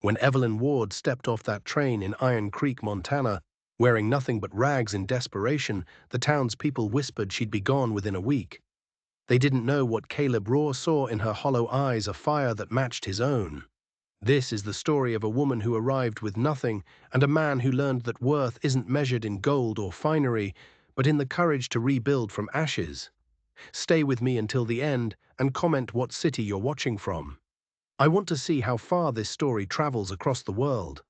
When Evelyn Ward stepped off that train in Iron Creek, Montana, wearing nothing but rags in desperation, the townspeople whispered she'd be gone within a week. They didn't know what Caleb Raw saw in her hollow eyes, a fire that matched his own. This is the story of a woman who arrived with nothing and a man who learned that worth isn't measured in gold or finery, but in the courage to rebuild from ashes. Stay with me until the end and comment what city you're watching from. I want to see how far this story travels across the world.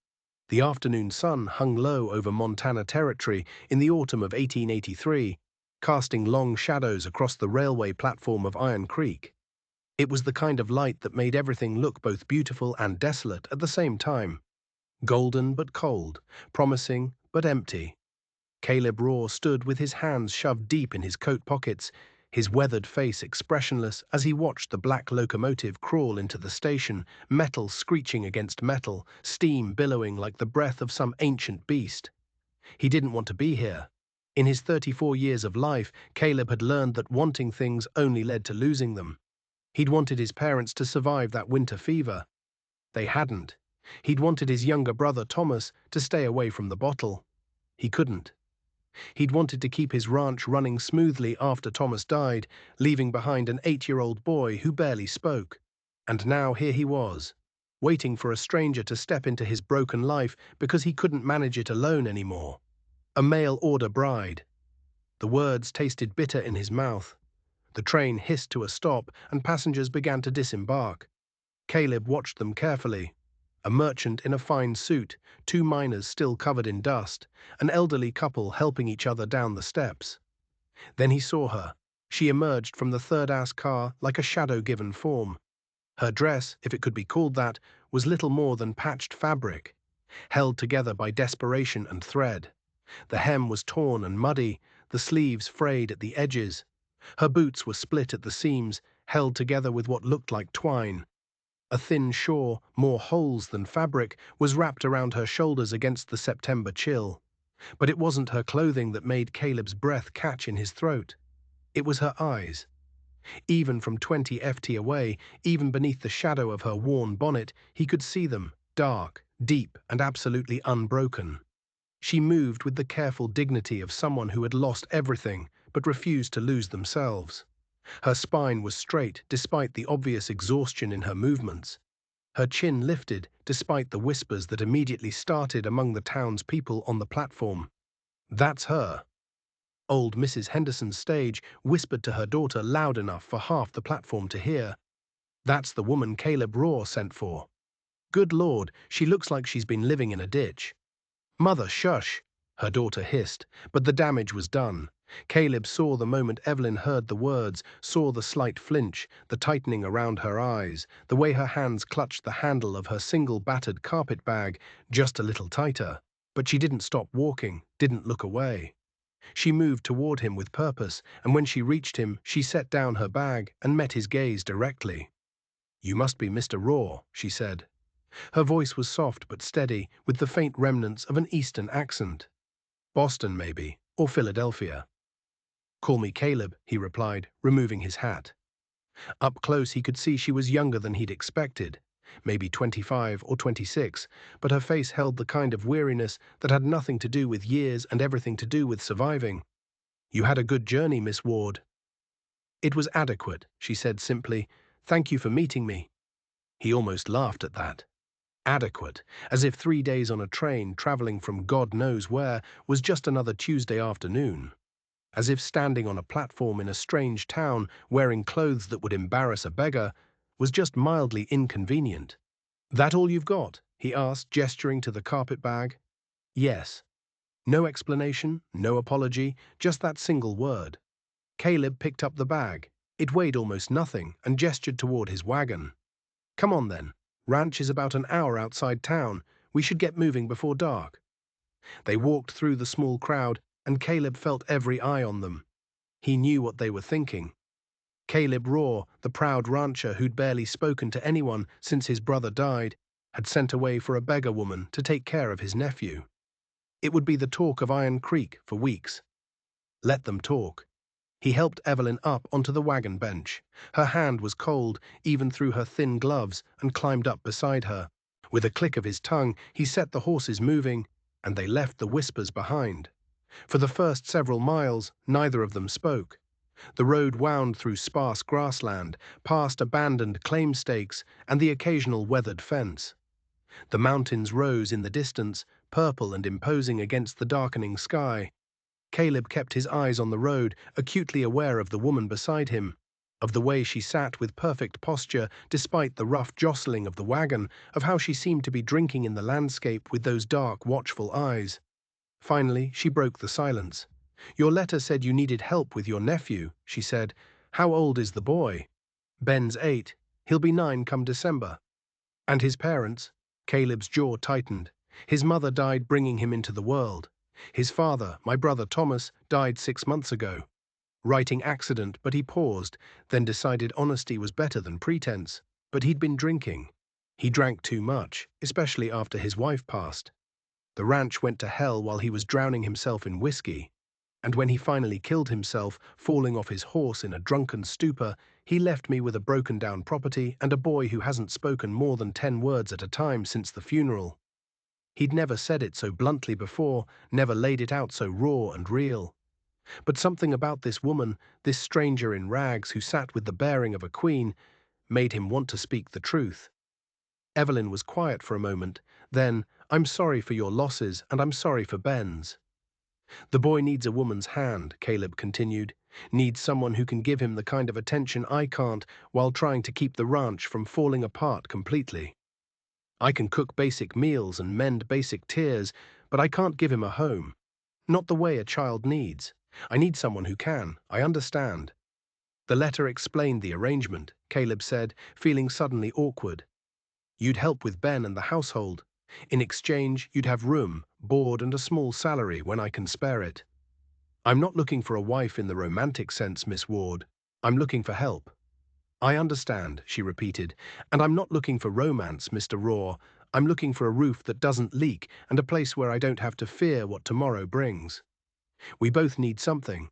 The afternoon sun hung low over Montana Territory in the autumn of 1883, casting long shadows across the railway platform of Iron Creek. It was the kind of light that made everything look both beautiful and desolate at the same time. Golden but cold, promising but empty. Caleb Raw stood with his hands shoved deep in his coat pockets, his weathered face expressionless as he watched the black locomotive crawl into the station, metal screeching against metal, steam billowing like the breath of some ancient beast. He didn't want to be here. In his 34 years of life, Caleb had learned that wanting things only led to losing them. He'd wanted his parents to survive that winter fever. They hadn't. He'd wanted his younger brother, Thomas, to stay away from the bottle. He couldn't. He'd wanted to keep his ranch running smoothly after Thomas died, leaving behind an 8-year-old boy who barely spoke. And now here he was, waiting for a stranger to step into his broken life because he couldn't manage it alone anymore. A mail-order bride. The words tasted bitter in his mouth. The train hissed to a stop and passengers began to disembark. Caleb watched them carefully. A merchant in a fine suit, 2 miners still covered in dust, an elderly couple helping each other down the steps. Then he saw her. She emerged from the third-ass car like a shadow-given form. Her dress, if it could be called that, was little more than patched fabric, held together by desperation and thread. The hem was torn and muddy, the sleeves frayed at the edges. Her boots were split at the seams, held together with what looked like twine. A thin shawl, more holes than fabric, was wrapped around her shoulders against the September chill. But it wasn't her clothing that made Caleb's breath catch in his throat. It was her eyes. Even from 20 ft away, even beneath the shadow of her worn bonnet, he could see them, dark, deep, and absolutely unbroken. She moved with the careful dignity of someone who had lost everything but refused to lose themselves. Her spine was straight despite the obvious exhaustion in her movements. Her chin lifted despite the whispers that immediately started among the townspeople on the platform. That's her. Old Mrs. Henderson's stage whispered to her daughter loud enough for half the platform to hear. That's the woman Caleb Raw sent for. Good Lord, she looks like she's been living in a ditch. Mother, shush, her daughter hissed, but the damage was done. Caleb saw the moment Evelyn heard the words, saw the slight flinch, the tightening around her eyes, the way her hands clutched the handle of her single battered carpetbag just a little tighter. But she didn't stop walking, didn't look away. She moved toward him with purpose, and when she reached him, she set down her bag and met his gaze directly. "You must be Mr. Raw," she said. Her voice was soft but steady, with the faint remnants of an Eastern accent. "Boston, maybe, or Philadelphia." "Call me Caleb," he replied, removing his hat. Up close he could see she was younger than he'd expected, maybe 25 or 26, but her face held the kind of weariness that had nothing to do with years and everything to do with surviving. "You had a good journey, Miss Ward." "It was adequate," she said simply. "Thank you for meeting me." He almost laughed at that. Adequate, as if 3 days on a train traveling from God knows where was just another Tuesday afternoon. As if standing on a platform in a strange town wearing clothes that would embarrass a beggar was just mildly inconvenient. "That all you've got?" he asked, gesturing to the carpetbag. "Yes." No explanation, no apology, just that single word. Caleb picked up the bag. It weighed almost nothing, and gestured toward his wagon. "Come on then. Ranch is about an hour outside town. We should get moving before dark." They walked through the small crowd, and Caleb felt every eye on them. He knew what they were thinking. Caleb Raw, the proud rancher who'd barely spoken to anyone since his brother died, had sent away for a beggar woman to take care of his nephew. It would be the talk of Iron Creek for weeks. Let them talk. He helped Evelyn up onto the wagon bench. Her hand was cold, even through her thin gloves, and climbed up beside her. With a click of his tongue, he set the horses moving, and they left the whispers behind. For the first several miles, neither of them spoke. The road wound through sparse grassland, past abandoned claim stakes and the occasional weathered fence. The mountains rose in the distance, purple and imposing against the darkening sky. Caleb kept his eyes on the road, acutely aware of the woman beside him, of the way she sat with perfect posture despite the rough jostling of the wagon, of how she seemed to be drinking in the landscape with those dark, watchful eyes. Finally, she broke the silence. "Your letter said you needed help with your nephew," she said. "How old is the boy?" "Ben's 8. He'll be 9 come December." "And his parents?" Caleb's jaw tightened. "His mother died bringing him into the world. His father, my brother Thomas, died 6 months ago." Writing accident, but he paused, then decided honesty was better than pretense. But he'd been drinking. He drank too much, especially after his wife passed. The ranch went to hell while he was drowning himself in whiskey. And when he finally killed himself, falling off his horse in a drunken stupor, he left me with a broken-down property and a boy who hasn't spoken more than 10 words at a time since the funeral. He'd never said it so bluntly before, never laid it out so raw and real. But something about this woman, this stranger in rags who sat with the bearing of a queen, made him want to speak the truth. Evelyn was quiet for a moment, then, "I'm sorry for your losses, and I'm sorry for Ben's." "The boy needs a woman's hand," Caleb continued, "needs someone who can give him the kind of attention I can't while trying to keep the ranch from falling apart completely. I can cook basic meals and mend basic tears, but I can't give him a home. Not the way a child needs. I need someone who can, I understand." The letter explained the arrangement, Caleb said, feeling suddenly awkward. "You'd help with Ben and the household. In exchange, you'd have room, board, and a small salary when I can spare it. I'm not looking for a wife in the romantic sense, Miss Ward. I'm looking for help." "I understand," she repeated, "and I'm not looking for romance, Mr. Raw. I'm looking for a roof that doesn't leak and a place where I don't have to fear what tomorrow brings. We both need something.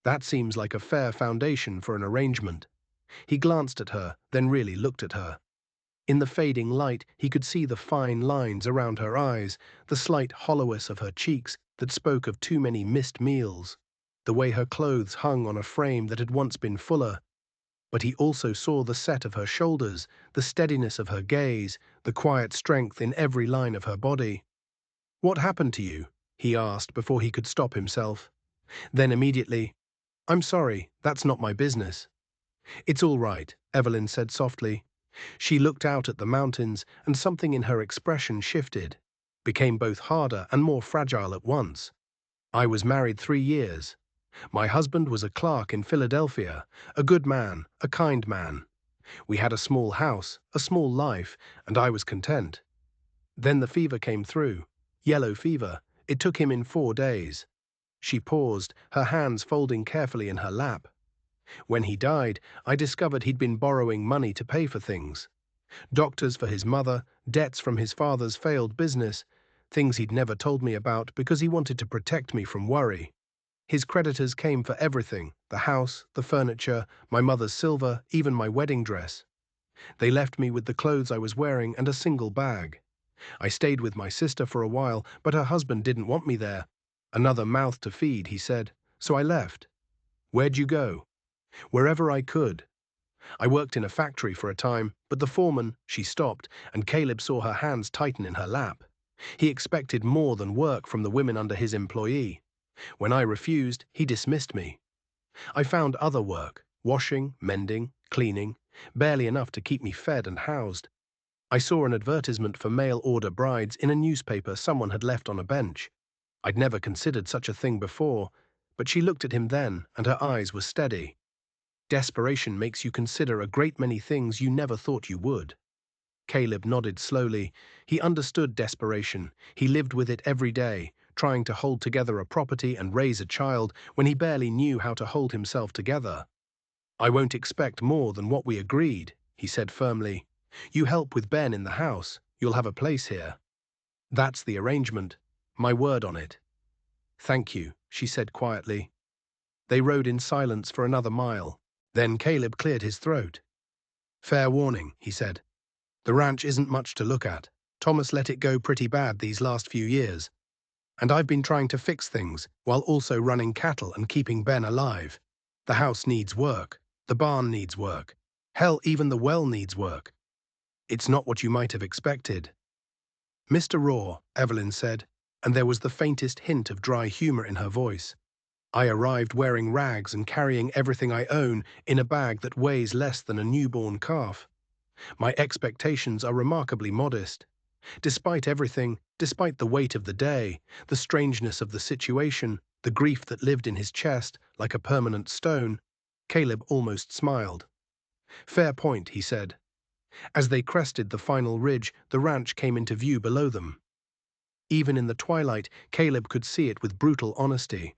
That seems like a fair foundation for an arrangement." He glanced at her, then really looked at her. In the fading light, he could see the fine lines around her eyes, the slight hollowness of her cheeks that spoke of too many missed meals, the way her clothes hung on a frame that had once been fuller. But he also saw the set of her shoulders, the steadiness of her gaze, the quiet strength in every line of her body. "What happened to you?" he asked before he could stop himself. Then immediately, "I'm sorry, that's not my business." "It's all right," Evelyn said softly. She looked out at the mountains, and something in her expression shifted, became both harder and more fragile at once. "I was married 3 years. My husband was a clerk in Philadelphia, a good man, a kind man. We had a small house, a small life, and I was content. Then the fever came through. Yellow fever. It took him in 4 days." She paused, her hands folding carefully in her lap. "When he died, I discovered he'd been borrowing money to pay for things. Doctors for his mother, debts from his father's failed business, things he'd never told me about because he wanted to protect me from worry. His creditors came for everything, the house, the furniture, my mother's silver, even my wedding dress. They left me with the clothes I was wearing and a single bag. I stayed with my sister for a while, but her husband didn't want me there. Another mouth to feed, he said, so I left." "Where'd you go?" "Wherever I could. I worked in a factory for a time, but the foreman—" She stopped, and Caleb saw her hands tighten in her lap. He expected more than work from the women under his employee. "When I refused, he dismissed me. I found other work, washing, mending, cleaning, barely enough to keep me fed and housed. I saw an advertisement for mail-order brides in a newspaper someone had left on a bench. I'd never considered such a thing before, but she looked at him then, and her eyes were steady. Desperation makes you consider a great many things you never thought you would." Caleb nodded slowly. He understood desperation. He lived with it every day, trying to hold together a property and raise a child when he barely knew how to hold himself together. "I won't expect more than what we agreed," he said firmly. "You help with Ben in the house. You'll have a place here. That's the arrangement. My word on it." "Thank you," she said quietly. They rode in silence for another mile. Then Caleb cleared his throat. "Fair warning," he said. "The ranch isn't much to look at. Thomas let it go pretty bad these last few years, and I've been trying to fix things while also running cattle and keeping Ben alive. The house needs work. The barn needs work. Hell, even the well needs work. It's not what you might have expected. Mr. Raw, Evelyn said, and there was the faintest hint of dry humor in her voice. I arrived wearing rags and carrying everything I own in a bag that weighs less than a newborn calf. My expectations are remarkably modest. Despite everything, despite the weight of the day, the strangeness of the situation, the grief that lived in his chest like a permanent stone, Caleb almost smiled. Fair point, he said. As they crested the final ridge, the ranch came into view below them. Even in the twilight, Caleb could see it with brutal honesty.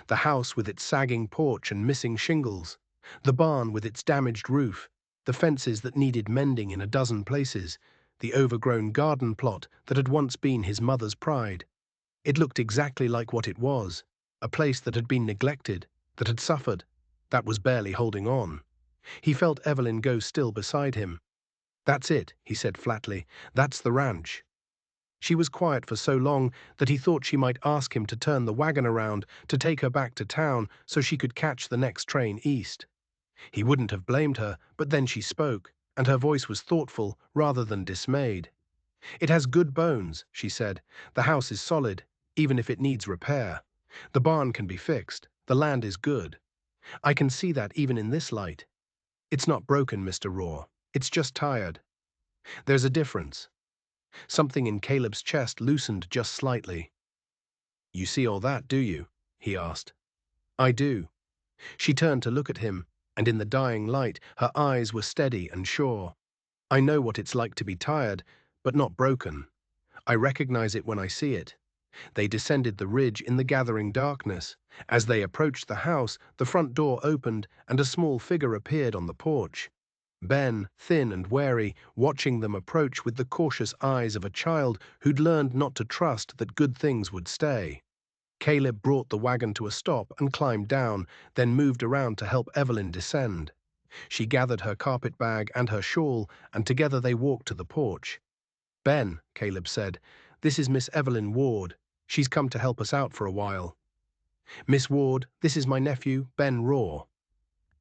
The house with its sagging porch and missing shingles, the barn with its damaged roof, the fences that needed mending in a dozen places, the overgrown garden plot that had once been his mother's pride. It looked exactly like what it was, a place that had been neglected, that had suffered, that was barely holding on. He felt Evelyn go still beside him. That's it, he said flatly. That's the ranch. She was quiet for so long that he thought she might ask him to turn the wagon around to take her back to town so she could catch the next train east. He wouldn't have blamed her, but then she spoke, and her voice was thoughtful rather than dismayed. It has good bones, she said. The house is solid, even if it needs repair. The barn can be fixed. The land is good. I can see that even in this light. It's not broken, Mr. Raw. It's just tired. There's a difference. Something in Caleb's chest loosened just slightly. You see all that, do you? He asked. I do. She turned to look at him, and in the dying light, her eyes were steady and sure. I know what it's like to be tired, but not broken. I recognize it when I see it. They descended the ridge in the gathering darkness. As they approached the house, the front door opened and a small figure appeared on the porch. Ben, thin and wary, watching them approach with the cautious eyes of a child who'd learned not to trust that good things would stay. Caleb brought the wagon to a stop and climbed down, then moved around to help Evelyn descend. She gathered her carpetbag and her shawl, and together they walked to the porch. Ben, Caleb said, this is Miss Evelyn Ward. She's come to help us out for a while. Miss Ward, this is my nephew, Ben Raw.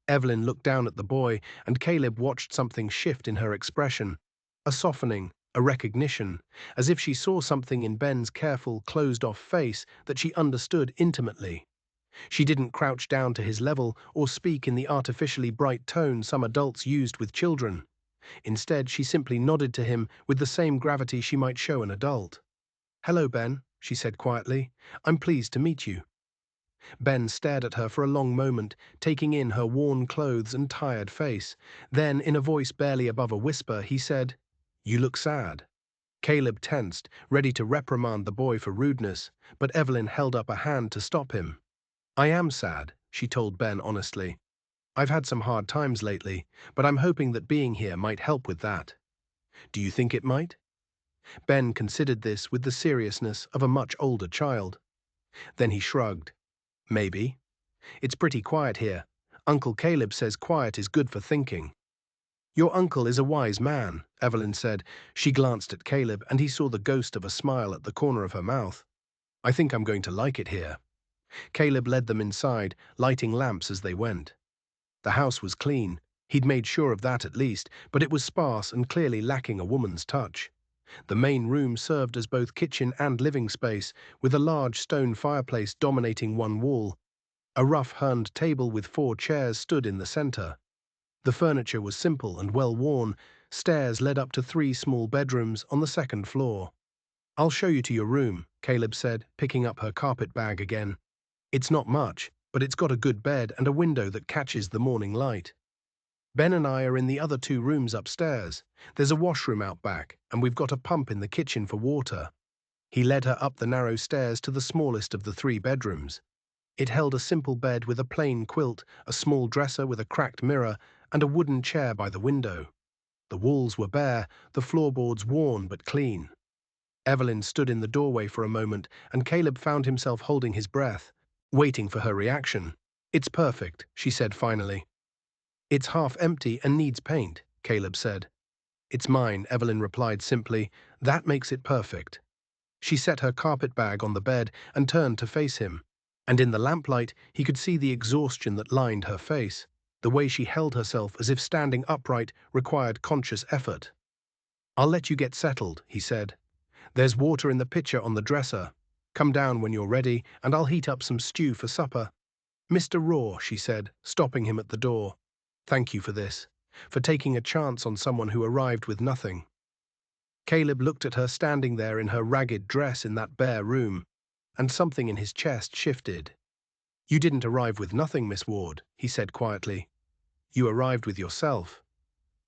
Evelyn looked down at the boy, and Caleb watched something shift in her expression. A softening, a recognition, as if she saw something in Ben's careful, closed-off face that she understood intimately. She didn't crouch down to his level or speak in the artificially bright tone some adults used with children. Instead, she simply nodded to him with the same gravity she might show an adult. Hello, Ben, she said quietly. I'm pleased to meet you. Ben stared at her for a long moment, taking in her worn clothes and tired face. Then, in a voice barely above a whisper, he said, You look sad. Caleb tensed, ready to reprimand the boy for rudeness, but Evelyn held up a hand to stop him. I am sad, she told Ben honestly. I've had some hard times lately, but I'm hoping that being here might help with that. Do you think it might? Ben considered this with the seriousness of a much older child. Then he shrugged. Maybe. It's pretty quiet here. Uncle Caleb says quiet is good for thinking. Your uncle is a wise man, Evelyn said. She glanced at Caleb, and he saw the ghost of a smile at the corner of her mouth. I think I'm going to like it here. Caleb led them inside, lighting lamps as they went. The house was clean. He'd made sure of that at least, but it was sparse and clearly lacking a woman's touch. The main room served as both kitchen and living space, with a large stone fireplace dominating one wall. A rough-hewn table with 4 chairs stood in the center. The furniture was simple and well-worn. Stairs led up to 3 small bedrooms on the 2nd floor. I'll show you to your room, Caleb said, picking up her carpetbag again. It's not much, but it's got a good bed and a window that catches the morning light. Ben and I are in the other 2 rooms upstairs. There's a washroom out back, and we've got a pump in the kitchen for water. He led her up the narrow stairs to the smallest of the 3 bedrooms. It held a simple bed with a plain quilt, a small dresser with a cracked mirror, and a wooden chair by the window. The walls were bare, the floorboards worn but clean. Evelyn stood in the doorway for a moment, and Caleb found himself holding his breath, waiting for her reaction. It's perfect, she said finally. It's half empty and needs paint, Caleb said. It's mine, Evelyn replied simply. That makes it perfect. She set her carpetbag on the bed and turned to face him. And in the lamplight, he could see the exhaustion that lined her face. The way she held herself as if standing upright required conscious effort. "I'll let you get settled," he said. "There's water in the pitcher on the dresser. Come down when you're ready, and I'll heat up some stew for supper." "Mr. Raw," she said, stopping him at the door. "Thank you for this, for taking a chance on someone who arrived with nothing." Caleb looked at her standing there in her ragged dress in that bare room, and something in his chest shifted. "You didn't arrive with nothing, Miss Ward," he said quietly. "You arrived with yourself.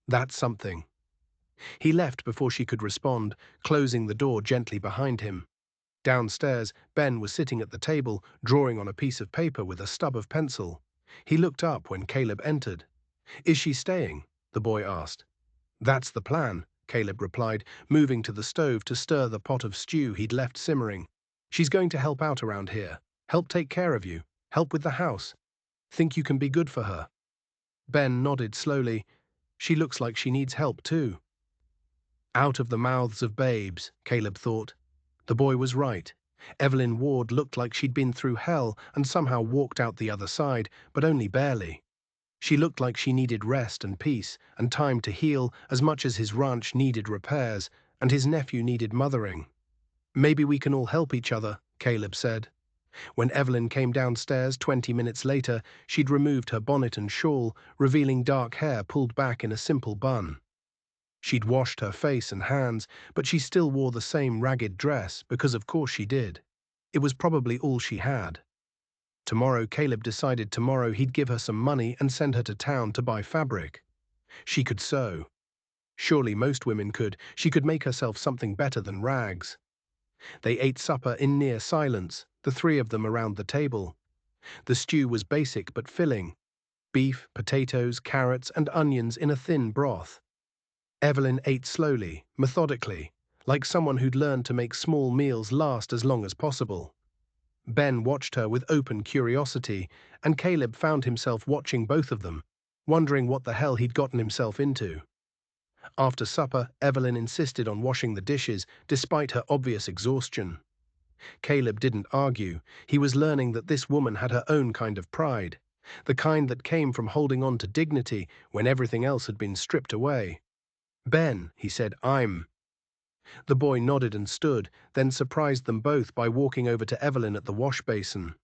That's something." He left before she could respond, closing the door gently behind him. Downstairs, Ben was sitting at the table, drawing on a piece of paper with a stub of pencil. He looked up when Caleb entered. "Is she staying?" the boy asked. "That's the plan," Caleb replied, moving to the stove to stir the pot of stew he'd left simmering. "She's going to help out around here. Help take care of you. Help with the house. Think you can be good for her?" Ben nodded slowly. "She looks like she needs help too." Out of the mouths of babes, Caleb thought. The boy was right. Evelyn Ward looked like she'd been through hell and somehow walked out the other side, but only barely. She looked like she needed rest and peace and time to heal as much as his ranch needed repairs and his nephew needed mothering. "Maybe we can all help each other," Caleb said. When Evelyn came downstairs 20 minutes later, she'd removed her bonnet and shawl, revealing dark hair pulled back in a simple bun. She'd washed her face and hands, but she still wore the same ragged dress, because of course she did. It was probably all she had. Caleb decided tomorrow he'd give her some money and send her to town to buy fabric. She could sew. Surely most women could. She could make herself something better than rags. They ate supper in near silence, the three of them around the table. The stew was basic but filling. Beef, potatoes, carrots, and onions in a thin broth. Evelyn ate slowly, methodically, like someone who'd learned to make small meals last as long as possible. Ben watched her with open curiosity, and Caleb found himself watching both of them, wondering what the hell he'd gotten himself into. After supper, Evelyn insisted on washing the dishes, despite her obvious exhaustion. Caleb didn't argue. He was learning that this woman had her own kind of pride, the kind that came from holding on to dignity when everything else had been stripped away. "Ben," he said, "I'm—" The boy nodded and stood, then surprised them both by walking over to Evelyn at the wash basin.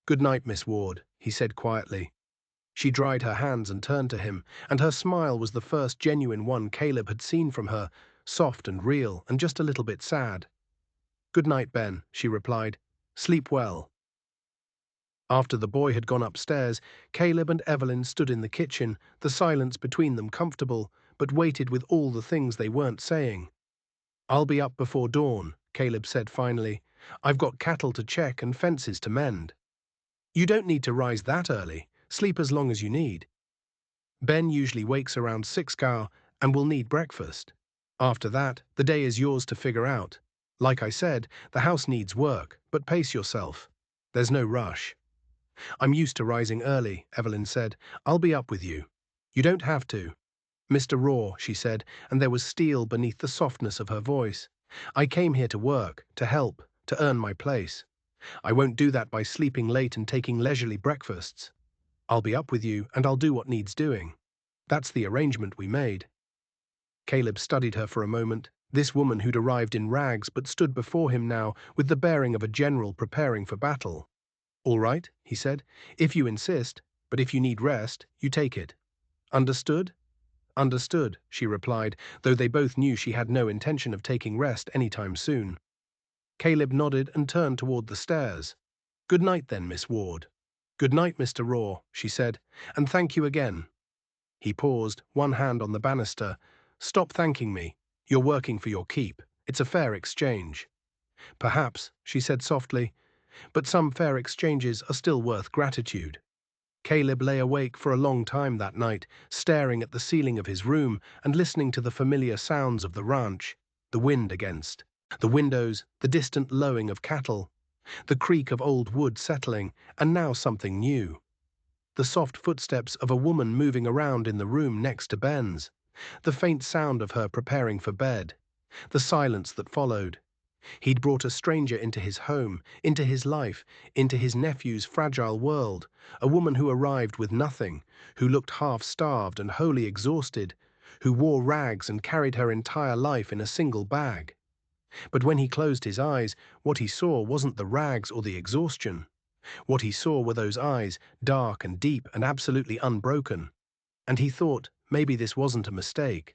"Good night, Miss Ward," he said quietly. She dried her hands and turned to him, and her smile was the first genuine one Caleb had seen from her, soft and real and just a little bit sad. "Good night, Ben," she replied. "Sleep well." After the boy had gone upstairs, Caleb and Evelyn stood in the kitchen, the silence between them comfortable, but weighted with all the things they weren't saying. "I'll be up before dawn," Caleb said finally. "I've got cattle to check and fences to mend." "You don't need to rise that early. Sleep as long as you need. Ben usually wakes around 6 and will need breakfast. After that, the day is yours to figure out. Like I said, the house needs work, but pace yourself. There's no rush." "I'm used to rising early," Evelyn said. "I'll be up with you." "You don't have to." "Mr. Raw," she said, and there was steel beneath the softness of her voice. "I came here to work, to help, to earn my place. I won't do that by sleeping late and taking leisurely breakfasts. I'll be up with you, and I'll do what needs doing. That's the arrangement we made." Caleb studied her for a moment, this woman who'd arrived in rags but stood before him now with the bearing of a general preparing for battle. "All right," he said, "if you insist, but if you need rest, you take it. Understood?" "Understood," she replied, though they both knew she had no intention of taking rest any time soon. Caleb nodded and turned toward the stairs. "Good night then, Miss Ward." "Good night, Mr. Raw," she said, "and thank you again." He paused, one hand on the banister. "Stop thanking me. You're working for your keep. It's a fair exchange." "Perhaps," she said softly, "but some fair exchanges are still worth gratitude." Caleb lay awake for a long time that night, staring at the ceiling of his room and listening to the familiar sounds of the ranch, the wind against the windows, the distant lowing of cattle, the creak of old wood settling, and now something new. The soft footsteps of a woman moving around in the room next to Ben's, the faint sound of her preparing for bed. The silence that followed. He'd brought a stranger into his home, into his life, into his nephew's fragile world, a woman who arrived with nothing, who looked half-starved and wholly exhausted, who wore rags and carried her entire life in a single bag. But when he closed his eyes, what he saw wasn't the rags or the exhaustion. What he saw were those eyes, dark and deep and absolutely unbroken. And he thought, maybe this wasn't a mistake.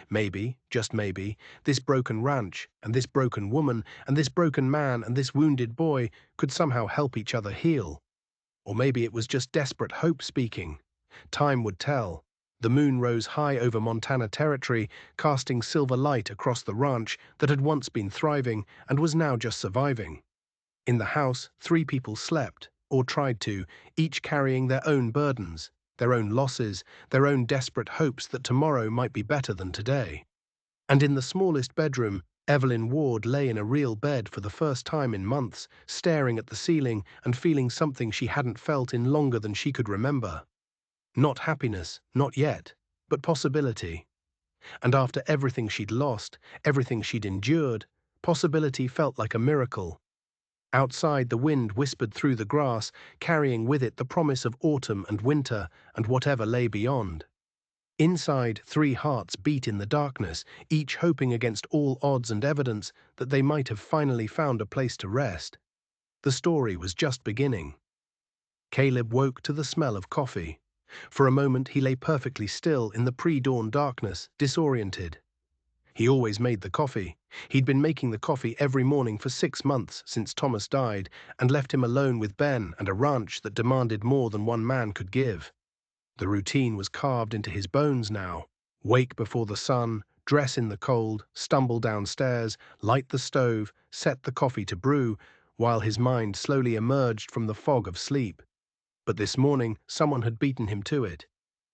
Maybe, just maybe, this broken ranch, and this broken woman, and this broken man, and this wounded boy could somehow help each other heal. Or maybe it was just desperate hope speaking. Time would tell. The moon rose high over Montana territory, casting silver light across the ranch that had once been thriving and was now just surviving. In the house, 3 people slept, or tried to, each carrying their own burdens, their own losses, their own desperate hopes that tomorrow might be better than today. And in the smallest bedroom, Evelyn Ward lay in a real bed for the first time in months, staring at the ceiling and feeling something she hadn't felt in longer than she could remember. Not happiness, not yet, but possibility. And after everything she'd lost, everything she'd endured, possibility felt like a miracle. Outside, the wind whispered through the grass, carrying with it the promise of autumn and winter and whatever lay beyond. Inside, 3 hearts beat in the darkness, each hoping against all odds and evidence that they might have finally found a place to rest. The story was just beginning. Caleb woke to the smell of coffee. For a moment, he lay perfectly still in the pre-dawn darkness, disoriented. He always made the coffee. He'd been making the coffee every morning for 6 months since Thomas died and left him alone with Ben and a ranch that demanded more than one man could give. The routine was carved into his bones now. Wake before the sun, dress in the cold, stumble downstairs, light the stove, set the coffee to brew, while his mind slowly emerged from the fog of sleep. But this morning, someone had beaten him to it.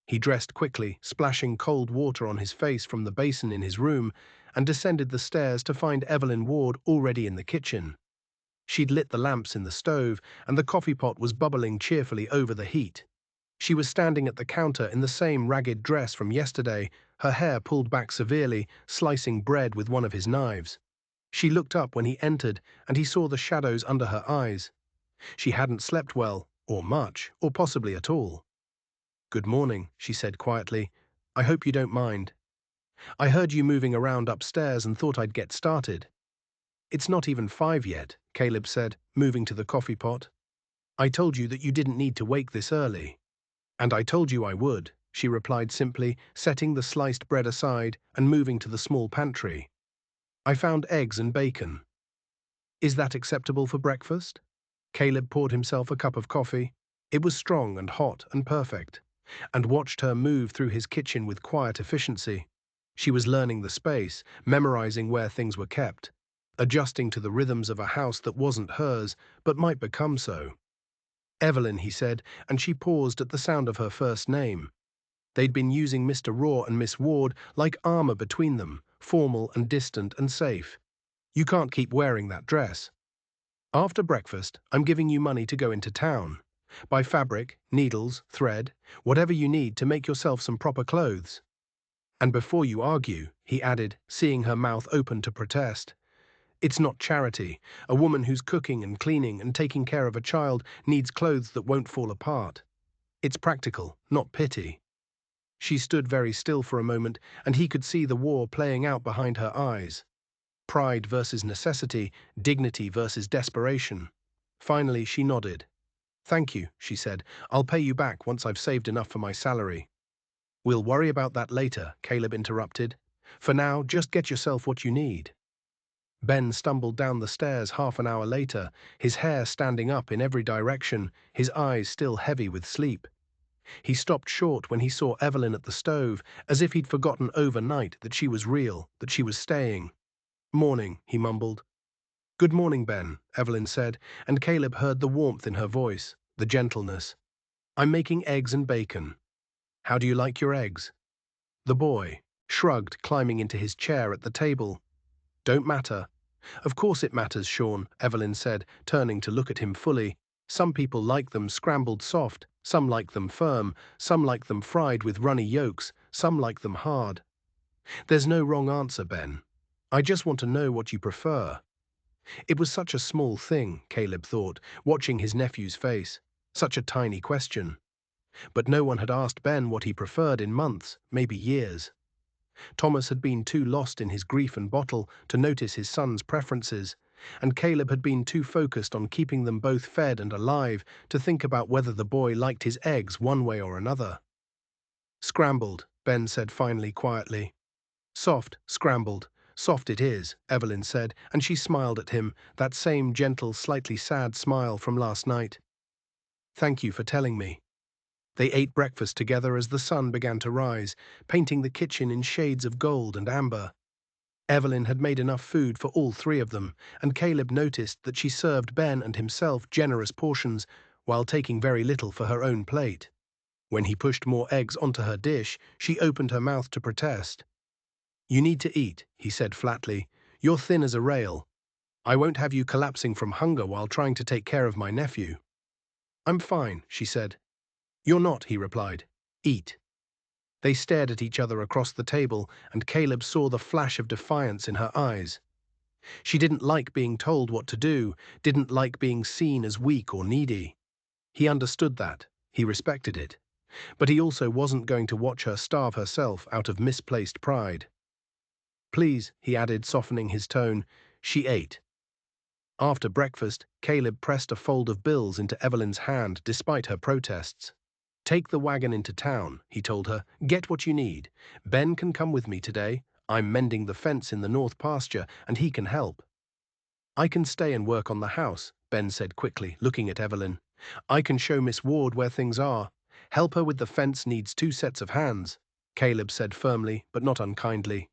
He dressed quickly, splashing cold water on his face from the basin in his room, and descended the stairs to find Evelyn Ward already in the kitchen. She'd lit the lamps in the stove, and the coffee pot was bubbling cheerfully over the heat. She was standing at the counter in the same ragged dress from yesterday, her hair pulled back severely, slicing bread with one of his knives. She looked up when he entered, and he saw the shadows under her eyes. She hadn't slept well, or much, or possibly at all. "Good morning," she said quietly. "I hope you don't mind. I heard you moving around upstairs and thought I'd get started." "It's not even 5 yet," Caleb said, moving to the coffee pot. "I told you that you didn't need to wake this early." "And I told you I would," she replied simply, setting the sliced bread aside and moving to the small pantry. "I found eggs and bacon." "Is that acceptable for breakfast?" Caleb poured himself a cup of coffee. It was strong and hot and perfect, and watched her move through his kitchen with quiet efficiency. She was learning the space, memorizing where things were kept, adjusting to the rhythms of a house that wasn't hers, but might become so. "Evelyn," he said, and she paused at the sound of her first name. They'd been using Mr. Raw and Miss Ward like armor between them, formal and distant and safe. "You can't keep wearing that dress. After breakfast, I'm giving you money to go into town. Buy fabric, needles, thread, whatever you need to make yourself some proper clothes." "And before you argue," he added, seeing her mouth open to protest, "it's not charity. A woman who's cooking and cleaning and taking care of a child needs clothes that won't fall apart. It's practical, not pity." She stood very still for a moment, and he could see the war playing out behind her eyes. Pride versus necessity, dignity versus desperation. Finally, she nodded. "Thank you," she said. "I'll pay you back once I've saved enough for my salary." "We'll worry about that later," Caleb interrupted. "For now, just get yourself what you need." Ben stumbled down the stairs half an hour later, his hair standing up in every direction, his eyes still heavy with sleep. He stopped short when he saw Evelyn at the stove, as if he'd forgotten overnight that she was real, that she was staying. "Morning," he mumbled. "Good morning, Ben," Evelyn said, and Caleb heard the warmth in her voice, the gentleness. "I'm making eggs and bacon. How do you like your eggs?" The boy shrugged, climbing into his chair at the table. "Don't matter." "Of course it matters, Sean," Evelyn said, turning to look at him fully. "Some people like them scrambled soft, some like them firm, some like them fried with runny yolks, some like them hard. There's no wrong answer, Ben. I just want to know what you prefer. It was such a small thing, Caleb thought, watching his nephew's face. Such a tiny question. But no one had asked Ben what he preferred in months, maybe years. Thomas had been too lost in his grief and bottle to notice his son's preferences, and Caleb had been too focused on keeping them both fed and alive to think about whether the boy liked his eggs one way or another. Scrambled, Ben said finally quietly. Soft, scrambled. Soft it is, Evelyn said, and she smiled at him, that same gentle, slightly sad smile from last night. Thank you for telling me. They ate breakfast together as the sun began to rise, painting the kitchen in shades of gold and amber. Evelyn had made enough food for all three of them, and Caleb noticed that she served Ben and himself generous portions while taking very little for her own plate. When he pushed more eggs onto her dish, she opened her mouth to protest. You need to eat, he said flatly. You're thin as a rail. I won't have you collapsing from hunger while trying to take care of my nephew. I'm fine, she said. You're not, he replied. Eat. They stared at each other across the table, and Caleb saw the flash of defiance in her eyes. She didn't like being told what to do, didn't like being seen as weak or needy. He understood that. He respected it. But he also wasn't going to watch her starve herself out of misplaced pride. Please, he added, softening his tone. She ate. After breakfast, Caleb pressed a fold of bills into Evelyn's hand despite her protests. Take the wagon into town, he told her. Get what you need. Ben can come with me today. I'm mending the fence in the north pasture, and he can help. I can stay and work on the house, Ben said quickly, looking at Evelyn. I can show Miss Ward where things are. Help her with the fence needs 2 sets of hands, Caleb said firmly, but not unkindly.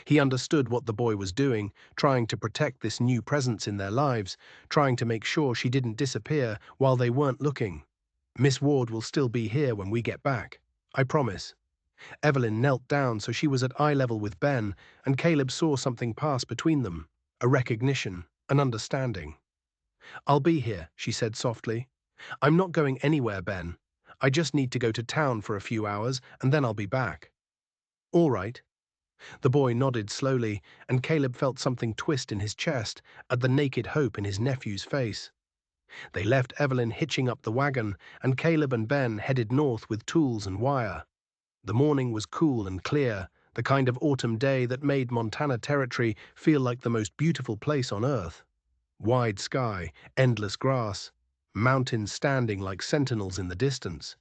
He understood what the boy was doing, trying to protect this new presence in their lives, trying to make sure she didn't disappear while they weren't looking. Miss Ward will still be here when we get back. I promise. Evelyn knelt down so she was at eye level with Ben, and Caleb saw something pass between them, a recognition, an understanding. I'll be here, she said softly. I'm not going anywhere, Ben. I just need to go to town for a few hours, and then I'll be back. All right. The boy nodded slowly, and Caleb felt something twist in his chest at the naked hope in his nephew's face. They left Evelyn hitching up the wagon, and Caleb and Ben headed north with tools and wire. The morning was cool and clear, the kind of autumn day that made Montana Territory feel like the most beautiful place on earth. Wide sky, endless grass, mountains standing like sentinels in the distance.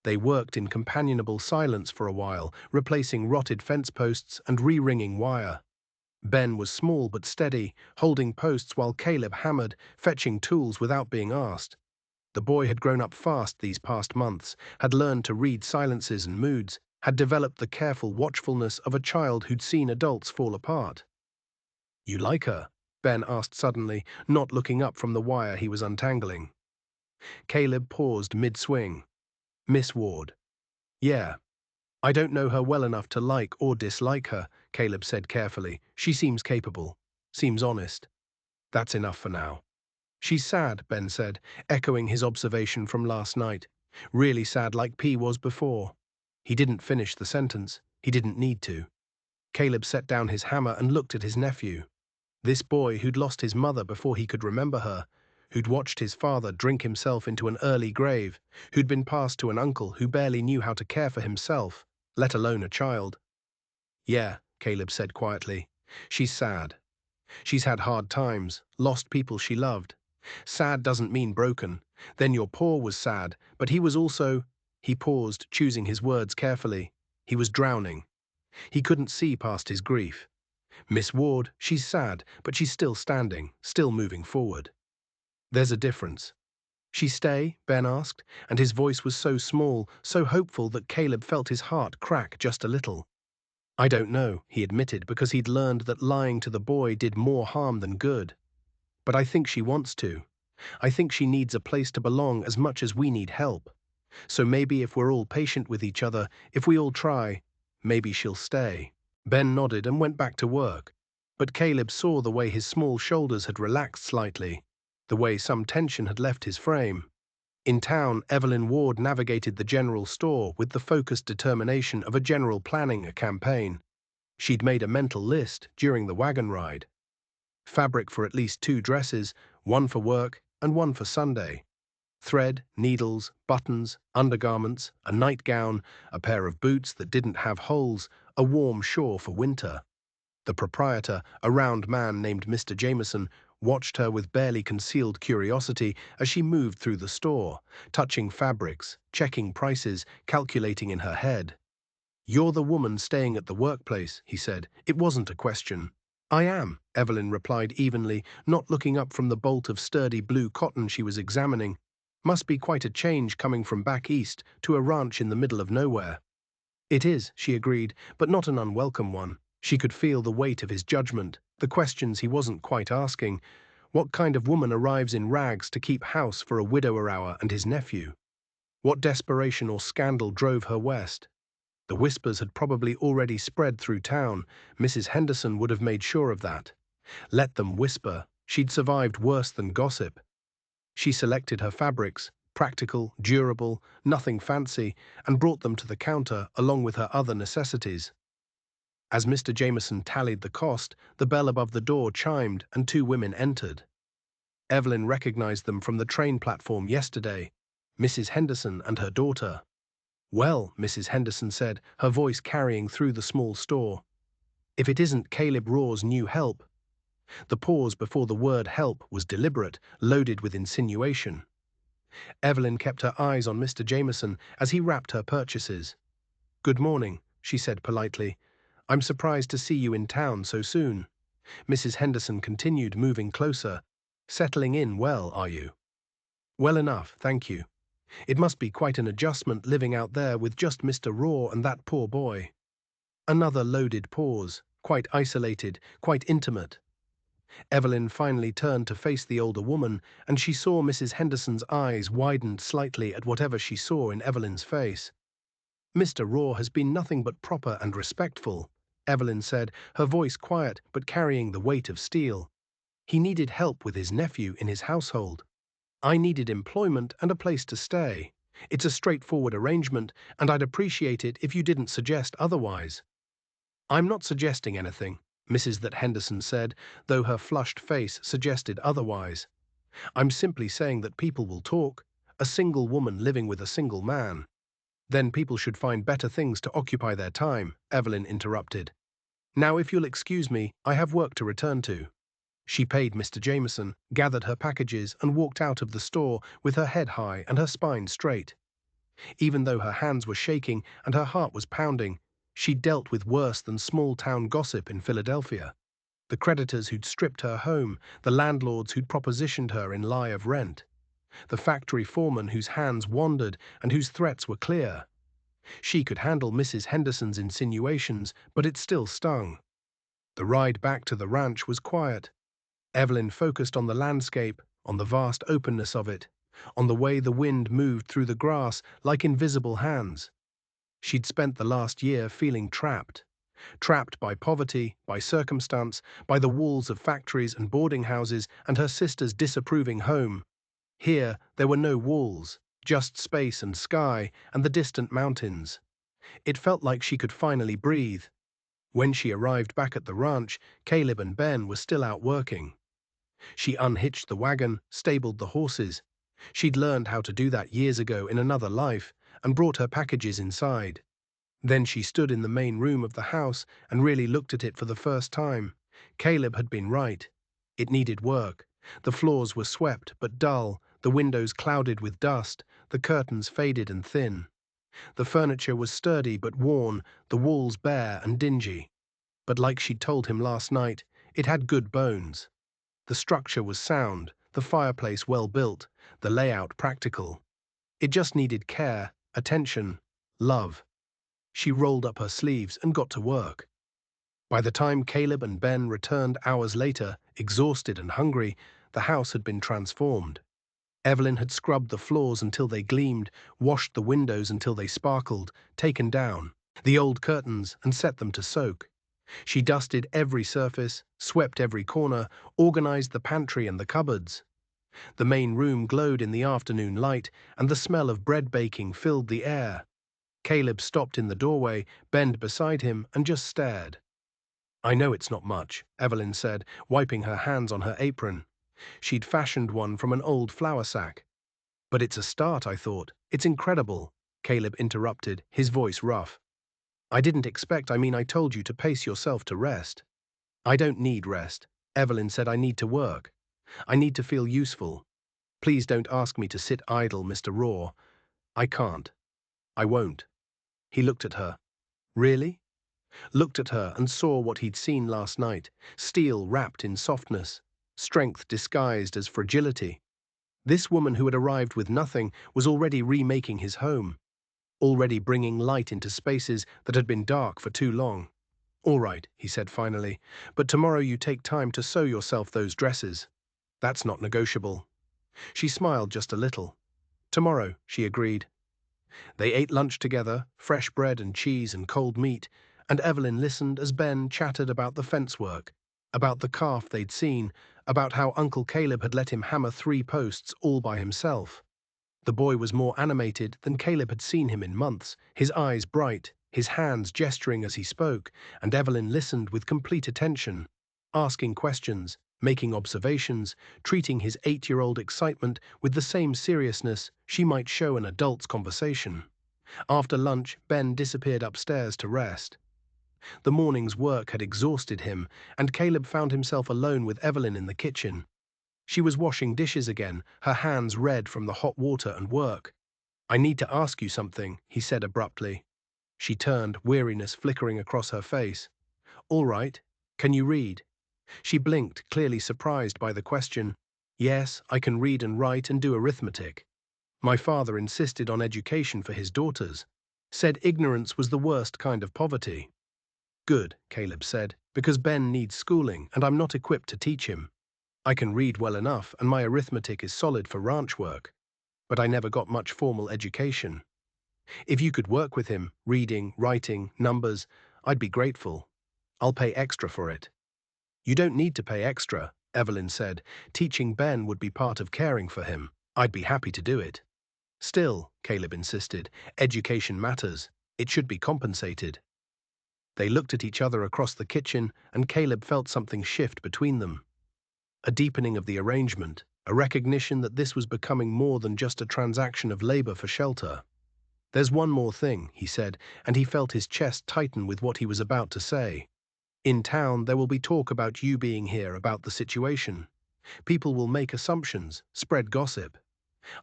They worked in companionable silence for a while, replacing rotted fence posts and re-ringing wire. Ben was small but steady, holding posts while Caleb hammered, fetching tools without being asked. The boy had grown up fast these past months, had learned to read silences and moods, had developed the careful watchfulness of a child who'd seen adults fall apart. You like her? Ben asked suddenly, not looking up from the wire he was untangling. Caleb paused mid-swing. Miss Ward. Yeah. I don't know her well enough to like or dislike her, Caleb said carefully. She seems capable. Seems honest. That's enough for now. She's sad, Ben said, echoing his observation from last night. Really sad like P was before. He didn't finish the sentence. He didn't need to. Caleb set down his hammer and looked at his nephew. This boy who'd lost his mother before he could remember her, who'd watched his father drink himself into an early grave, who'd been passed to an uncle who barely knew how to care for himself, let alone a child. Yeah, Caleb said quietly. She's sad. She's had hard times, lost people she loved. Sad doesn't mean broken. Then your paw was sad, but he was also... He paused, choosing his words carefully. He was drowning. He couldn't see past his grief. Miss Ward, she's sad, but she's still standing, still moving forward. There's a difference. She stay? Ben asked, and his voice was so small, so hopeful that Caleb felt his heart crack just a little. I don't know, he admitted, because he'd learned that lying to the boy did more harm than good. But I think she wants to. I think she needs a place to belong as much as we need help. So maybe if we're all patient with each other, if we all try, maybe she'll stay. Ben nodded and went back to work. But Caleb saw the way his small shoulders had relaxed slightly, the way some tension had left his frame. In town, Evelyn Ward navigated the general store with the focused determination of a general planning a campaign. She'd made a mental list during the wagon ride. Fabric for at least 2 dresses, one for work and one for Sunday. Thread, needles, buttons, undergarments, a nightgown, a pair of boots that didn't have holes, a warm shawl for winter. The proprietor, a round man named Mr. Jameson, watched her with barely concealed curiosity as she moved through the store, touching fabrics, checking prices, calculating in her head. "You're the woman staying at the workplace," he said. It wasn't a question. "I am," Evelyn replied evenly, not looking up from the bolt of sturdy blue cotton she was examining. "Must be quite a change coming from back east to a ranch in the middle of nowhere." "It is," she agreed, but not an unwelcome one. She could feel the weight of his judgment, the questions he wasn't quite asking. What kind of woman arrives in rags to keep house for a widower and his nephew? What desperation or scandal drove her west? The whispers had probably already spread through town. Mrs. Henderson would have made sure of that. Let them whisper. She'd survived worse than gossip. She selected her fabrics, practical, durable, nothing fancy, and brought them to the counter along with her other necessities. As Mr. Jameson tallied the cost, the bell above the door chimed and 2 women entered. Evelyn recognized them from the train platform yesterday, Mrs. Henderson and her daughter. "Well," Mrs. Henderson said, her voice carrying through the small store, "if it isn't Caleb Raw's new help." The pause before the word help was deliberate, loaded with insinuation. Evelyn kept her eyes on Mr. Jameson as he wrapped her purchases. "Good morning," she said politely. "I'm surprised to see you in town so soon." Mrs. Henderson continued, moving closer. "Settling in well, are you?" "Well enough, thank you. It must be quite an adjustment living out there with just Mr. Raw and that poor boy." Another loaded pause, quite isolated, quite intimate. Evelyn finally turned to face the older woman, and she saw Mrs. Henderson's eyes widened slightly at whatever she saw in Evelyn's face. "Mr. Raw has been nothing but proper and respectful," Evelyn said, her voice quiet but carrying the weight of steel. "He needed help with his nephew in his household. I needed employment and a place to stay. It's a straightforward arrangement, and I'd appreciate it if you didn't suggest otherwise." "I'm not suggesting anything," Mrs. That Henderson said, though her flushed face suggested otherwise. "I'm simply saying that people will talk. A single woman living with a single man." "Then people should find better things to occupy their time," Evelyn interrupted. "Now, if you'll excuse me, I have work to return to." She paid Mr. Jameson, gathered her packages, and walked out of the store with her head high and her spine straight. Even though her hands were shaking and her heart was pounding, she'd dealt with worse than small-town gossip in Philadelphia. The creditors who'd stripped her home, the landlords who'd propositioned her in lie of rent, the factory foreman whose hands wandered and whose threats were clear. She could handle Mrs. Henderson's insinuations, but it still stung. The ride back to the ranch was quiet. Evelyn focused on the landscape, on the vast openness of it, on the way the wind moved through the grass like invisible hands. She'd spent the last year feeling trapped. Trapped by poverty, by circumstance, by the walls of factories and boarding houses and her sister's disapproving home. Here, there were no walls, just space and sky and the distant mountains. It felt like she could finally breathe. When she arrived back at the ranch, Caleb and Ben were still out working. She unhitched the wagon, stabled the horses. She'd learned how to do that years ago in another life, and brought her packages inside. Then she stood in the main room of the house and really looked at it for the first time. Caleb had been right. It needed work. The floors were swept but dull, the windows clouded with dust, the curtains faded and thin. The furniture was sturdy but worn, the walls bare and dingy. But like she'd told him last night, it had good bones. The structure was sound, the fireplace well built, the layout practical. It just needed care, attention, love. She rolled up her sleeves and got to work. By the time Caleb and Ben returned hours later, exhausted and hungry, the house had been transformed. Evelyn had scrubbed the floors until they gleamed, washed the windows until they sparkled, taken down the old curtains and set them to soak. She dusted every surface, swept every corner, organized the pantry and the cupboards. The main room glowed in the afternoon light, and the smell of bread baking filled the air. Caleb stopped in the doorway, bent beside him, and just stared. I know it's not much, Evelyn said, wiping her hands on her apron. She'd fashioned one from an old flour sack. But it's a start, I thought. It's incredible, Caleb interrupted, his voice rough. I told you to pace yourself to rest. I don't need rest. Evelyn said I need to work. I need to feel useful. Please don't ask me to sit idle, Mr. Raw. I can't. I won't. He looked at her. Really? Looked at her and saw what he'd seen last night, steel wrapped in softness, strength disguised as fragility. This woman who had arrived with nothing was already remaking his home, already bringing light into spaces that had been dark for too long. All right, he said finally, but tomorrow you take time to sew yourself those dresses. That's not negotiable. She smiled just a little. Tomorrow, she agreed. They ate lunch together, fresh bread and cheese and cold meat, and Evelyn listened as Ben chattered about the fence work, about the calf they'd seen, about how Uncle Caleb had let him hammer 3 posts all by himself. The boy was more animated than Caleb had seen him in months, his eyes bright, his hands gesturing as he spoke, and Evelyn listened with complete attention, asking questions, making observations, treating his 8-year-old excitement with the same seriousness she might show an adult's conversation. After lunch, Ben disappeared upstairs to rest. The morning's work had exhausted him, and Caleb found himself alone with Evelyn in the kitchen. She was washing dishes again, her hands red from the hot water and work. I need to ask you something, he said abruptly. She turned, weariness flickering across her face. All right. Can you read? She blinked, clearly surprised by the question. Yes, I can read and write and do arithmetic. My father insisted on education for his daughters. Said ignorance was the worst kind of poverty. Good, Caleb said, because Ben needs schooling and I'm not equipped to teach him. I can read well enough and my arithmetic is solid for ranch work, but I never got much formal education. If you could work with him, reading, writing, numbers, I'd be grateful. I'll pay extra for it. You don't need to pay extra, Evelyn said. Teaching Ben would be part of caring for him. I'd be happy to do it. Still, Caleb insisted, education matters. It should be compensated. They looked at each other across the kitchen, and Caleb felt something shift between them. A deepening of the arrangement, a recognition that this was becoming more than just a transaction of labor for shelter. There's one more thing, he said, and he felt his chest tighten with what he was about to say. In town, there will be talk about you being here, about the situation. People will make assumptions, spread gossip.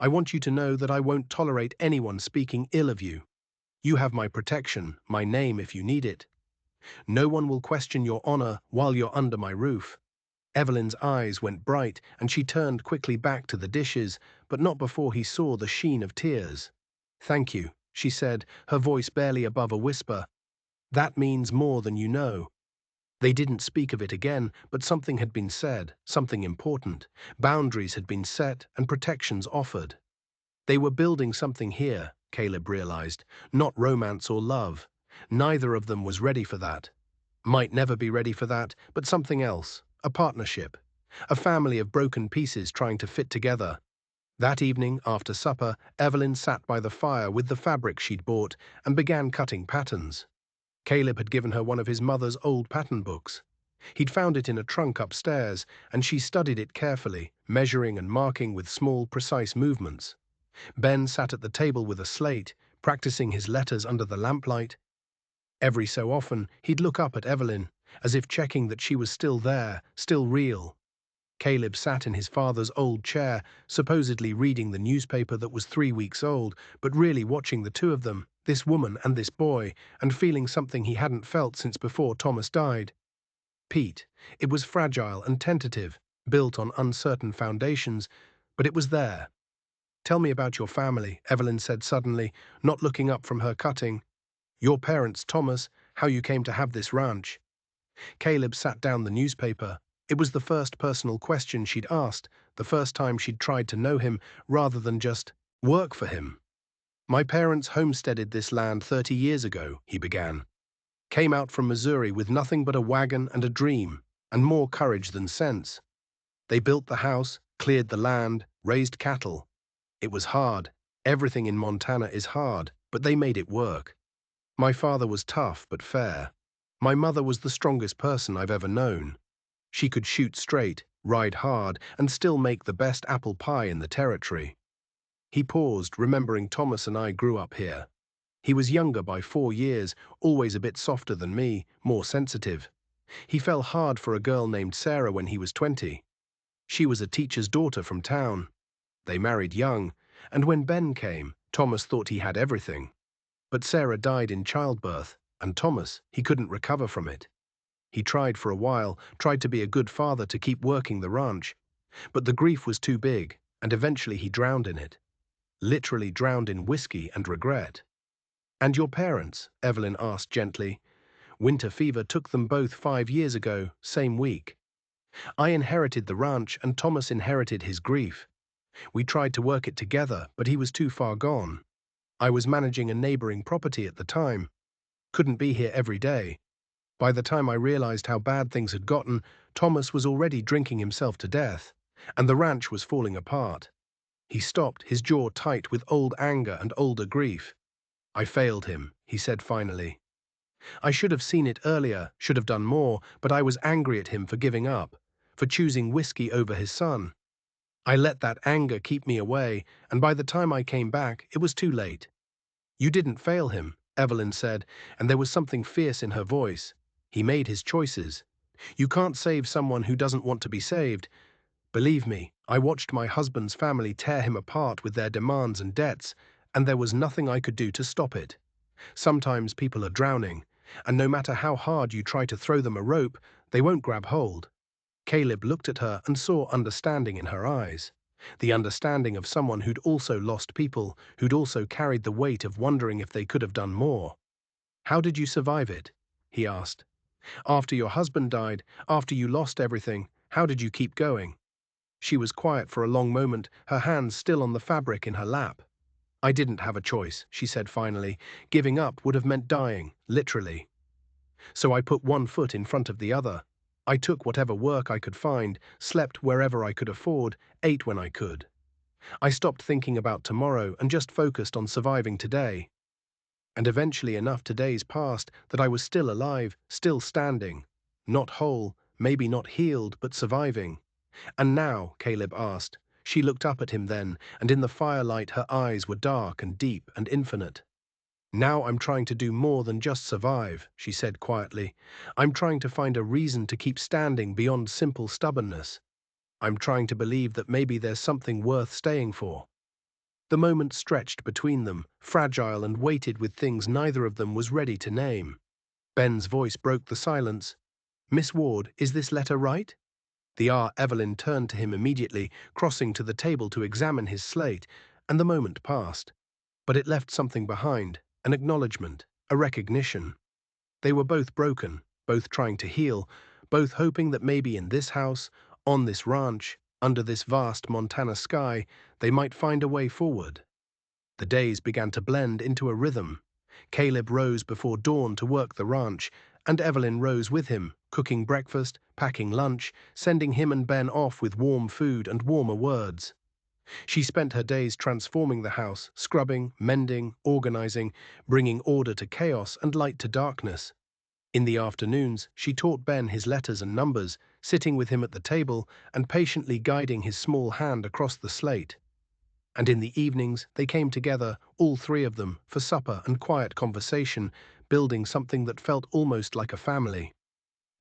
I want you to know that I won't tolerate anyone speaking ill of you. You have my protection, my name if you need it. No one will question your honor while you're under my roof. Evelyn's eyes went bright, and she turned quickly back to the dishes, but not before he saw the sheen of tears. Thank you, she said, her voice barely above a whisper. That means more than you know. They didn't speak of it again, but something had been said, something important. Boundaries had been set and protections offered. They were building something here, Caleb realized, not romance or love. Neither of them was ready for that. Might never be ready for that, but something else, a partnership, a family of broken pieces trying to fit together. That evening, after supper, Evelyn sat by the fire with the fabric she'd bought and began cutting patterns. Caleb had given her one of his mother's old pattern books. He'd found it in a trunk upstairs, and she studied it carefully, measuring and marking with small, precise movements. Ben sat at the table with a slate, practicing his letters under the lamplight. Every so often, he'd look up at Evelyn, as if checking that she was still there, still real. Caleb sat in his father's old chair, supposedly reading the newspaper that was 3 weeks old, but really watching the two of them, this woman and this boy, and feeling something he hadn't felt since before Thomas died. Pete. It was fragile and tentative, built on uncertain foundations, but it was there. Tell me about your family, Evelyn said suddenly, not looking up from her cutting. Your parents, Thomas, how you came to have this ranch. Caleb sat down the newspaper. It was the first personal question she'd asked, the first time she'd tried to know him rather than just work for him. My parents homesteaded this land 30 years ago, he began. Came out from Missouri with nothing but a wagon and a dream, and more courage than sense. They built the house, cleared the land, raised cattle. It was hard. Everything in Montana is hard, but they made it work. My father was tough but fair. My mother was the strongest person I've ever known. She could shoot straight, ride hard, and still make the best apple pie in the territory. He paused, remembering Thomas and I grew up here. He was younger by 4 years, always a bit softer than me, more sensitive. He fell hard for a girl named Sarah when he was 20. She was a teacher's daughter from town. They married young, and when Ben came, Thomas thought he had everything. But Sarah died in childbirth, and Thomas, he couldn't recover from it. He tried for a while, tried to be a good father to keep working the ranch, but the grief was too big, and eventually he drowned in it. Literally drowned in whiskey and regret. "And your parents?" Evelyn asked gently. "Winter fever took them both 5 years ago, same week. I inherited the ranch and Thomas inherited his grief. We tried to work it together, but he was too far gone. I was managing a neighboring property at the time. Couldn't be here every day. By the time I realized how bad things had gotten, Thomas was already drinking himself to death, and the ranch was falling apart." He stopped, his jaw tight with old anger and older grief. "I failed him," he said finally. "I should have seen it earlier, should have done more, but I was angry at him for giving up, for choosing whiskey over his son. I let that anger keep me away, and by the time I came back, it was too late." "You didn't fail him," Evelyn said, and there was something fierce in her voice. "He made his choices. You can't save someone who doesn't want to be saved. Believe me, I watched my husband's family tear him apart with their demands and debts, and there was nothing I could do to stop it. Sometimes people are drowning, and no matter how hard you try to throw them a rope, they won't grab hold." Caleb looked at her and saw understanding in her eyes. The understanding of someone who'd also lost people, who'd also carried the weight of wondering if they could have done more. "How did you survive it?" he asked. "After your husband died, after you lost everything, how did you keep going?" She was quiet for a long moment, her hands still on the fabric in her lap. "I didn't have a choice," she said finally. "Giving up would have meant dying, literally. So I put one foot in front of the other. I took whatever work I could find, slept wherever I could afford, ate when I could. I stopped thinking about tomorrow and just focused on surviving today. And eventually enough days passed that I was still alive, still standing. Not whole, maybe not healed, but surviving. And now?" Caleb asked. She looked up at him then, and in the firelight her eyes were dark and deep and infinite. "Now I'm trying to do more than just survive," she said quietly. "I'm trying to find a reason to keep standing beyond simple stubbornness. I'm trying to believe that maybe there's something worth staying for." The moment stretched between them, fragile and weighted with things neither of them was ready to name. Ben's voice broke the silence. "Miss Ward, is this letter right?" Evelyn turned to him immediately, crossing to the table to examine his slate, and the moment passed. But it left something behind, an acknowledgement, a recognition. They were both broken, both trying to heal, both hoping that maybe in this house, on this ranch, under this vast Montana sky, they might find a way forward. The days began to blend into a rhythm. Caleb rose before dawn to work the ranch, and Evelyn rose with him, cooking breakfast, packing lunch, sending him and Ben off with warm food and warmer words. She spent her days transforming the house, scrubbing, mending, organizing, bringing order to chaos and light to darkness. In the afternoons, she taught Ben his letters and numbers, sitting with him at the table and patiently guiding his small hand across the slate. And in the evenings, they came together, all three of them, for supper and quiet conversation, building something that felt almost like a family.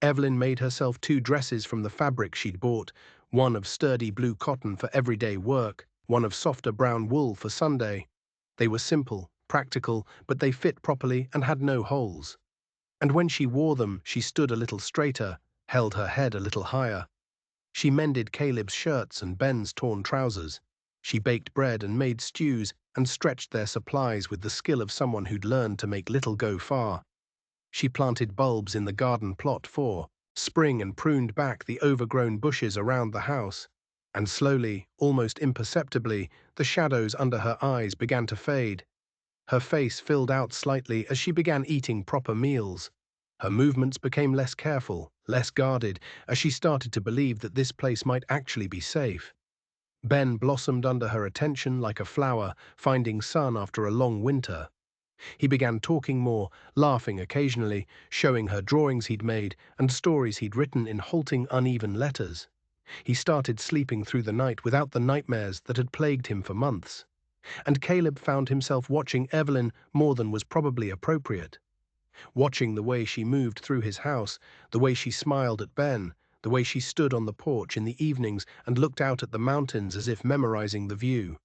Evelyn made herself 2 dresses from the fabric she'd bought, one of sturdy blue cotton for everyday work, one of softer brown wool for Sunday. They were simple, practical, but they fit properly and had no holes. And when she wore them, she stood a little straighter, held her head a little higher. She mended Caleb's shirts and Ben's torn trousers. She baked bread and made stews and stretched their supplies with the skill of someone who'd learned to make little go far. She planted bulbs in the garden plot for spring and pruned back the overgrown bushes around the house. And slowly, almost imperceptibly, the shadows under her eyes began to fade. Her face filled out slightly as she began eating proper meals. Her movements became less careful, less guarded, as she started to believe that this place might actually be safe. Ben blossomed under her attention like a flower, finding sun after a long winter. He began talking more, laughing occasionally, showing her drawings he'd made and stories he'd written in halting, uneven letters. He started sleeping through the night without the nightmares that had plagued him for months. And Caleb found himself watching Evelyn more than was probably appropriate. Watching the way she moved through his house, the way she smiled at Ben, the way she stood on the porch in the evenings and looked out at the mountains as if memorizing the view.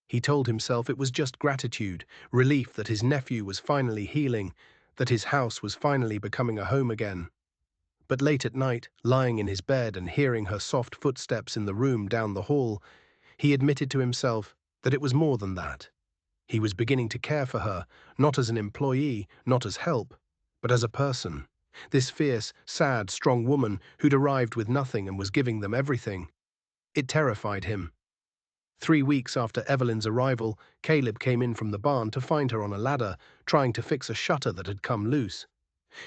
He told himself it was just gratitude, relief that his nephew was finally healing, that his house was finally becoming a home again. But late at night, lying in his bed and hearing her soft footsteps in the room down the hall, he admitted to himself that it was more than that. He was beginning to care for her, not as an employee, not as help, but as a person. This fierce, sad, strong woman who'd arrived with nothing and was giving them everything. It terrified him. 3 weeks after Evelyn's arrival, Caleb came in from the barn to find her on a ladder, trying to fix a shutter that had come loose.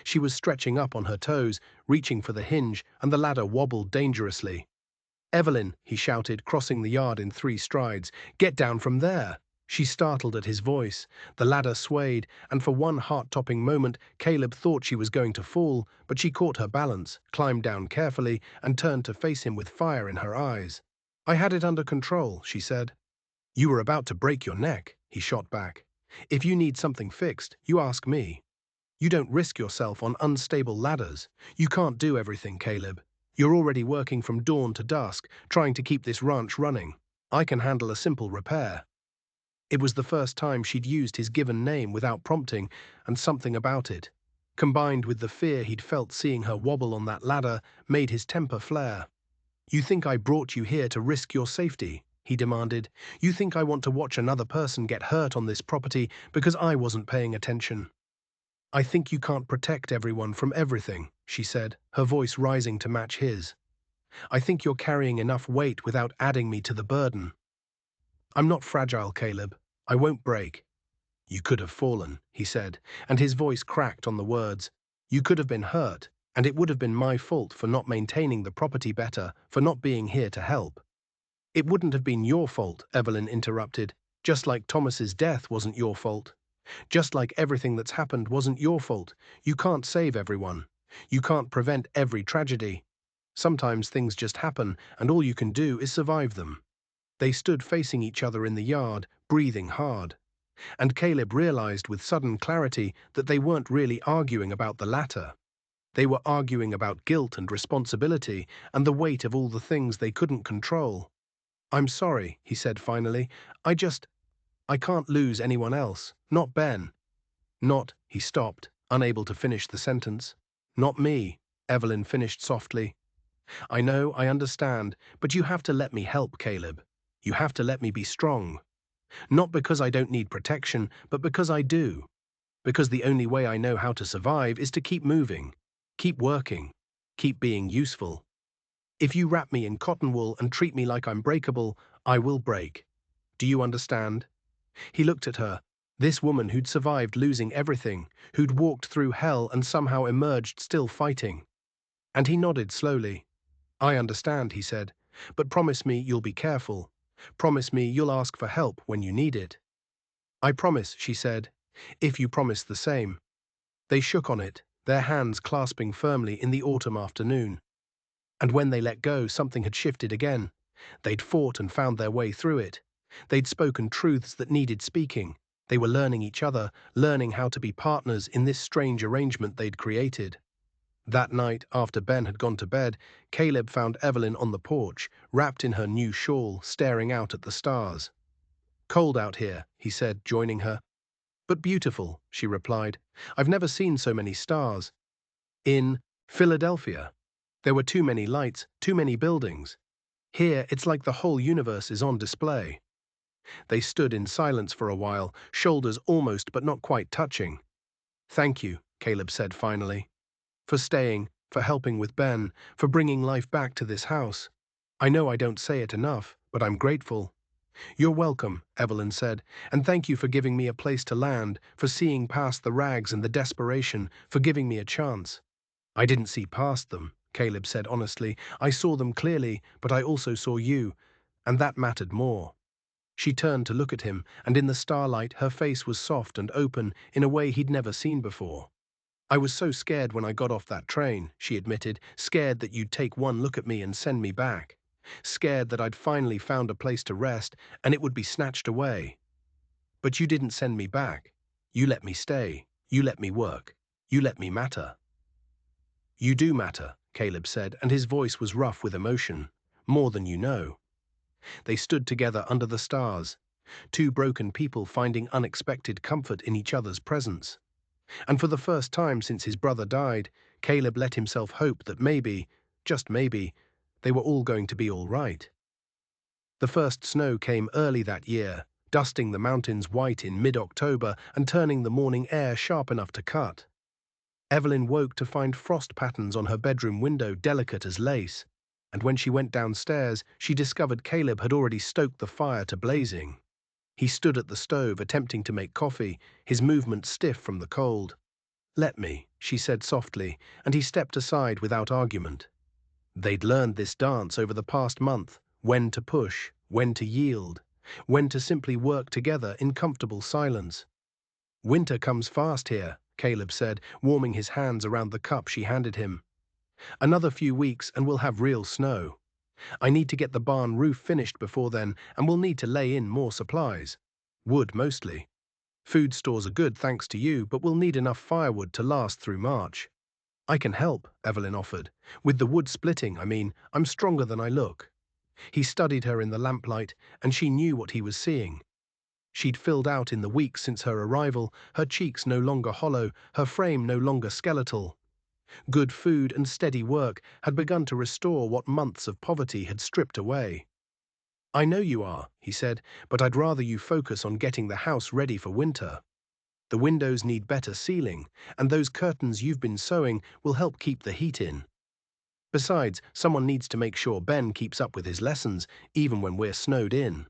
She was stretching up on her toes, reaching for the hinge, and the ladder wobbled dangerously. "Evelyn," he shouted, crossing the yard in 3 strides, "get down from there!" She startled at his voice. The ladder swayed, and for one heart-topping moment, Caleb thought she was going to fall, but she caught her balance, climbed down carefully, and turned to face him with fire in her eyes. "I had it under control," she said. "You were about to break your neck," he shot back. "If you need something fixed, you ask me. You don't risk yourself on unstable ladders. You can't do everything, Caleb. You're already working from dawn to dusk, trying to keep this ranch running. I can handle a simple repair." It was the first time she'd used his given name without prompting, and something about it, combined with the fear he'd felt seeing her wobble on that ladder, made his temper flare. "You think I brought you here to risk your safety?" he demanded. "You think I want to watch another person get hurt on this property because I wasn't paying attention?" "I think you can't protect everyone from everything," she said, her voice rising to match his. "I think you're carrying enough weight without adding me to the burden." "I'm not fragile, Caleb. I won't break." "You could have fallen," he said, and his voice cracked on the words. "You could have been hurt, and it would have been my fault for not maintaining the property better, for not being here to help." "It wouldn't have been your fault," Evelyn interrupted, "just like Thomas's death wasn't your fault. Just like everything that's happened wasn't your fault. You can't save everyone. You can't prevent every tragedy. Sometimes things just happen, and all you can do is survive them." They stood facing each other in the yard, breathing hard. And Caleb realized with sudden clarity that they weren't really arguing about the latter. They were arguing about guilt and responsibility and the weight of all the things they couldn't control. "I'm sorry," he said finally. I can't lose anyone else. Not Ben." "Not," he stopped, unable to finish the sentence. "Not me," Evelyn finished softly. "I know, I understand, but you have to let me help, Caleb. You have to let me be strong. Not because I don't need protection, but because I do. Because the only way I know how to survive is to keep moving, keep working, keep being useful. If you wrap me in cotton wool and treat me like I'm breakable, I will break. Do you understand?" He looked at her, this woman who'd survived losing everything, who'd walked through hell and somehow emerged still fighting. And he nodded slowly. "I understand," he said, "but promise me you'll be careful. Promise me you'll ask for help when you need it." "I promise," she said, "if you promise the same." They shook on it, their hands clasping firmly in the autumn afternoon. And when they let go, something had shifted again. They'd fought and found their way through it. They'd spoken truths that needed speaking. They were learning each other, learning how to be partners in this strange arrangement they'd created. That night, after Ben had gone to bed, Caleb found Evelyn on the porch, wrapped in her new shawl, staring out at the stars. "Cold out here," he said, joining her. "But beautiful," she replied. "I've never seen so many stars. In Philadelphia, there were too many lights, too many buildings. Here, it's like the whole universe is on display." They stood in silence for a while, shoulders almost but not quite touching. "Thank you," Caleb said finally, "for staying, for helping with Ben, for bringing life back to this house. I know I don't say it enough, but I'm grateful." "You're welcome," Evelyn said, "and thank you for giving me a place to land, for seeing past the rags and the desperation, for giving me a chance." "I didn't see past them," Caleb said honestly. "I saw them clearly, but I also saw you, and that mattered more." She turned to look at him, and in the starlight her face was soft and open in a way he'd never seen before. "I was so scared when I got off that train," she admitted, "scared that you'd take one look at me and send me back. Scared that I'd finally found a place to rest and it would be snatched away. But you didn't send me back. You let me stay. You let me work. You let me matter." "You do matter," Caleb said, and his voice was rough with emotion. "More than you know." They stood together under the stars, two broken people finding unexpected comfort in each other's presence. And for the first time since his brother died, Caleb let himself hope that maybe, just maybe, they were all going to be all right. The first snow came early that year, dusting the mountains white in mid-October and turning the morning air sharp enough to cut. Evelyn woke to find frost patterns on her bedroom window delicate as lace, and when she went downstairs, she discovered Caleb had already stoked the fire to blazing. He stood at the stove attempting to make coffee, his movements stiff from the cold. "Let me," she said softly, and he stepped aside without argument. They'd learned this dance over the past month, when to push, when to yield, when to simply work together in comfortable silence. "Winter comes fast here," Caleb said, warming his hands around the cup she handed him. "Another few weeks and we'll have real snow. I need to get the barn roof finished before then, and we'll need to lay in more supplies. Wood mostly. Food stores are good thanks to you, but we'll need enough firewood to last through March." "I can help," Evelyn offered. "With the wood splitting, I mean, I'm stronger than I look." He studied her in the lamplight, and she knew what he was seeing. She'd filled out in the weeks since her arrival, her cheeks no longer hollow, her frame no longer skeletal. Good food and steady work had begun to restore what months of poverty had stripped away. "I know you are," he said, "but I'd rather you focus on getting the house ready for winter. The windows need better sealing, and those curtains you've been sewing will help keep the heat in. Besides, someone needs to make sure Ben keeps up with his lessons, even when we're snowed in."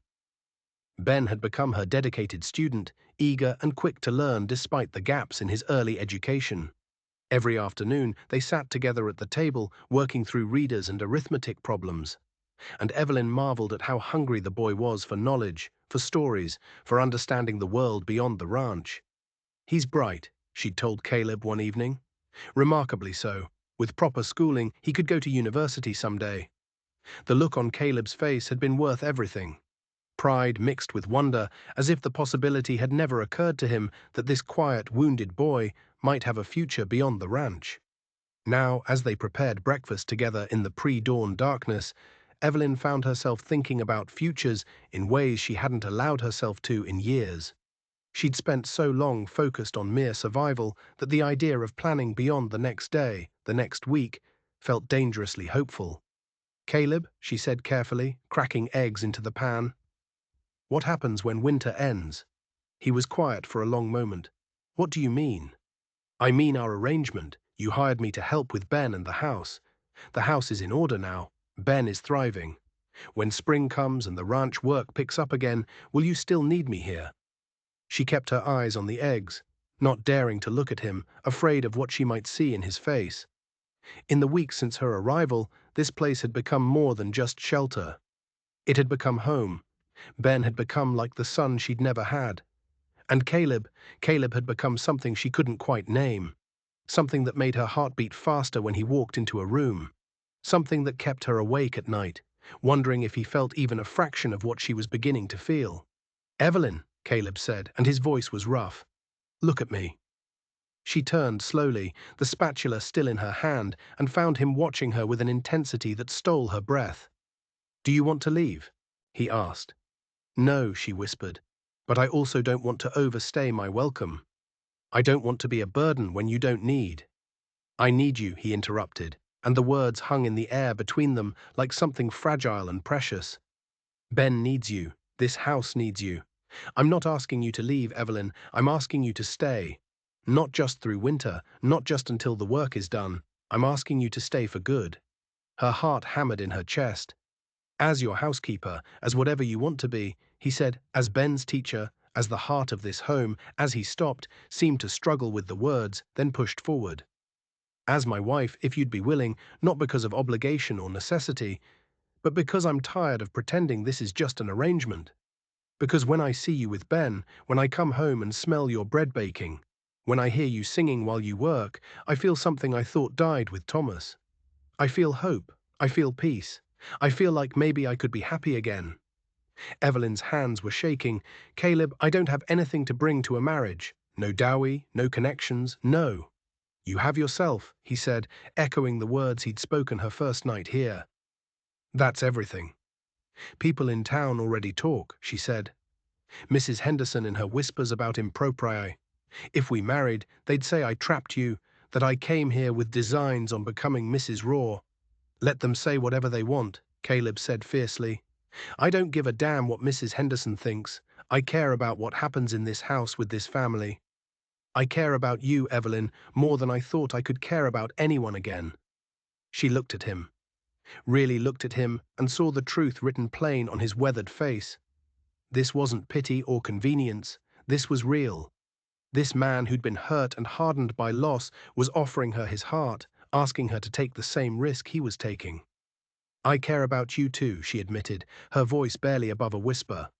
Ben had become her dedicated student, eager and quick to learn despite the gaps in his early education. Every afternoon, they sat together at the table, working through readers and arithmetic problems. And Evelyn marveled at how hungry the boy was for knowledge, for stories, for understanding the world beyond the ranch. "He's bright," she'd told Caleb one evening. "Remarkably so. With proper schooling, he could go to university someday." The look on Caleb's face had been worth everything. Pride mixed with wonder, as if the possibility had never occurred to him that this quiet, wounded boy might have a future beyond the ranch. Now, as they prepared breakfast together in the pre-dawn darkness, Evelyn found herself thinking about futures in ways she hadn't allowed herself to in years. She'd spent so long focused on mere survival that the idea of planning beyond the next day, the next week, felt dangerously hopeful. "Caleb," she said carefully, cracking eggs into the pan, "what happens when winter ends?" He was quiet for a long moment. "What do you mean?" "I mean our arrangement. You hired me to help with Ben and the house. The house is in order now. Ben is thriving. When spring comes and the ranch work picks up again, will you still need me here?" She kept her eyes on the eggs, not daring to look at him, afraid of what she might see in his face. In the weeks since her arrival, this place had become more than just shelter. It had become home. Ben had become like the son she'd never had. And Caleb had become something she couldn't quite name. Something that made her heart beat faster when he walked into a room. Something that kept her awake at night, wondering if he felt even a fraction of what she was beginning to feel. "Evelyn," Caleb said, and his voice was rough. "Look at me." She turned slowly, the spatula still in her hand, and found him watching her with an intensity that stole her breath. "Do you want to leave?" he asked. "No," she whispered, "but I also don't want to overstay my welcome. I don't want to be a burden when you don't need." "I need you," he interrupted, and the words hung in the air between them like something fragile and precious. "Ben needs you. This house needs you. I'm not asking you to leave, Evelyn. I'm asking you to stay. Not just through winter, not just until the work is done. I'm asking you to stay for good." Her heart hammered in her chest. "As your housekeeper, as whatever you want to be," he said, "as Ben's teacher, as the heart of this home," as he stopped, seemed to struggle with the words, then pushed forward. "As my wife, if you'd be willing, not because of obligation or necessity, but because I'm tired of pretending this is just an arrangement." Because when I see you with Ben, when I come home and smell your bread baking, when I hear you singing while you work, I feel something I thought died with Thomas. I feel hope. I feel peace. I feel like maybe I could be happy again." Evelyn's hands were shaking. "Caleb, I don't have anything to bring to a marriage. No dowry, no connections, no. You have yourself," he said, echoing the words he'd spoken her first night here. "That's everything. People in town already talk," she said. "Mrs. Henderson in her whispers about impropriety. If we married, they'd say I trapped you, that I came here with designs on becoming Mrs. Raw." "Let them say whatever they want," Caleb said fiercely. "I don't give a damn what Mrs. Henderson thinks. I care about what happens in this house with this family. I care about you, Evelyn, more than I thought I could care about anyone again." She looked at him, really looked at him, and saw the truth written plain on his weathered face. This wasn't pity or convenience. This was real. This man who'd been hurt and hardened by loss was offering her his heart, asking her to take the same risk he was taking. "I care about you too," she admitted, her voice barely above a whisper.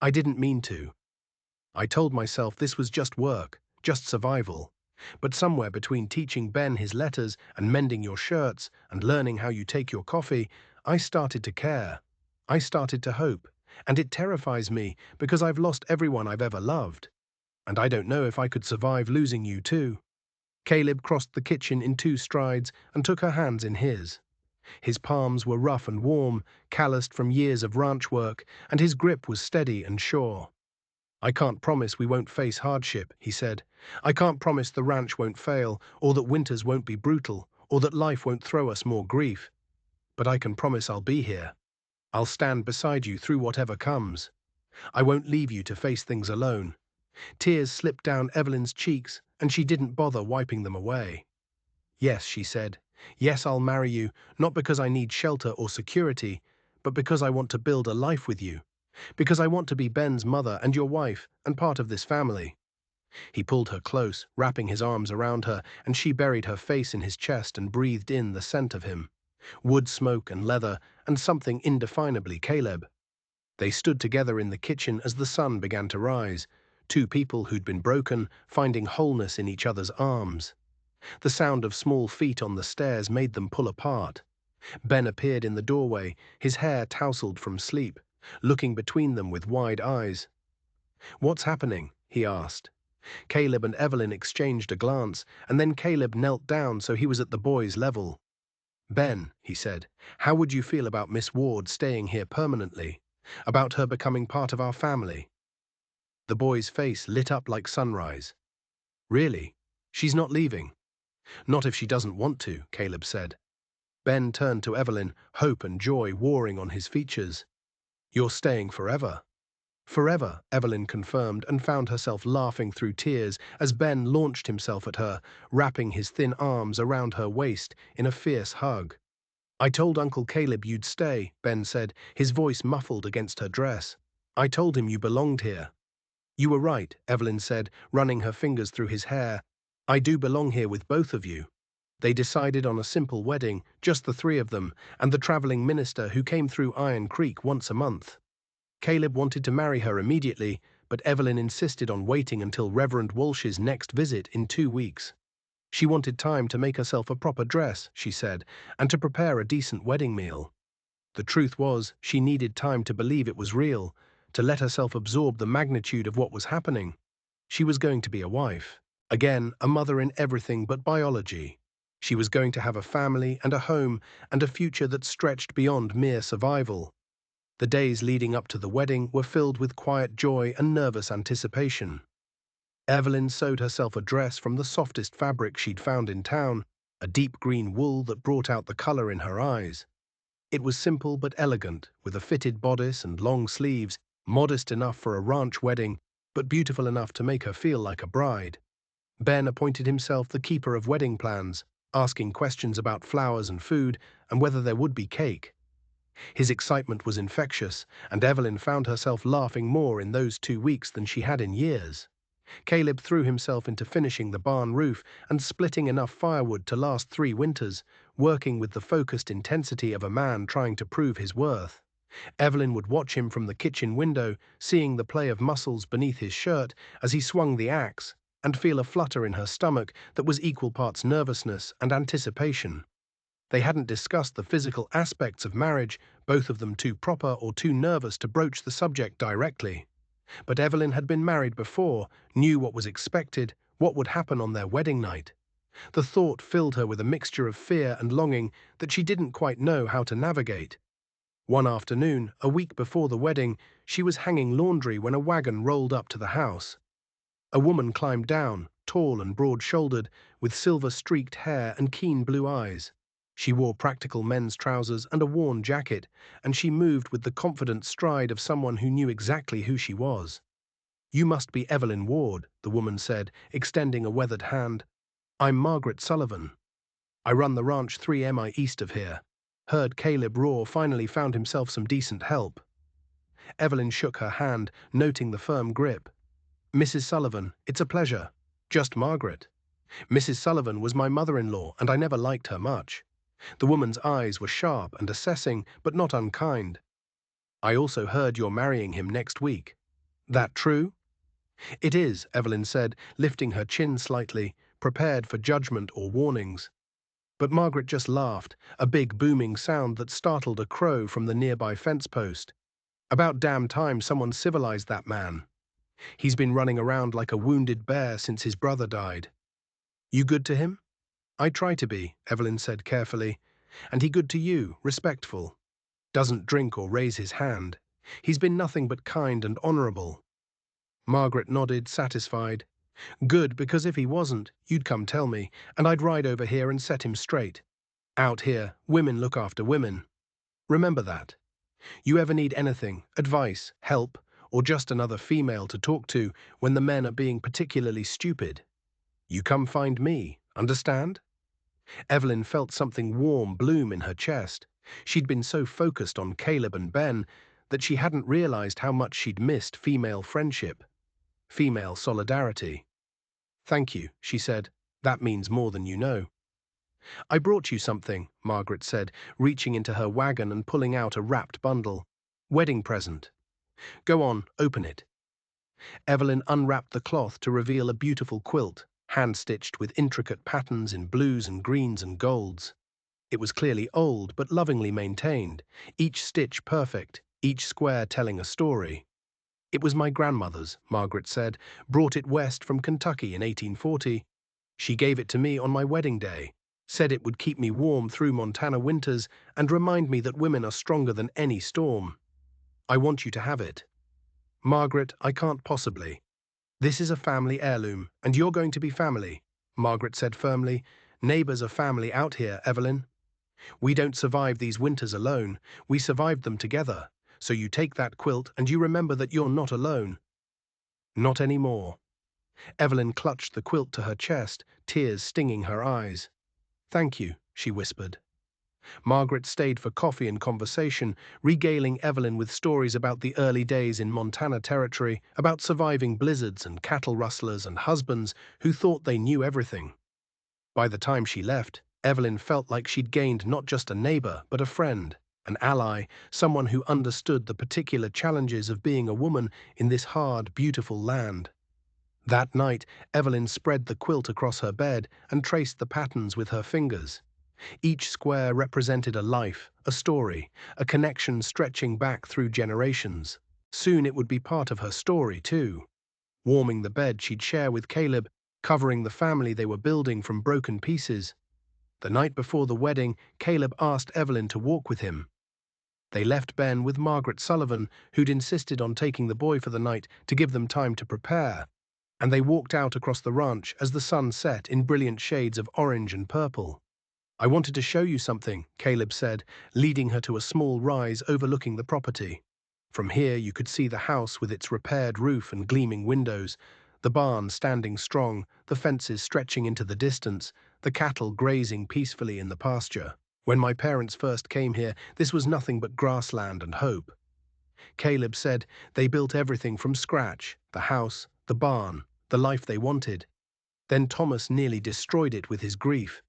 "I didn't mean to. I told myself this was just work, just survival. But somewhere between teaching Ben his letters and mending your shirts and learning how you take your coffee, I started to care. I started to hope. And it terrifies me because I've lost everyone I've ever loved. And I don't know if I could survive losing you too." Caleb crossed the kitchen in 2 strides and took her hands in his. His palms were rough and warm, calloused from years of ranch work, and his grip was steady and sure. "I can't promise we won't face hardship," he said. "I can't promise the ranch won't fail, or that winters won't be brutal, or that life won't throw us more grief. But I can promise I'll be here. I'll stand beside you through whatever comes. I won't leave you to face things alone." Tears slipped down Evelyn's cheeks, and she didn't bother wiping them away. "Yes," she said. "Yes, I'll marry you, not because I need shelter or security, but because I want to build a life with you. Because I want to be Ben's mother and your wife and part of this family." He pulled her close, wrapping his arms around her, and she buried her face in his chest and breathed in the scent of him. Wood smoke and leather, and something indefinably Caleb. They stood together in the kitchen as the sun began to rise, 2 people who'd been broken, finding wholeness in each other's arms. The sound of small feet on the stairs made them pull apart. Ben appeared in the doorway, his hair tousled from sleep, looking between them with wide eyes. "What's happening?" he asked. Caleb and Evelyn exchanged a glance, and then Caleb knelt down so he was at the boy's level. "Ben," he said, "how would you feel about Miss Ward staying here permanently? About her becoming part of our family?" The boy's face lit up like sunrise. "Really? She's not leaving?" "Not if she doesn't want to," Caleb said. Ben turned to Evelyn, hope and joy warring on his features. "You're staying forever?" "Forever," Evelyn confirmed and found herself laughing through tears as Ben launched himself at her, wrapping his thin arms around her waist in a fierce hug. "I told Uncle Caleb you'd stay," Ben said, his voice muffled against her dress. "I told him you belonged here." "You were right," Evelyn said, running her fingers through his hair. "I do belong here with both of you." They decided on a simple wedding, just the 3 of them, and the traveling minister who came through Iron Creek once a month. Caleb wanted to marry her immediately, but Evelyn insisted on waiting until Reverend Walsh's next visit in 2 weeks. She wanted time to make herself a proper dress, she said, and to prepare a decent wedding meal. The truth was, she needed time to believe it was real, to let herself absorb the magnitude of what was happening. She was going to be a wife. Again, a mother in everything but biology. She was going to have a family and a home and a future that stretched beyond mere survival. The days leading up to the wedding were filled with quiet joy and nervous anticipation. Evelyn sewed herself a dress from the softest fabric she'd found in town, a deep green wool that brought out the color in her eyes. It was simple but elegant, with a fitted bodice and long sleeves, modest enough for a ranch wedding, but beautiful enough to make her feel like a bride. Ben appointed himself the keeper of wedding plans, asking questions about flowers and food and whether there would be cake. His excitement was infectious, and Evelyn found herself laughing more in those 2 weeks than she had in years. Caleb threw himself into finishing the barn roof and splitting enough firewood to last 3 winters, working with the focused intensity of a man trying to prove his worth. Evelyn would watch him from the kitchen window, seeing the play of muscles beneath his shirt as he swung the axe, and feel a flutter in her stomach that was equal parts nervousness and anticipation. They hadn't discussed the physical aspects of marriage, both of them too proper or too nervous to broach the subject directly. But Evelyn had been married before, knew what was expected, what would happen on their wedding night. The thought filled her with a mixture of fear and longing that she didn't quite know how to navigate. One afternoon, a week before the wedding, she was hanging laundry when a wagon rolled up to the house. A woman climbed down, tall and broad-shouldered, with silver-streaked hair and keen blue eyes. She wore practical men's trousers and a worn jacket, and she moved with the confident stride of someone who knew exactly who she was. "You must be Evelyn Ward," the woman said, extending a weathered hand. "I'm Margaret Sullivan. I run the ranch 3 mi east of here. Heard Caleb Raw finally found himself some decent help." Evelyn shook her hand, noting the firm grip. "Mrs. Sullivan, it's a pleasure. Just Margaret. Mrs. Sullivan was my mother-in-law, and I never liked her much." The woman's eyes were sharp and assessing, but not unkind. "I also heard you're marrying him next week. That true?" "It is," Evelyn said, lifting her chin slightly, prepared for judgment or warnings. But Margaret just laughed, a big booming sound that startled a crow from the nearby fence post. "About damn time someone civilized that man. He's been running around like a wounded bear since his brother died." "You good to him?" "I try to be," Evelyn said carefully. "And he good to you, respectful. Doesn't drink or raise his hand. He's been nothing but kind and honorable." Margaret nodded, satisfied. "Good, because if he wasn't, you'd come tell me, and I'd ride over here and set him straight. Out here, women look after women. Remember that. You ever need anything, advice, help, or just another female to talk to when the men are being particularly stupid, you come find me, understand?" Evelyn felt something warm bloom in her chest. She'd been so focused on Caleb and Ben that she hadn't realized how much she'd missed female friendship, female solidarity. "Thank you," she said. "That means more than you know." "I brought you something," Margaret said, reaching into her wagon and pulling out a wrapped bundle. "Wedding present. Go on, open it." Evelyn unwrapped the cloth to reveal a beautiful quilt, hand-stitched with intricate patterns in blues and greens and golds. It was clearly old, but lovingly maintained, each stitch perfect, each square telling a story. "It was my grandmother's," Margaret said, "brought it west from Kentucky in 1840. She gave it to me on my wedding day, said it would keep me warm through Montana winters and remind me that women are stronger than any storm. I want you to have it." "Margaret, I can't possibly. This is a family heirloom, and you're going to be family," Margaret said firmly. "Neighbors are family out here, Evelyn. We don't survive these winters alone. We survived them together. So you take that quilt and you remember that you're not alone." "Not anymore." Evelyn clutched the quilt to her chest, tears stinging her eyes. "Thank you," she whispered. Margaret stayed for coffee and conversation, regaling Evelyn with stories about the early days in Montana Territory, about surviving blizzards and cattle rustlers and husbands who thought they knew everything. By the time she left, Evelyn felt like she'd gained not just a neighbor, but a friend, an ally, someone who understood the particular challenges of being a woman in this hard, beautiful land. That night, Evelyn spread the quilt across her bed and traced the patterns with her fingers. Each square represented a life, a story, a connection stretching back through generations. Soon it would be part of her story, too. Warming the bed she'd share with Caleb, covering the family they were building from broken pieces. The night before the wedding, Caleb asked Evelyn to walk with him. They left Ben with Margaret Sullivan, who'd insisted on taking the boy for the night to give them time to prepare, and they walked out across the ranch as the sun set in brilliant shades of orange and purple. "I wanted to show you something," Caleb said, leading her to a small rise overlooking the property. From here you could see the house with its repaired roof and gleaming windows, the barn standing strong, the fences stretching into the distance, the cattle grazing peacefully in the pasture. "When my parents first came here, this was nothing but grassland and hope." Caleb said they built everything from scratch, the house, the barn, the life they wanted. Then Thomas nearly destroyed it with his grief.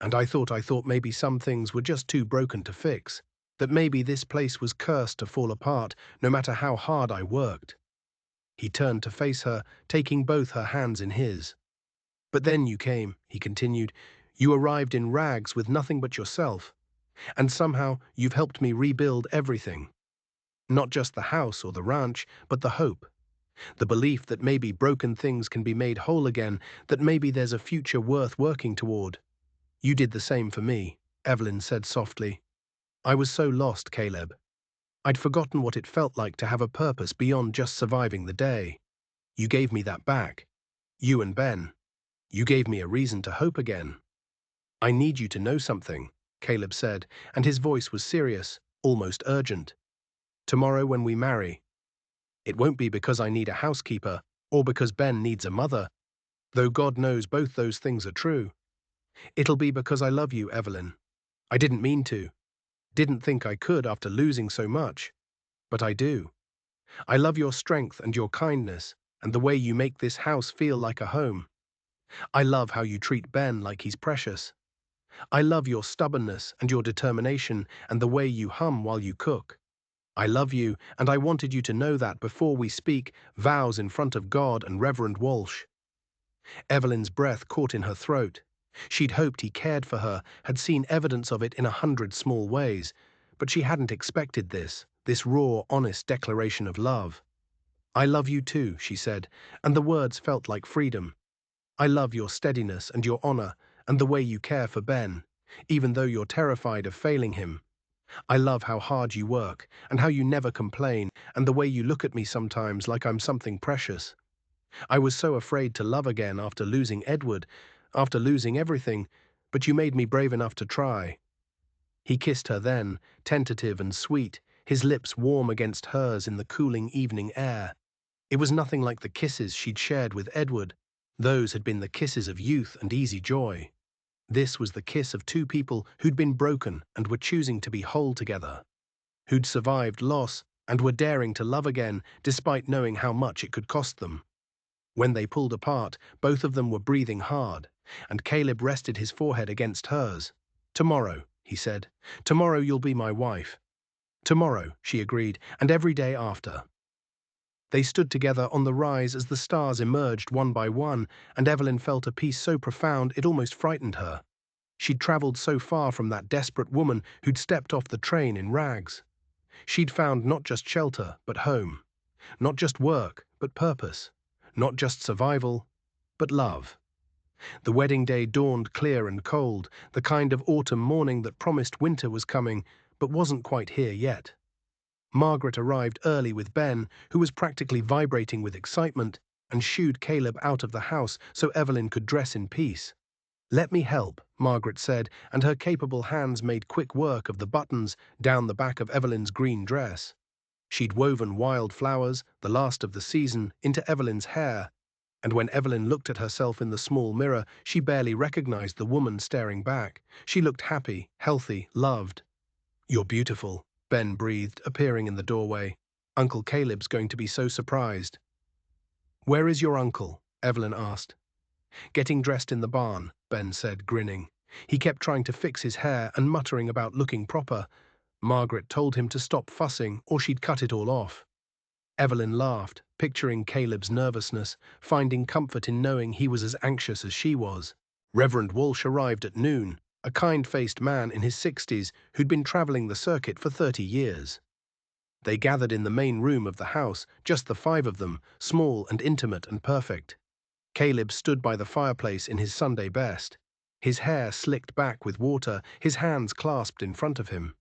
And I thought maybe some things were just too broken to fix. that maybe this place was cursed to fall apart no matter how hard I worked. He turned to face her, taking both her hands in his. But then you came, he continued. You arrived in rags with nothing but yourself, and somehow you've helped me rebuild everything. Not just the house or the ranch, but the hope. The belief that maybe broken things can be made whole again, that maybe there's a future worth working toward. You did the same for me, Evelyn said softly. I was so lost, Caleb. I'd forgotten what it felt like to have a purpose beyond just surviving the day. You gave me that back. You and Ben. You gave me a reason to hope again. I need you to know something, Caleb said, and his voice was serious, almost urgent. Tomorrow when we marry, it won't be because I need a housekeeper or because Ben needs a mother, though God knows both those things are true. It'll be because I love you, Evelyn. I didn't mean to. Didn't think I could after losing so much. But I do. I love your strength and your kindness and the way you make this house feel like a home. I love how you treat Ben like he's precious. I love your stubbornness and your determination and the way you hum while you cook. I love you, and I wanted you to know that before we speak vows in front of God and Reverend Walsh. Evelyn's breath caught in her throat. She'd hoped he cared for her, had seen evidence of it in 100 small ways, but she hadn't expected this raw, honest declaration of love. I love you too, she said, and the words felt like freedom. I love your steadiness and your honor and the way you care for Ben, even though you're terrified of failing him. I love how hard you work and how you never complain and the way you look at me sometimes like I'm something precious. I was so afraid to love again after losing Edward, after losing everything, but you made me brave enough to try. He kissed her then, tentative and sweet, his lips warm against hers in the cooling evening air. It was nothing like the kisses she'd shared with Edward. Those had been the kisses of youth and easy joy. This was the kiss of two people who'd been broken and were choosing to be whole together, who'd survived loss and were daring to love again despite knowing how much it could cost them. When they pulled apart, both of them were breathing hard, and Caleb rested his forehead against hers. Tomorrow, he said. Tomorrow you'll be my wife. Tomorrow, she agreed, and every day after. They stood together on the rise as the stars emerged one by one, and Evelyn felt a peace so profound it almost frightened her. She'd travelled so far from that desperate woman who'd stepped off the train in rags. She'd found not just shelter, but home. Not just work, but purpose. Not just survival, but love. The wedding day dawned clear and cold, the kind of autumn morning that promised winter was coming, but wasn't quite here yet. Margaret arrived early with Ben, who was practically vibrating with excitement, and shooed Caleb out of the house so Evelyn could dress in peace. Let me help, Margaret said, and her capable hands made quick work of the buttons down the back of Evelyn's green dress. She'd woven wild flowers, the last of the season, into Evelyn's hair, and when Evelyn looked at herself in the small mirror, she barely recognized the woman staring back. She looked happy, healthy, loved. You're beautiful, Ben breathed, appearing in the doorway. Uncle Caleb's going to be so surprised. Where is your uncle? Evelyn asked. Getting dressed in the barn, Ben said, grinning. He kept trying to fix his hair and muttering about looking proper. Margaret told him to stop fussing or she'd cut it all off. Evelyn laughed, picturing Caleb's nervousness, finding comfort in knowing he was as anxious as she was. Reverend Walsh arrived at noon, a kind-faced man in his 60s who'd been traveling the circuit for 30 years. They gathered in the main room of the house, just the 5 of them, small and intimate and perfect. Caleb stood by the fireplace in his Sunday best, his hair slicked back with water, his hands clasped in front of him.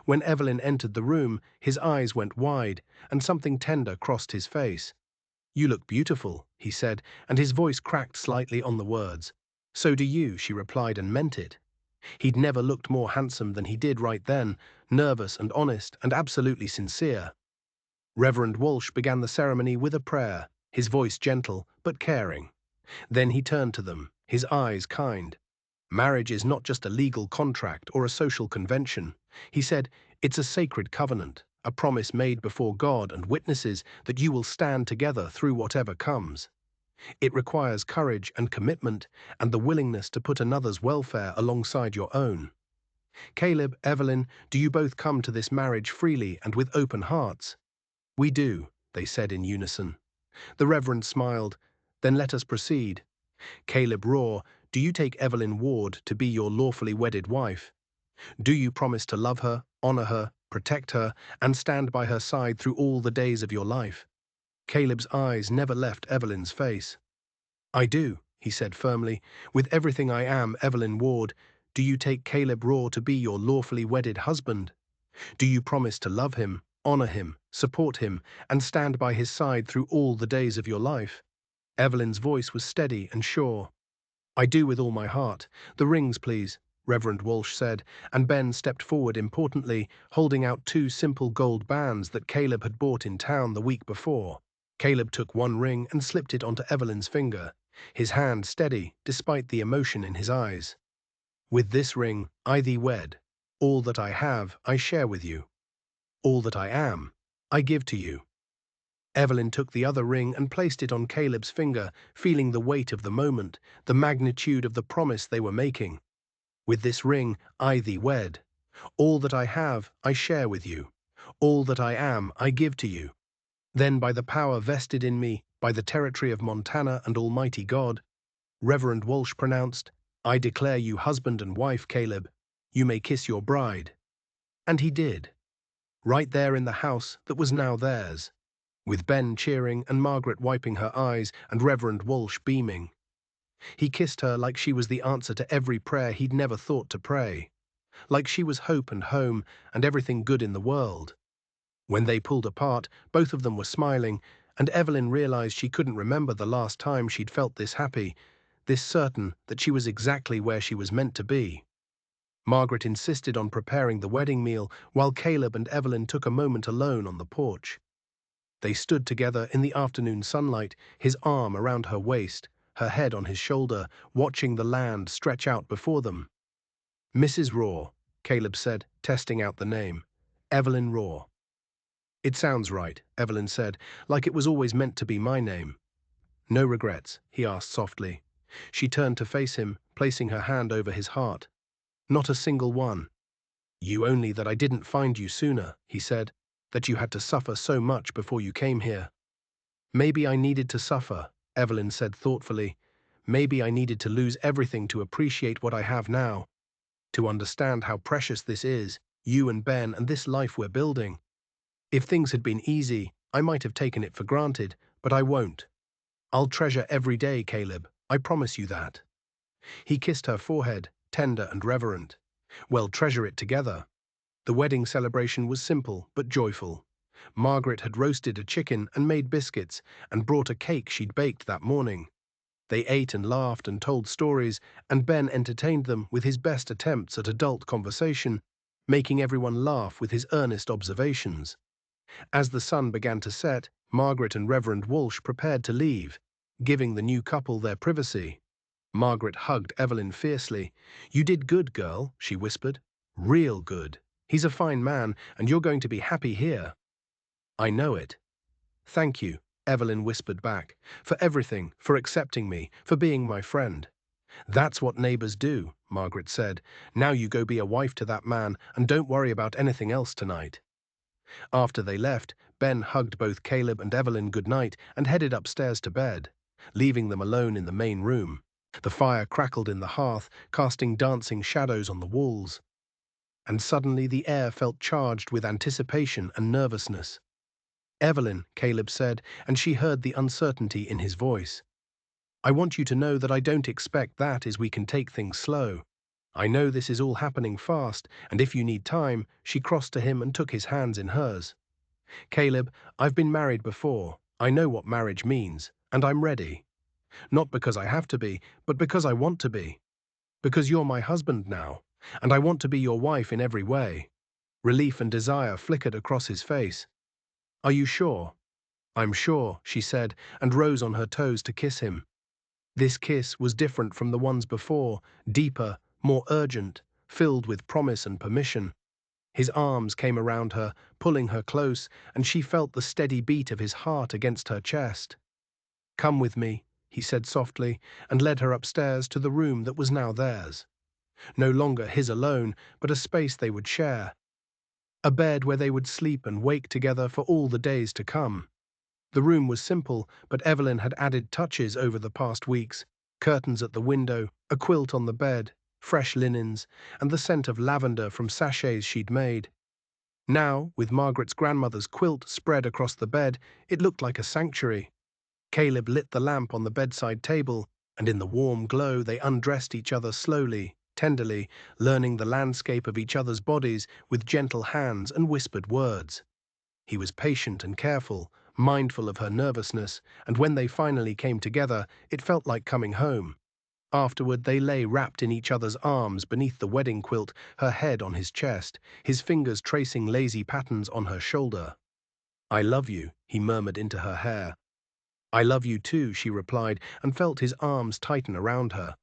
When Evelyn entered the room, his eyes went wide, and something tender crossed his face. You look beautiful, he said, and his voice cracked slightly on the words. So do you, she replied, and meant it. He'd never looked more handsome than he did right then, nervous and honest and absolutely sincere. Reverend Walsh began the ceremony with a prayer, his voice gentle but caring. Then he turned to them, his eyes kind. Marriage is not just a legal contract or a social convention. He said, it's a sacred covenant, a promise made before God and witnesses that you will stand together through whatever comes. It requires courage and commitment and the willingness to put another's welfare alongside your own. Caleb, Evelyn, do you both come to this marriage freely and with open hearts? We do, they said in unison. The Reverend smiled. Then let us proceed. Caleb Raw, do you take Evelyn Ward to be your lawfully wedded wife? Do you promise to love her, honor her, protect her, and stand by her side through all the days of your life? Caleb's eyes never left Evelyn's face. I do, he said firmly. With everything I am, Evelyn Ward, do you take Caleb Raw to be your lawfully wedded husband? Do you promise to love him, honor him, support him, and stand by his side through all the days of your life? Evelyn's voice was steady and sure. I do with all my heart. The rings, please, Reverend Walsh said, and Ben stepped forward importantly, holding out two simple gold bands that Caleb had bought in town the week before. Caleb took one ring and slipped it onto Evelyn's finger, his hand steady despite the emotion in his eyes. With this ring, I thee wed. All that I have, I share with you. All that I am, I give to you. Evelyn took the other ring and placed it on Caleb's finger, feeling the weight of the moment, the magnitude of the promise they were making. With this ring, I thee wed. All that I have, I share with you. All that I am, I give to you. Then by the power vested in me, by the territory of Montana and Almighty God, Reverend Walsh pronounced, I declare you husband and wife, Caleb. You may kiss your bride. And he did. Right there in the house that was now theirs, with Ben cheering and Margaret wiping her eyes and Reverend Walsh beaming. He kissed her like she was the answer to every prayer he'd never thought to pray, like she was hope and home and everything good in the world. When they pulled apart, both of them were smiling, and Evelyn realized she couldn't remember the last time she'd felt this happy, this certain that she was exactly where she was meant to be. Margaret insisted on preparing the wedding meal while Caleb and Evelyn took a moment alone on the porch. They stood together in the afternoon sunlight, his arm around her waist, her head on his shoulder, watching the land stretch out before them. Mrs. Raw, Caleb said, testing out the name. Evelyn Raw. It sounds right, Evelyn said, like it was always meant to be my name. No regrets, he asked softly. She turned to face him, placing her hand over his heart. Not a single one. You only that I didn't find you sooner, he said, that you had to suffer so much before you came here. Maybe I needed to suffer, Evelyn said thoughtfully. Maybe I needed to lose everything to appreciate what I have now, to understand how precious this is, you and Ben and this life we're building. If things had been easy, I might have taken it for granted, but I won't. I'll treasure every day, Caleb, I promise you that. He kissed her forehead, tender and reverent. Well, treasure it together. The wedding celebration was simple but joyful. Margaret had roasted a chicken and made biscuits and brought a cake she'd baked that morning. They ate and laughed and told stories, and Ben entertained them with his best attempts at adult conversation, making everyone laugh with his earnest observations. As the sun began to set, Margaret and Reverend Walsh prepared to leave, giving the new couple their privacy. Margaret hugged Evelyn fiercely. You did good, girl, she whispered. Real good. He's a fine man, and you're going to be happy here. I know it. Thank you, Evelyn whispered back, for everything, for accepting me, for being my friend. That's what neighbors do, Margaret said. Now you go be a wife to that man, and don't worry about anything else tonight. After they left, Ben hugged both Caleb and Evelyn goodnight and headed upstairs to bed, leaving them alone in the main room. The fire crackled in the hearth, casting dancing shadows on the walls. And suddenly the air felt charged with anticipation and nervousness. Evelyn, Caleb said, and she heard the uncertainty in his voice. I want you to know that I don't expect that is we can take things slow. I know this is all happening fast, and if you need time, she crossed to him and took his hands in hers. Caleb, I've been married before. I know what marriage means, and I'm ready. Not because I have to be, but because I want to be. Because you're my husband now, and I want to be your wife in every way. Relief and desire flickered across his face. Are you sure? I'm sure, she said, and rose on her toes to kiss him. This kiss was different from the ones before, deeper, more urgent, filled with promise and permission. His arms came around her, pulling her close, and she felt the steady beat of his heart against her chest. Come with me, he said softly, and led her upstairs to the room that was now theirs. No longer his alone, but a space they would share. A bed where they would sleep and wake together for all the days to come. The room was simple, but Evelyn had added touches over the past weeks. Curtains at the window, a quilt on the bed, fresh linens, and the scent of lavender from sachets she'd made. Now, with Margaret's grandmother's quilt spread across the bed, it looked like a sanctuary. Caleb lit the lamp on the bedside table, and in the warm glow they undressed each other slowly, tenderly, learning the landscape of each other's bodies with gentle hands and whispered words. He was patient and careful, mindful of her nervousness, and when they finally came together, it felt like coming home. Afterward, they lay wrapped in each other's arms beneath the wedding quilt, her head on his chest, his fingers tracing lazy patterns on her shoulder. "I love you," he murmured into her hair. "I love you too," she replied, and felt his arms tighten around her.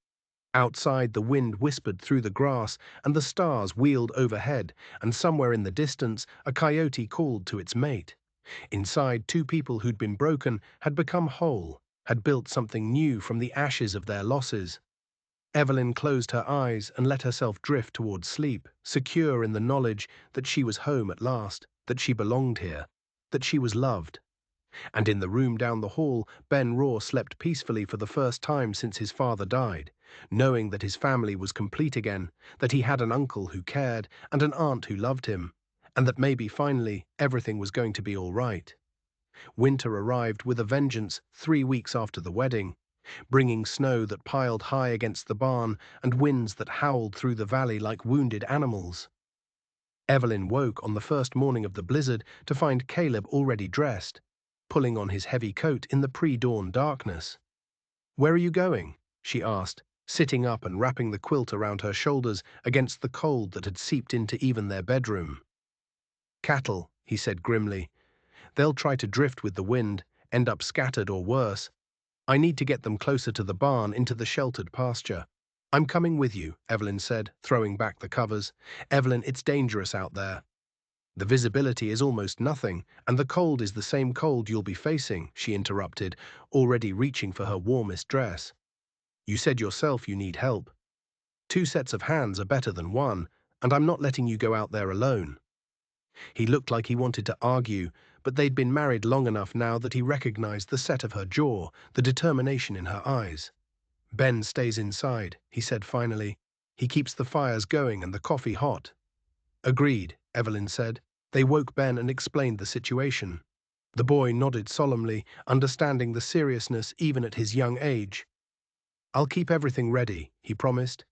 Outside, the wind whispered through the grass, and the stars wheeled overhead, and somewhere in the distance, a coyote called to its mate. Inside, two people who'd been broken had become whole, had built something new from the ashes of their losses. Evelyn closed her eyes and let herself drift towards sleep, secure in the knowledge that she was home at last, that she belonged here, that she was loved. And in the room down the hall, Ben Raw slept peacefully for the first time since his father died, knowing that his family was complete again, that he had an uncle who cared and an aunt who loved him, and that maybe finally everything was going to be all right. Winter arrived with a vengeance 3 weeks after the wedding, bringing snow that piled high against the barn and winds that howled through the valley like wounded animals. Evelyn woke on the first morning of the blizzard to find Caleb already dressed, pulling on his heavy coat in the pre-dawn darkness. "Where are you going?" she asked, sitting up and wrapping the quilt around her shoulders against the cold that had seeped into even their bedroom. "Cattle," he said grimly. "They'll try to drift with the wind, end up scattered or worse. I need to get them closer to the barn, into the sheltered pasture." "I'm coming with you," Evelyn said, throwing back the covers. "Evelyn, it's dangerous out there." "The visibility is almost nothing, and the cold is the same cold you'll be facing," she interrupted, already reaching for her warmest dress. "You said yourself you need help. 2 sets of hands are better than one, and I'm not letting you go out there alone." He looked like he wanted to argue, but they'd been married long enough now that he recognized the set of her jaw, the determination in her eyes. "Ben stays inside," he said finally. "He keeps the fires going and the coffee hot." "Agreed," Evelyn said. They woke Ben and explained the situation. The boy nodded solemnly, understanding the seriousness even at his young age. "I'll keep everything ready," he promised.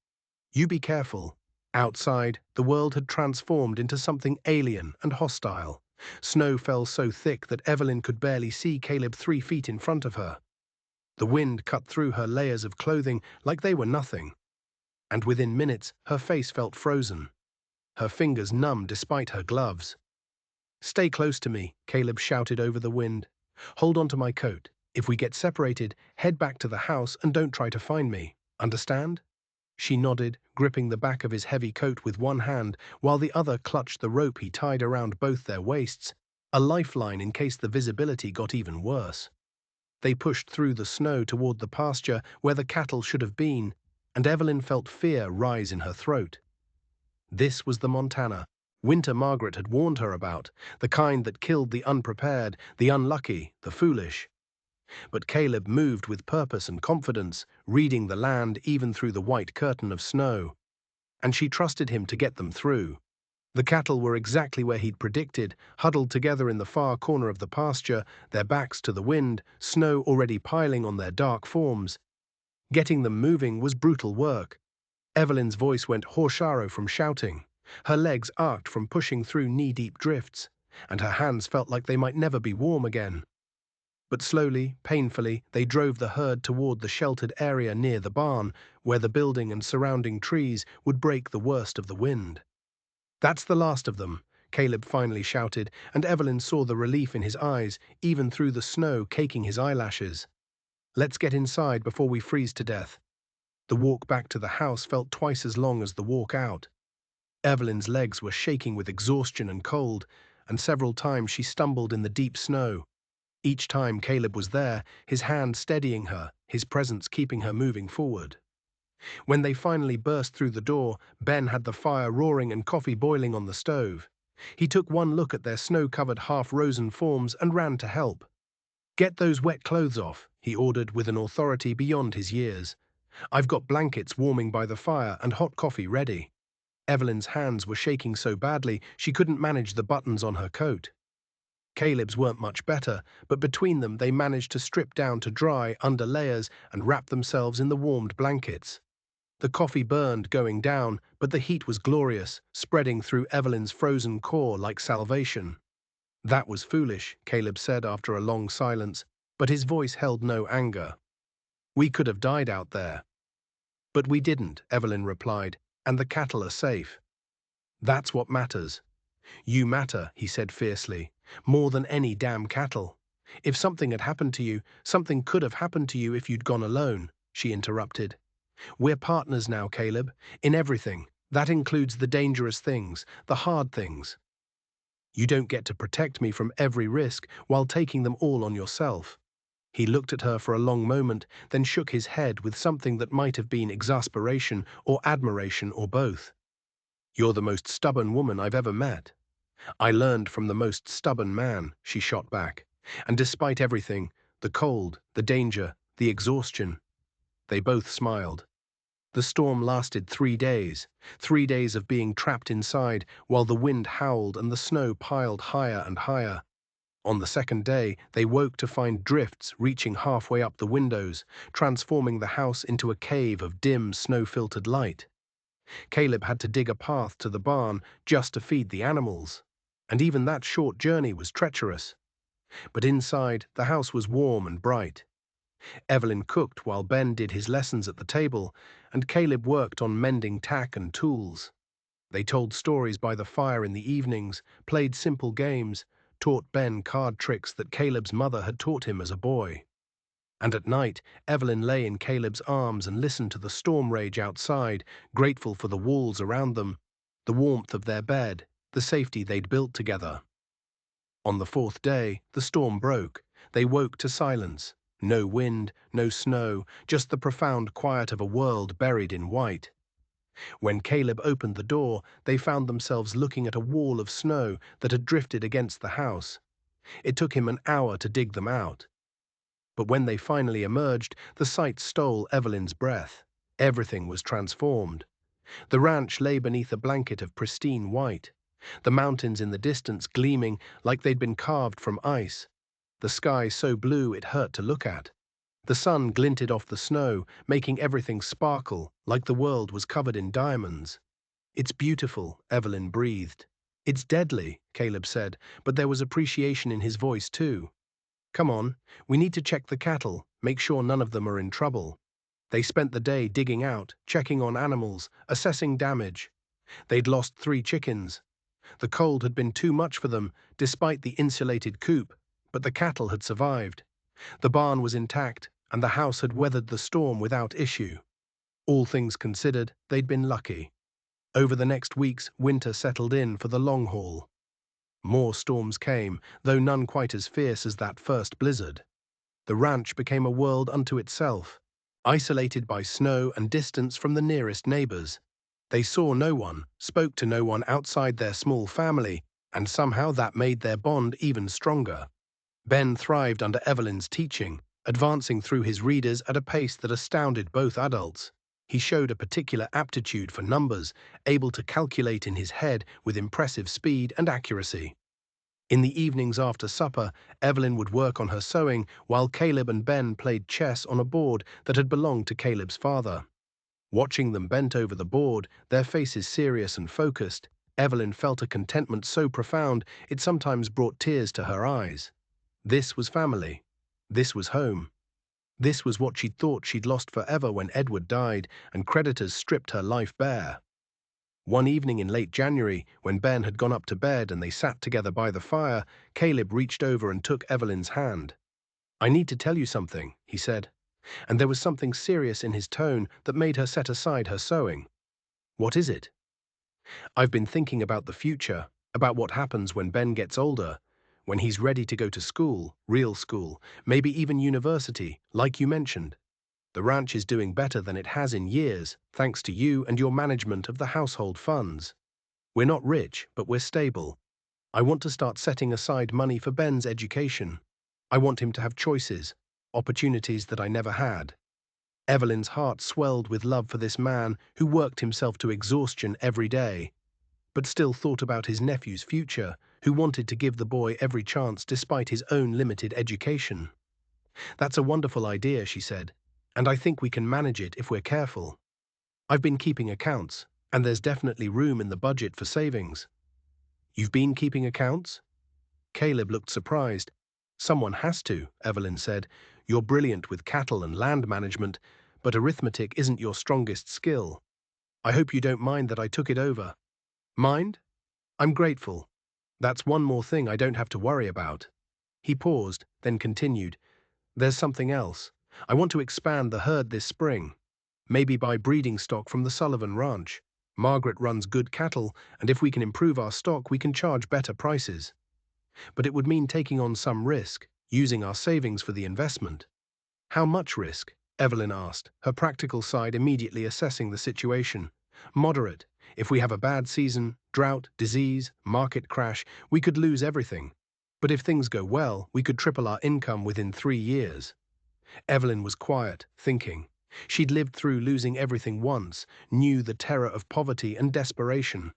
"You be careful." Outside, the world had transformed into something alien and hostile. Snow fell so thick that Evelyn could barely see Caleb 3 feet in front of her. The wind cut through her layers of clothing like they were nothing. And within minutes, her face felt frozen, her fingers numb despite her gloves. "Stay close to me," Caleb shouted over the wind. "Hold on to my coat. If we get separated, head back to the house and don't try to find me. Understand?" She nodded, gripping the back of his heavy coat with one hand, while the other clutched the rope he tied around both their waists, a lifeline in case the visibility got even worse. They pushed through the snow toward the pasture where the cattle should have been, and Evelyn felt fear rise in her throat. This was the Montana Winter Margaret had warned her about, the kind that killed the unprepared, the unlucky, the foolish. But Caleb moved with purpose and confidence, reading the land even through the white curtain of snow. And she trusted him to get them through. The cattle were exactly where he'd predicted, huddled together in the far corner of the pasture, their backs to the wind, snow already piling on their dark forms. Getting them moving was brutal work. Evelyn's voice went hoarse from shouting. Her legs arched from pushing through knee-deep drifts, and her hands felt like they might never be warm again. But slowly, painfully, they drove the herd toward the sheltered area near the barn, where the building and surrounding trees would break the worst of the wind. "That's the last of them," Caleb finally shouted, and Evelyn saw the relief in his eyes, even through the snow caking his eyelashes. "Let's get inside before we freeze to death." The walk back to the house felt twice as long as the walk out. Evelyn's legs were shaking with exhaustion and cold, and several times she stumbled in the deep snow. Each time Caleb was there, his hand steadying her, his presence keeping her moving forward. When they finally burst through the door, Ben had the fire roaring and coffee boiling on the stove. He took one look at their snow-covered half-frozen forms and ran to help. "Get those wet clothes off," he ordered with an authority beyond his years. "I've got blankets warming by the fire and hot coffee ready." Evelyn's hands were shaking so badly she couldn't manage the buttons on her coat. Caleb's weren't much better, but between them they managed to strip down to dry under layers and wrap themselves in the warmed blankets. The coffee burned going down, but the heat was glorious, spreading through Evelyn's frozen core like salvation. "That was foolish," Caleb said after a long silence, but his voice held no anger. "We could have died out there." "But we didn't," Evelyn replied, "and the cattle are safe." "That's what matters." "You matter," he said fiercely, "more than any damn cattle." "If something had happened to you, something could have happened to you if you'd gone alone," she interrupted. "We're partners now, Caleb, in everything. That includes the dangerous things, the hard things. You don't get to protect me from every risk while taking them all on yourself." He looked at her for a long moment, then shook his head with something that might have been exasperation or admiration or both. "You're the most stubborn woman I've ever met." "I learned from the most stubborn man," she shot back. "And despite everything, the cold, the danger, the exhaustion," they both smiled. The storm lasted 3 days, 3 days of being trapped inside while the wind howled and the snow piled higher and higher. On the second day, they woke to find drifts reaching halfway up the windows, transforming the house into a cave of dim, snow-filtered light. Caleb had to dig a path to the barn just to feed the animals, and even that short journey was treacherous. But inside, the house was warm and bright. Evelyn cooked while Ben did his lessons at the table, and Caleb worked on mending tack and tools. They told stories by the fire in the evenings, played simple games, taught Ben card tricks that Caleb's mother had taught him as a boy. And at night, Evelyn lay in Caleb's arms and listened to the storm rage outside, grateful for the walls around them, the warmth of their bed, the safety they'd built together. On the fourth day, the storm broke. They woke to silence. No wind, no snow, just the profound quiet of a world buried in white. When Caleb opened the door, they found themselves looking at a wall of snow that had drifted against the house. It took him an hour to dig them out. But when they finally emerged, the sight stole Evelyn's breath. Everything was transformed. The ranch lay beneath a blanket of pristine white, the mountains in the distance gleaming like they'd been carved from ice, the sky so blue it hurt to look at. The sun glinted off the snow, making everything sparkle like the world was covered in diamonds. "It's beautiful," Evelyn breathed. "It's deadly," Caleb said, but there was appreciation in his voice too. "Come on, we need to check the cattle, make sure none of them are in trouble." They spent the day digging out, checking on animals, assessing damage. They'd lost 3 chickens. The cold had been too much for them, despite the insulated coop, but the cattle had survived. The barn was intact, and the house had weathered the storm without issue. All things considered, they'd been lucky. Over the next weeks, winter settled in for the long haul. More storms came, though none quite as fierce as that first blizzard. The ranch became a world unto itself, isolated by snow and distance from the nearest neighbors. They saw no one, spoke to no one outside their small family, and somehow that made their bond even stronger. Ben thrived under Evelyn's teaching, advancing through his readers at a pace that astounded both adults. He showed a particular aptitude for numbers, able to calculate in his head with impressive speed and accuracy. In the evenings after supper, Evelyn would work on her sewing while Caleb and Ben played chess on a board that had belonged to Caleb's father. Watching them bent over the board, their faces serious and focused, Evelyn felt a contentment so profound it sometimes brought tears to her eyes. This was family. This was home. This was what she'd thought she'd lost forever when Edward died and creditors stripped her life bare. One evening in late January, when Ben had gone up to bed and they sat together by the fire, Caleb reached over and took Evelyn's hand. "I need to tell you something," he said, and there was something serious in his tone that made her set aside her sewing. "What is it?" "I've been thinking about the future, about what happens when Ben gets older, when he's ready to go to school, real school, maybe even university, like you mentioned. The ranch is doing better than it has in years, thanks to you and your management of the household funds. We're not rich, but we're stable. I want to start setting aside money for Ben's education. I want him to have choices, opportunities that I never had. Evelyn's heart swelled with love for this man who worked himself to exhaustion every day, but still thought about his nephew's future, who wanted to give the boy every chance despite his own limited education. That's a wonderful idea, she said, and I think we can manage it if we're careful. I've been keeping accounts, and there's definitely room in the budget for savings. You've been keeping accounts? Caleb looked surprised. Someone has to, Evelyn said. You're brilliant with cattle and land management, but arithmetic isn't your strongest skill. I hope you don't mind that I took it over. Mind? I'm grateful. That's one more thing I don't have to worry about. He paused, then continued. There's something else. I want to expand the herd this spring. Maybe buy breeding stock from the Sullivan Ranch. Margaret runs good cattle, and if we can improve our stock, we can charge better prices. But it would mean taking on some risk, using our savings for the investment. How much risk? Evelyn asked, her practical side immediately assessing the situation. Moderate. If we have a bad season, drought, disease, market crash, we could lose everything. But if things go well, we could triple our income within 3 years. Evelyn was quiet, thinking. She'd lived through losing everything once, knew the terror of poverty and desperation.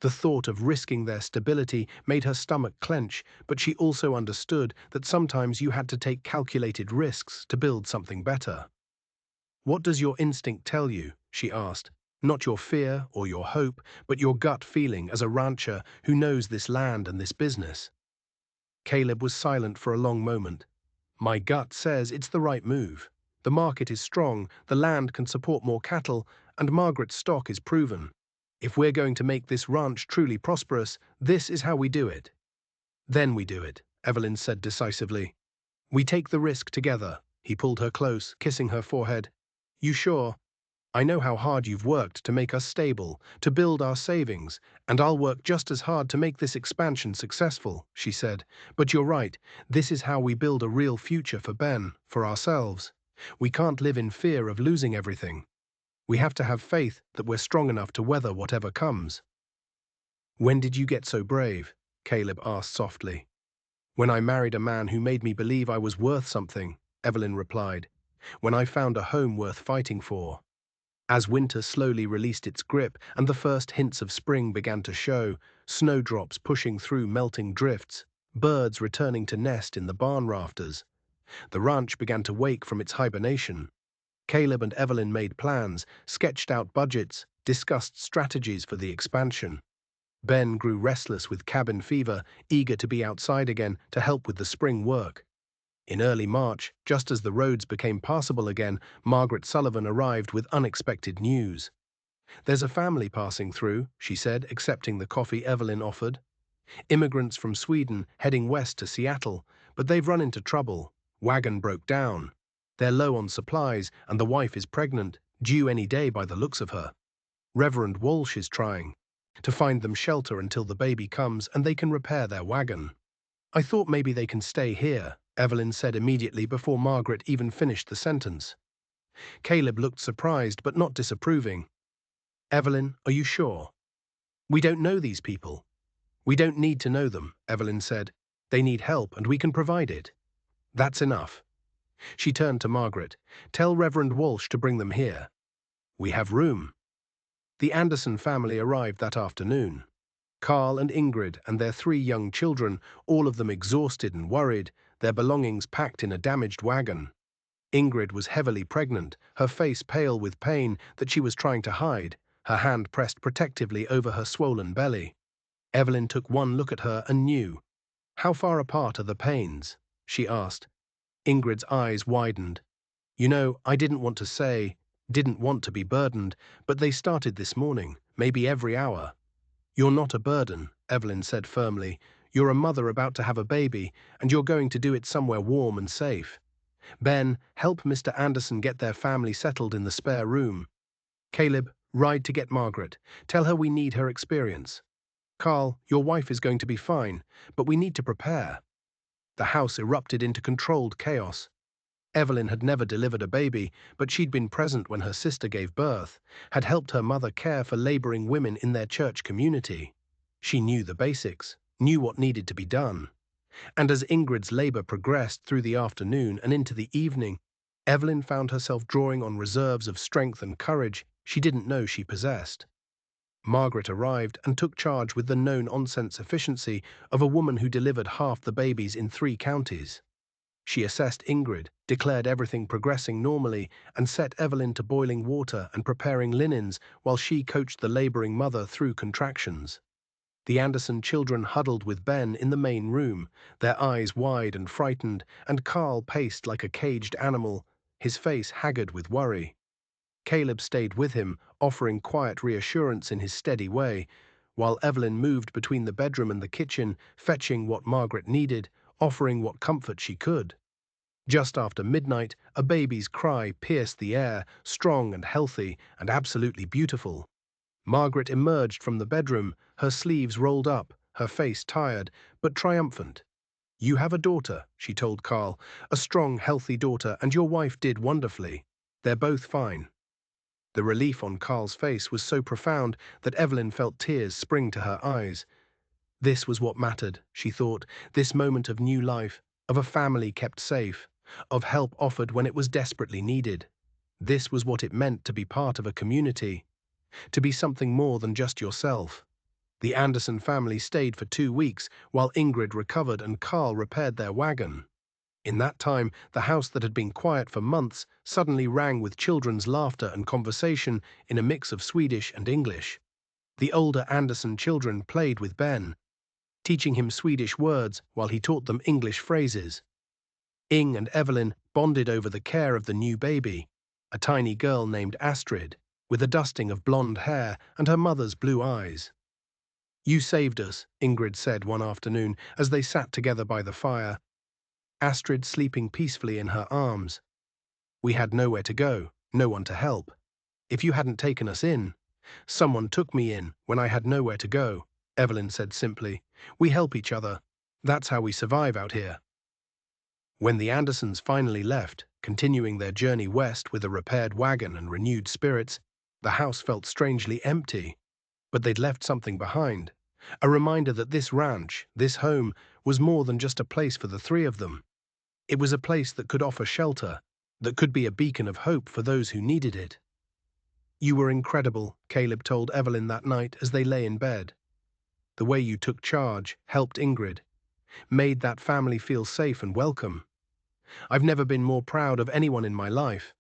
The thought of risking their stability made her stomach clench, but she also understood that sometimes you had to take calculated risks to build something better. What does your instinct tell you? She asked. Not your fear or your hope, but your gut feeling as a rancher who knows this land and this business. Caleb was silent for a long moment. My gut says it's the right move. The market is strong, the land can support more cattle, and Margaret's stock is proven. If we're going to make this ranch truly prosperous, this is how we do it. Then we do it, Evelyn said decisively. We take the risk together. He pulled her close, kissing her forehead. You sure? I know how hard you've worked to make us stable, to build our savings, and I'll work just as hard to make this expansion successful, she said. But you're right, this is how we build a real future for Ben, for ourselves. We can't live in fear of losing everything. We have to have faith that we're strong enough to weather whatever comes. When did you get so brave? Caleb asked softly. When I married a man who made me believe I was worth something, Evelyn replied. When I found a home worth fighting for. As winter slowly released its grip and the first hints of spring began to show, snowdrops pushing through melting drifts, birds returning to nest in the barn rafters, the ranch began to wake from its hibernation. Caleb and Evelyn made plans, sketched out budgets, discussed strategies for the expansion. Ben grew restless with cabin fever, eager to be outside again to help with the spring work. In early March, just as the roads became passable again, Margaret Sullivan arrived with unexpected news. There's a family passing through, she said, accepting the coffee Evelyn offered. Immigrants from Sweden heading west to Seattle, but they've run into trouble. Wagon broke down. They're low on supplies, and the wife is pregnant, due any day by the looks of her. Reverend Walsh is trying to find them shelter until the baby comes and they can repair their wagon. I thought maybe they can stay here, Evelyn said immediately before Margaret even finished the sentence. Caleb looked surprised but not disapproving. Evelyn, are you sure? We don't know these people. We don't need to know them, Evelyn said. They need help and we can provide it. That's enough. She turned to Margaret. Tell Reverend Walsh to bring them here. We have room. The Anderson family arrived that afternoon. Carl and Ingrid and their 3 young children, all of them exhausted and worried, their belongings packed in a damaged wagon. Ingrid was heavily pregnant, her face pale with pain that she was trying to hide, her hand pressed protectively over her swollen belly. Evelyn took one look at her and knew. How far apart are the pains? She asked. Ingrid's eyes widened. You know, I didn't want to be burdened, but they started this morning, maybe every hour. You're not a burden, Evelyn said firmly. You're a mother about to have a baby, and you're going to do it somewhere warm and safe. Ben, help Mr. Anderson get their family settled in the spare room. Caleb, ride to get Margaret. Tell her we need her experience. Carl, your wife is going to be fine, but we need to prepare. The house erupted into controlled chaos. Evelyn had never delivered a baby, but she'd been present when her sister gave birth, had helped her mother care for laboring women in their church community. She knew the basics, knew what needed to be done. And as Ingrid's labor progressed through the afternoon and into the evening, Evelyn found herself drawing on reserves of strength and courage she didn't know she possessed. Margaret arrived and took charge with the no-nonsense efficiency of a woman who delivered half the babies in 3 counties. She assessed Ingrid, declared everything progressing normally, and set Evelyn to boiling water and preparing linens while she coached the laboring mother through contractions. The Anderson children huddled with Ben in the main room, their eyes wide and frightened, and Carl paced like a caged animal, his face haggard with worry. Caleb stayed with him, offering quiet reassurance in his steady way, while Evelyn moved between the bedroom and the kitchen, fetching what Margaret needed, offering what comfort she could. Just after midnight, a baby's cry pierced the air, strong and healthy and absolutely beautiful. Margaret emerged from the bedroom, her sleeves rolled up, her face tired, but triumphant. "You have a daughter," she told Carl, "a strong, healthy daughter, and your wife did wonderfully. They're both fine." The relief on Carl's face was so profound that Evelyn felt tears spring to her eyes. This was what mattered, she thought, this moment of new life, of a family kept safe, of help offered when it was desperately needed. This was what it meant to be part of a community, to be something more than just yourself. The Anderson family stayed for 2 weeks while Ingrid recovered and Carl repaired their wagon. In that time, the house that had been quiet for months suddenly rang with children's laughter and conversation in a mix of Swedish and English. The older Anderson children played with Ben, teaching him Swedish words while he taught them English phrases. Ing and Evelyn bonded over the care of the new baby, a tiny girl named Astrid, with a dusting of blonde hair and her mother's blue eyes. "You saved us," Ingrid said one afternoon as they sat together by the fire, Astrid sleeping peacefully in her arms. "We had nowhere to go, no one to help. If you hadn't taken us in." "Someone took me in when I had nowhere to go," Evelyn said simply. "We help each other. That's how we survive out here." When the Andersons finally left, continuing their journey west with a repaired wagon and renewed spirits, the house felt strangely empty. But they'd left something behind, a reminder that this ranch, this home, was more than just a place for the 3 of them. It was a place that could offer shelter, that could be a beacon of hope for those who needed it. "You were incredible," Caleb told Evelyn that night as they lay in bed. "The way you took charge, helped Ingrid, made that family feel safe and welcome. I've never been more proud of anyone in my life."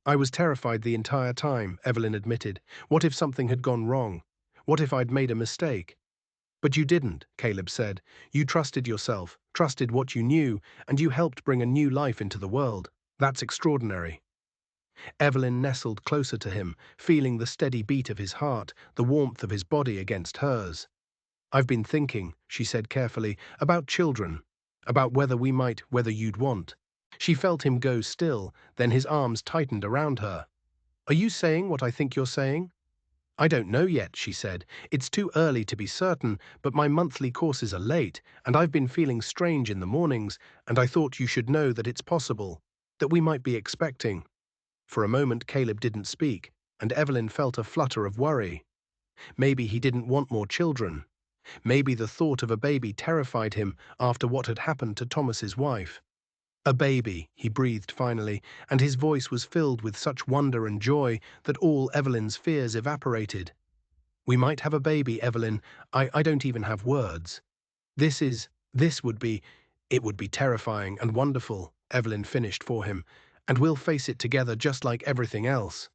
"I was terrified the entire time," Evelyn admitted. "What if something had gone wrong? What if I'd made a mistake?" "But you didn't," Caleb said. "You trusted yourself, trusted what you knew, and you helped bring a new life into the world. That's extraordinary." Evelyn nestled closer to him, feeling the steady beat of his heart, the warmth of his body against hers. "I've been thinking," she said carefully, "about children, about whether you'd want." She felt him go still, then his arms tightened around her. "Are you saying what I think you're saying?" "I don't know yet," she said. "It's too early to be certain, but my monthly courses are late, and I've been feeling strange in the mornings, and I thought you should know that it's possible, that we might be expecting." For a moment Caleb didn't speak, and Evelyn felt a flutter of worry. Maybe he didn't want more children. Maybe the thought of a baby terrified him after what had happened to Thomas's wife. "A baby," he breathed finally, and his voice was filled with such wonder and joy that all Evelyn's fears evaporated. "We might have a baby, Evelyn. I don't even have words. This would be, it would be terrifying and wonderful," Evelyn finished for him, "and we'll face it together just like everything else."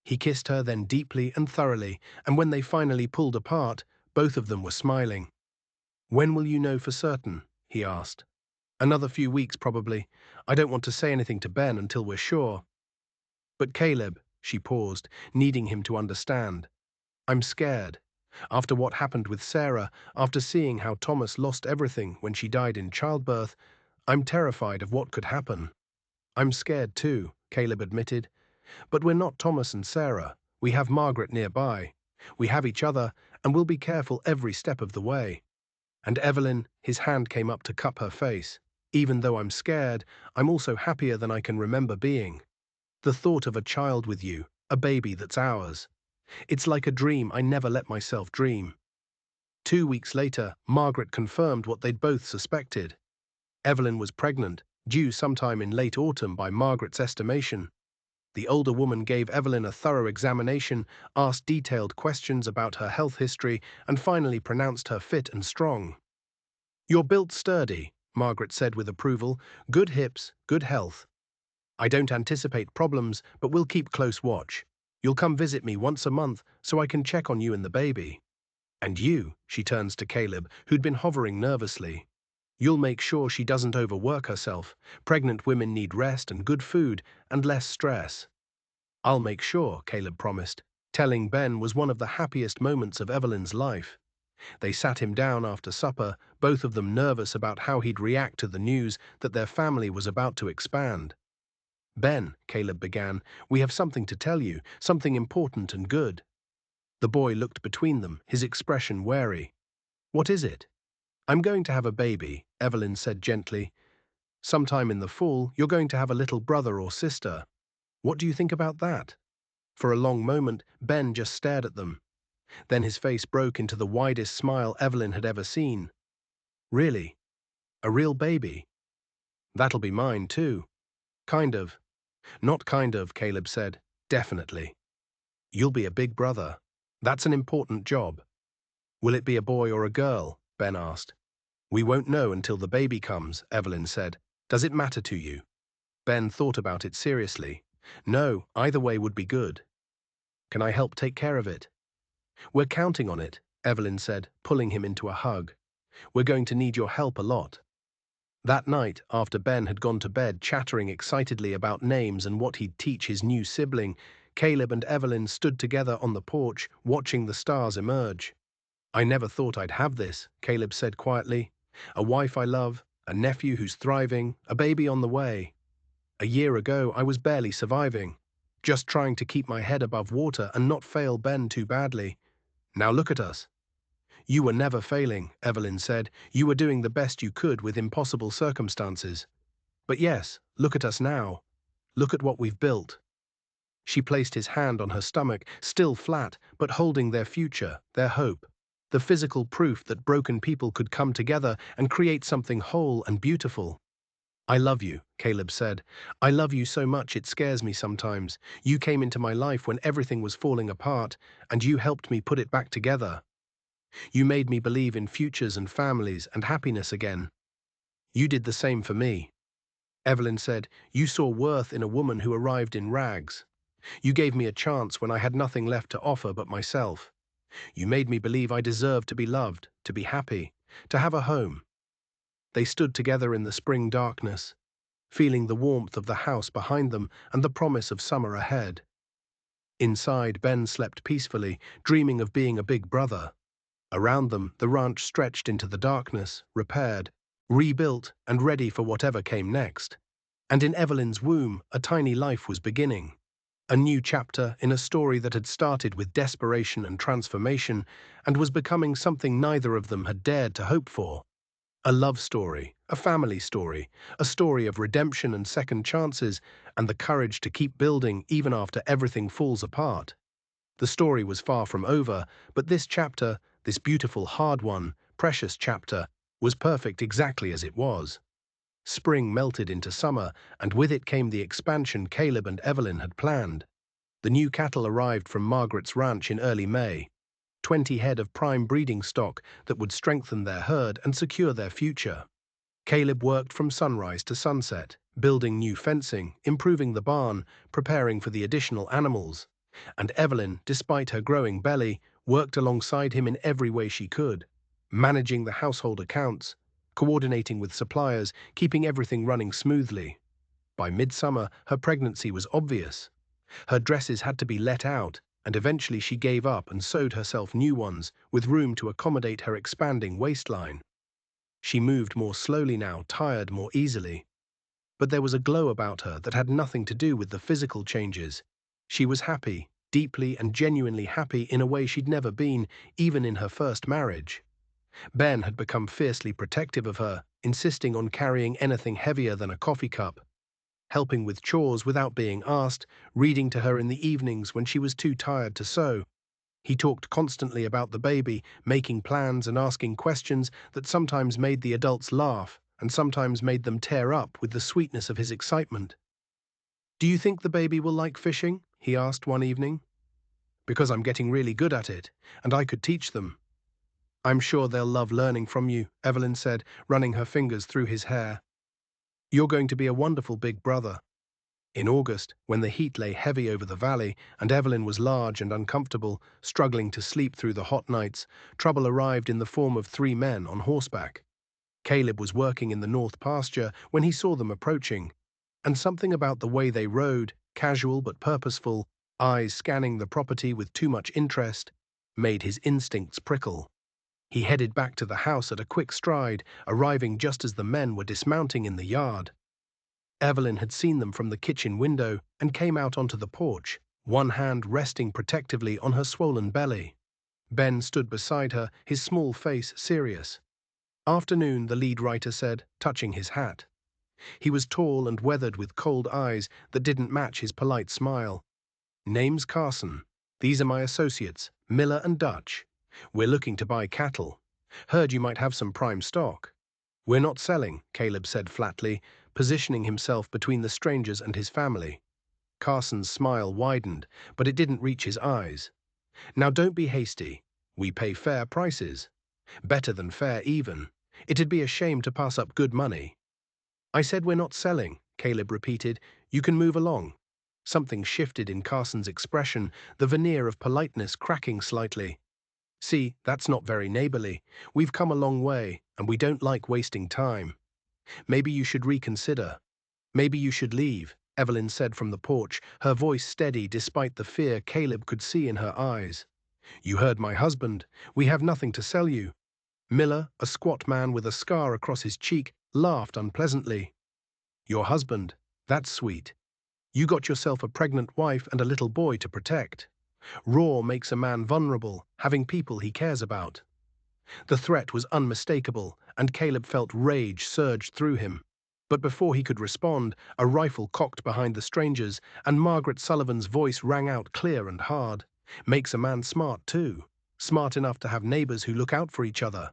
He kissed her then deeply and thoroughly, and when they finally pulled apart, both of them were smiling. "When will you know for certain?" he asked. "Another few weeks, probably. I don't want to say anything to Ben until we're sure." "But Caleb," she paused, needing him to understand. "I'm scared. After what happened with Sarah, after seeing how Thomas lost everything when she died in childbirth, I'm terrified of what could happen." "I'm scared too," Caleb admitted. "But we're not Thomas and Sarah. We have Margaret nearby. We have each other, and we'll be careful every step of the way." And Evelyn, his hand came up to cup her face. Even though I'm scared, I'm also happier than I can remember being. The thought of a child with you, a baby that's ours. It's like a dream I never let myself dream. 2 weeks later, Margaret confirmed what they'd both suspected. Evelyn was pregnant, due sometime in late autumn by Margaret's estimation. The older woman gave Evelyn a thorough examination, asked detailed questions about her health history, and finally pronounced her fit and strong. "You're built sturdy," Margaret said with approval. "Good hips, good health. I don't anticipate problems, but we'll keep close watch. You'll come visit me once a month so I can check on you and the baby. And you," she turns to Caleb, who'd been hovering nervously. "You'll make sure she doesn't overwork herself. Pregnant women need rest and good food and less stress." "I'll make sure," Caleb promised. Telling Ben was one of the happiest moments of Evelyn's life. They sat him down after supper, both of them nervous about how he'd react to the news that their family was about to expand. "Ben," Caleb began, "we have something to tell you, something important and good." The boy looked between them, his expression wary. "What is it?" "I'm going to have a baby," Evelyn said gently. "Sometime in the fall, you're going to have a little brother or sister. What do you think about that?" For a long moment, Ben just stared at them. Then his face broke into the widest smile Evelyn had ever seen. "Really? A real baby? That'll be mine, too." "Kind of." "Not kind of," Caleb said. "Definitely. You'll be a big brother. That's an important job." "Will it be a boy or a girl?" Ben asked. "We won't know until the baby comes," Evelyn said. "Does it matter to you?" Ben thought about it seriously. "No, either way would be good." "Can I help take care of it?" "We're counting on it," Evelyn said, pulling him into a hug. "We're going to need your help a lot." That night, after Ben had gone to bed chattering excitedly about names and what he'd teach his new sibling, Caleb and Evelyn stood together on the porch, watching the stars emerge. "I never thought I'd have this," Caleb said quietly. "A wife I love, a nephew who's thriving, a baby on the way. A year ago, I was barely surviving, just trying to keep my head above water and not fail Ben too badly. Now look at us." "You were never failing," Evelyn said. "You were doing the best you could with impossible circumstances. But yes, look at us now. Look at what we've built." She placed his hand on her stomach, still flat, but holding their future, their hope. The physical proof that broken people could come together and create something whole and beautiful. "I love you," Caleb said. "I love you so much it scares me sometimes. You came into my life when everything was falling apart, and you helped me put it back together. You made me believe in futures and families and happiness again. You did the same for me." Evelyn said, "You saw worth in a woman who arrived in rags. You gave me a chance when I had nothing left to offer but myself. You made me believe I deserved to be loved, to be happy, to have a home." They stood together in the spring darkness, feeling the warmth of the house behind them and the promise of summer ahead. Inside, Ben slept peacefully, dreaming of being a big brother. Around them, the ranch stretched into the darkness, repaired, rebuilt, and ready for whatever came next. And in Evelyn's womb, a tiny life was beginning. A new chapter in a story that had started with desperation and transformation and was becoming something neither of them had dared to hope for. A love story, a family story, a story of redemption and second chances, and the courage to keep building even after everything falls apart. The story was far from over, but this chapter, this beautiful, hard one, precious chapter, was perfect exactly as it was. Spring melted into summer, and with it came the expansion Caleb and Evelyn had planned. The new cattle arrived from Margaret's ranch in early May. 20 head of prime breeding stock that would strengthen their herd and secure their future. Caleb worked from sunrise to sunset, building new fencing, improving the barn, preparing for the additional animals. And Evelyn, despite her growing belly, worked alongside him in every way she could, managing the household accounts, coordinating with suppliers, keeping everything running smoothly. By midsummer, her pregnancy was obvious. Her dresses had to be let out, and eventually she gave up and sewed herself new ones, with room to accommodate her expanding waistline. She moved more slowly now, tired more easily. But there was a glow about her that had nothing to do with the physical changes. She was happy, deeply and genuinely happy in a way she'd never been, even in her first marriage. Ben had become fiercely protective of her, insisting on carrying anything heavier than a coffee cup, helping with chores without being asked, reading to her in the evenings when she was too tired to sew. He talked constantly about the baby, making plans and asking questions that sometimes made the adults laugh and sometimes made them tear up with the sweetness of his excitement. "Do you think the baby will like fishing?" he asked one evening. "Because I'm getting really good at it, and I could teach them." "I'm sure they'll love learning from you," Evelyn said, running her fingers through his hair. "You're going to be a wonderful big brother." In August, when the heat lay heavy over the valley and Evelyn was large and uncomfortable, struggling to sleep through the hot nights, trouble arrived in the form of 3 men on horseback. Caleb was working in the north pasture when he saw them approaching, and something about the way they rode, casual but purposeful, eyes scanning the property with too much interest, made his instincts prickle. He headed back to the house at a quick stride, arriving just as the men were dismounting in the yard. Evelyn had seen them from the kitchen window and came out onto the porch, one hand resting protectively on her swollen belly. Ben stood beside her, his small face serious. "Afternoon," the lead writer said, touching his hat. He was tall and weathered with cold eyes that didn't match his polite smile. "Name's Carson. These are my associates, Miller and Dutch. We're looking to buy cattle. Heard you might have some prime stock." "We're not selling," Caleb said flatly, positioning himself between the strangers and his family. Carson's smile widened, but it didn't reach his eyes. "Now don't be hasty. We pay fair prices. Better than fair even. It'd be a shame to pass up good money." "I said we're not selling," Caleb repeated. "You can move along." Something shifted in Carson's expression, the veneer of politeness cracking slightly. "See, that's not very neighborly. We've come a long way, and we don't like wasting time. Maybe you should reconsider. Maybe you should leave," Evelyn said from the porch, her voice steady despite the fear Caleb could see in her eyes. "You heard my husband. We have nothing to sell you." Miller, a squat man with a scar across his cheek, laughed unpleasantly. "Your husband? That's sweet. You got yourself a pregnant wife and a little boy to protect. Raw makes a man vulnerable, having people he cares about." The threat was unmistakable, and Caleb felt rage surge through him. But before he could respond, a rifle cocked behind the strangers, and Margaret Sullivan's voice rang out clear and hard. "Makes a man smart, too. Smart enough to have neighbors who look out for each other.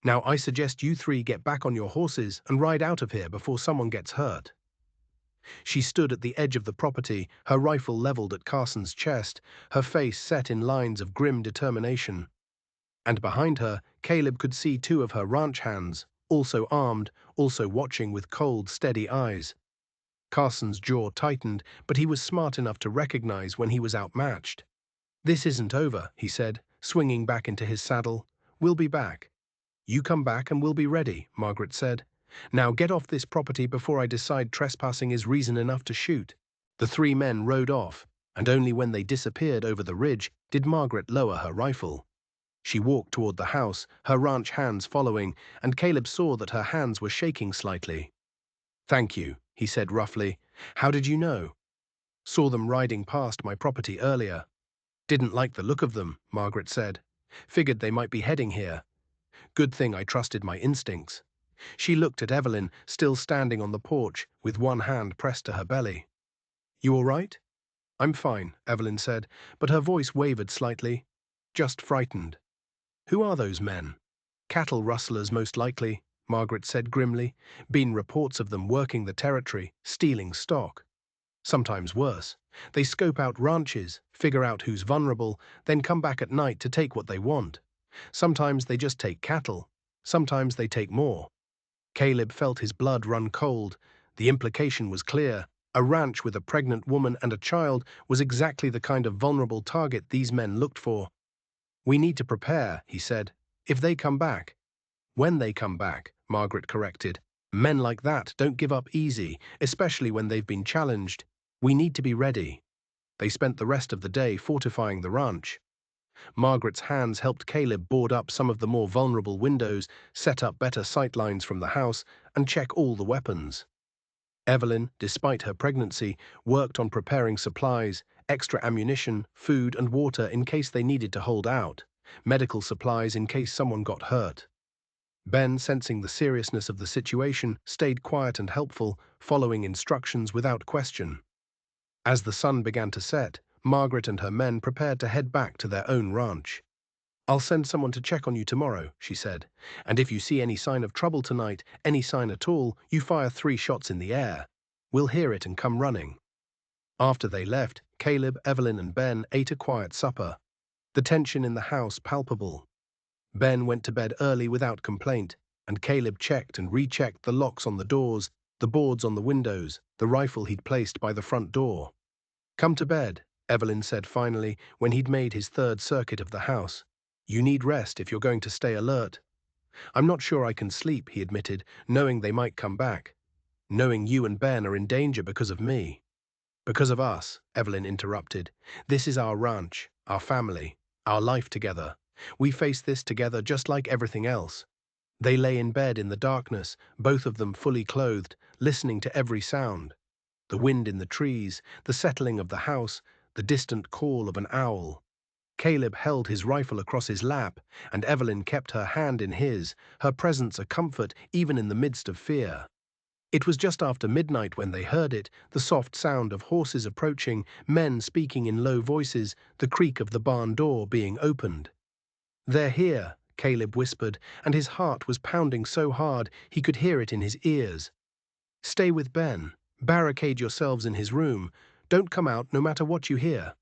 Now I suggest you 3 get back on your horses and ride out of here before someone gets hurt." She stood at the edge of the property, her rifle leveled at Carson's chest, her face set in lines of grim determination. And behind her, Caleb could see 2 of her ranch hands, also armed, also watching with cold, steady eyes. Carson's jaw tightened, but he was smart enough to recognize when he was outmatched. "This isn't over," he said, swinging back into his saddle. "We'll be back." "You come back and we'll be ready," Margaret said. "Now get off this property before I decide trespassing is reason enough to shoot." The 3 men rode off, and only when they disappeared over the ridge did Margaret lower her rifle. She walked toward the house, her ranch hands following, and Caleb saw that her hands were shaking slightly. "Thank you," he said roughly. "How did you know?" "Saw them riding past my property earlier." "Didn't like the look of them," Margaret said. "Figured they might be heading here. Good thing I trusted my instincts." She looked at Evelyn, still standing on the porch, with one hand pressed to her belly. "You all right?" "I'm fine," Evelyn said, but her voice wavered slightly. "Just frightened." "Who are those men?" "Cattle rustlers, most likely," Margaret said grimly. "Been reports of them working the territory, stealing stock. Sometimes worse. They scope out ranches, figure out who's vulnerable, then come back at night to take what they want. Sometimes they just take cattle. Sometimes they take more." Caleb felt his blood run cold. The implication was clear. A ranch with a pregnant woman and a child was exactly the kind of vulnerable target these men looked for. "We need to prepare," he said. "If they come back." "When they come back," Margaret corrected. "Men like that don't give up easy, especially when they've been challenged. We need to be ready." They spent the rest of the day fortifying the ranch. Margaret's hands helped Caleb board up some of the more vulnerable windows, set up better sightlines from the house, and check all the weapons. Evelyn, despite her pregnancy, worked on preparing supplies, extra ammunition, food and water in case they needed to hold out, medical supplies in case someone got hurt. Ben, sensing the seriousness of the situation, stayed quiet and helpful, following instructions without question. As the sun began to set, Margaret and her men prepared to head back to their own ranch. "I'll send someone to check on you tomorrow," she said. "And if you see any sign of trouble tonight, any sign at all, you fire 3 shots in the air. We'll hear it and come running." After they left, Caleb, Evelyn, and Ben ate a quiet supper. The tension in the house palpable. Ben went to bed early without complaint, and Caleb checked and rechecked the locks on the doors, the boards on the windows, the rifle he'd placed by the front door. "Come to bed," Evelyn said finally when he'd made his 3rd circuit of the house. "You need rest if you're going to stay alert." "I'm not sure I can sleep," he admitted, "knowing they might come back. Knowing you and Ben are in danger because of me." "Because of us," Evelyn interrupted. "This is our ranch, our family, our life together. We face this together just like everything else." They lay in bed in the darkness, both of them fully clothed, listening to every sound. The wind in the trees, the settling of the house, the distant call of an owl. Caleb held his rifle across his lap, and Evelyn kept her hand in his, her presence a comfort even in the midst of fear. It was just after midnight when they heard it, the soft sound of horses approaching, men speaking in low voices, the creak of the barn door being opened. "They're here," Caleb whispered, and his heart was pounding so hard he could hear it in his ears. "Stay with Ben. Barricade yourselves in his room. Don't come out no matter what you hear."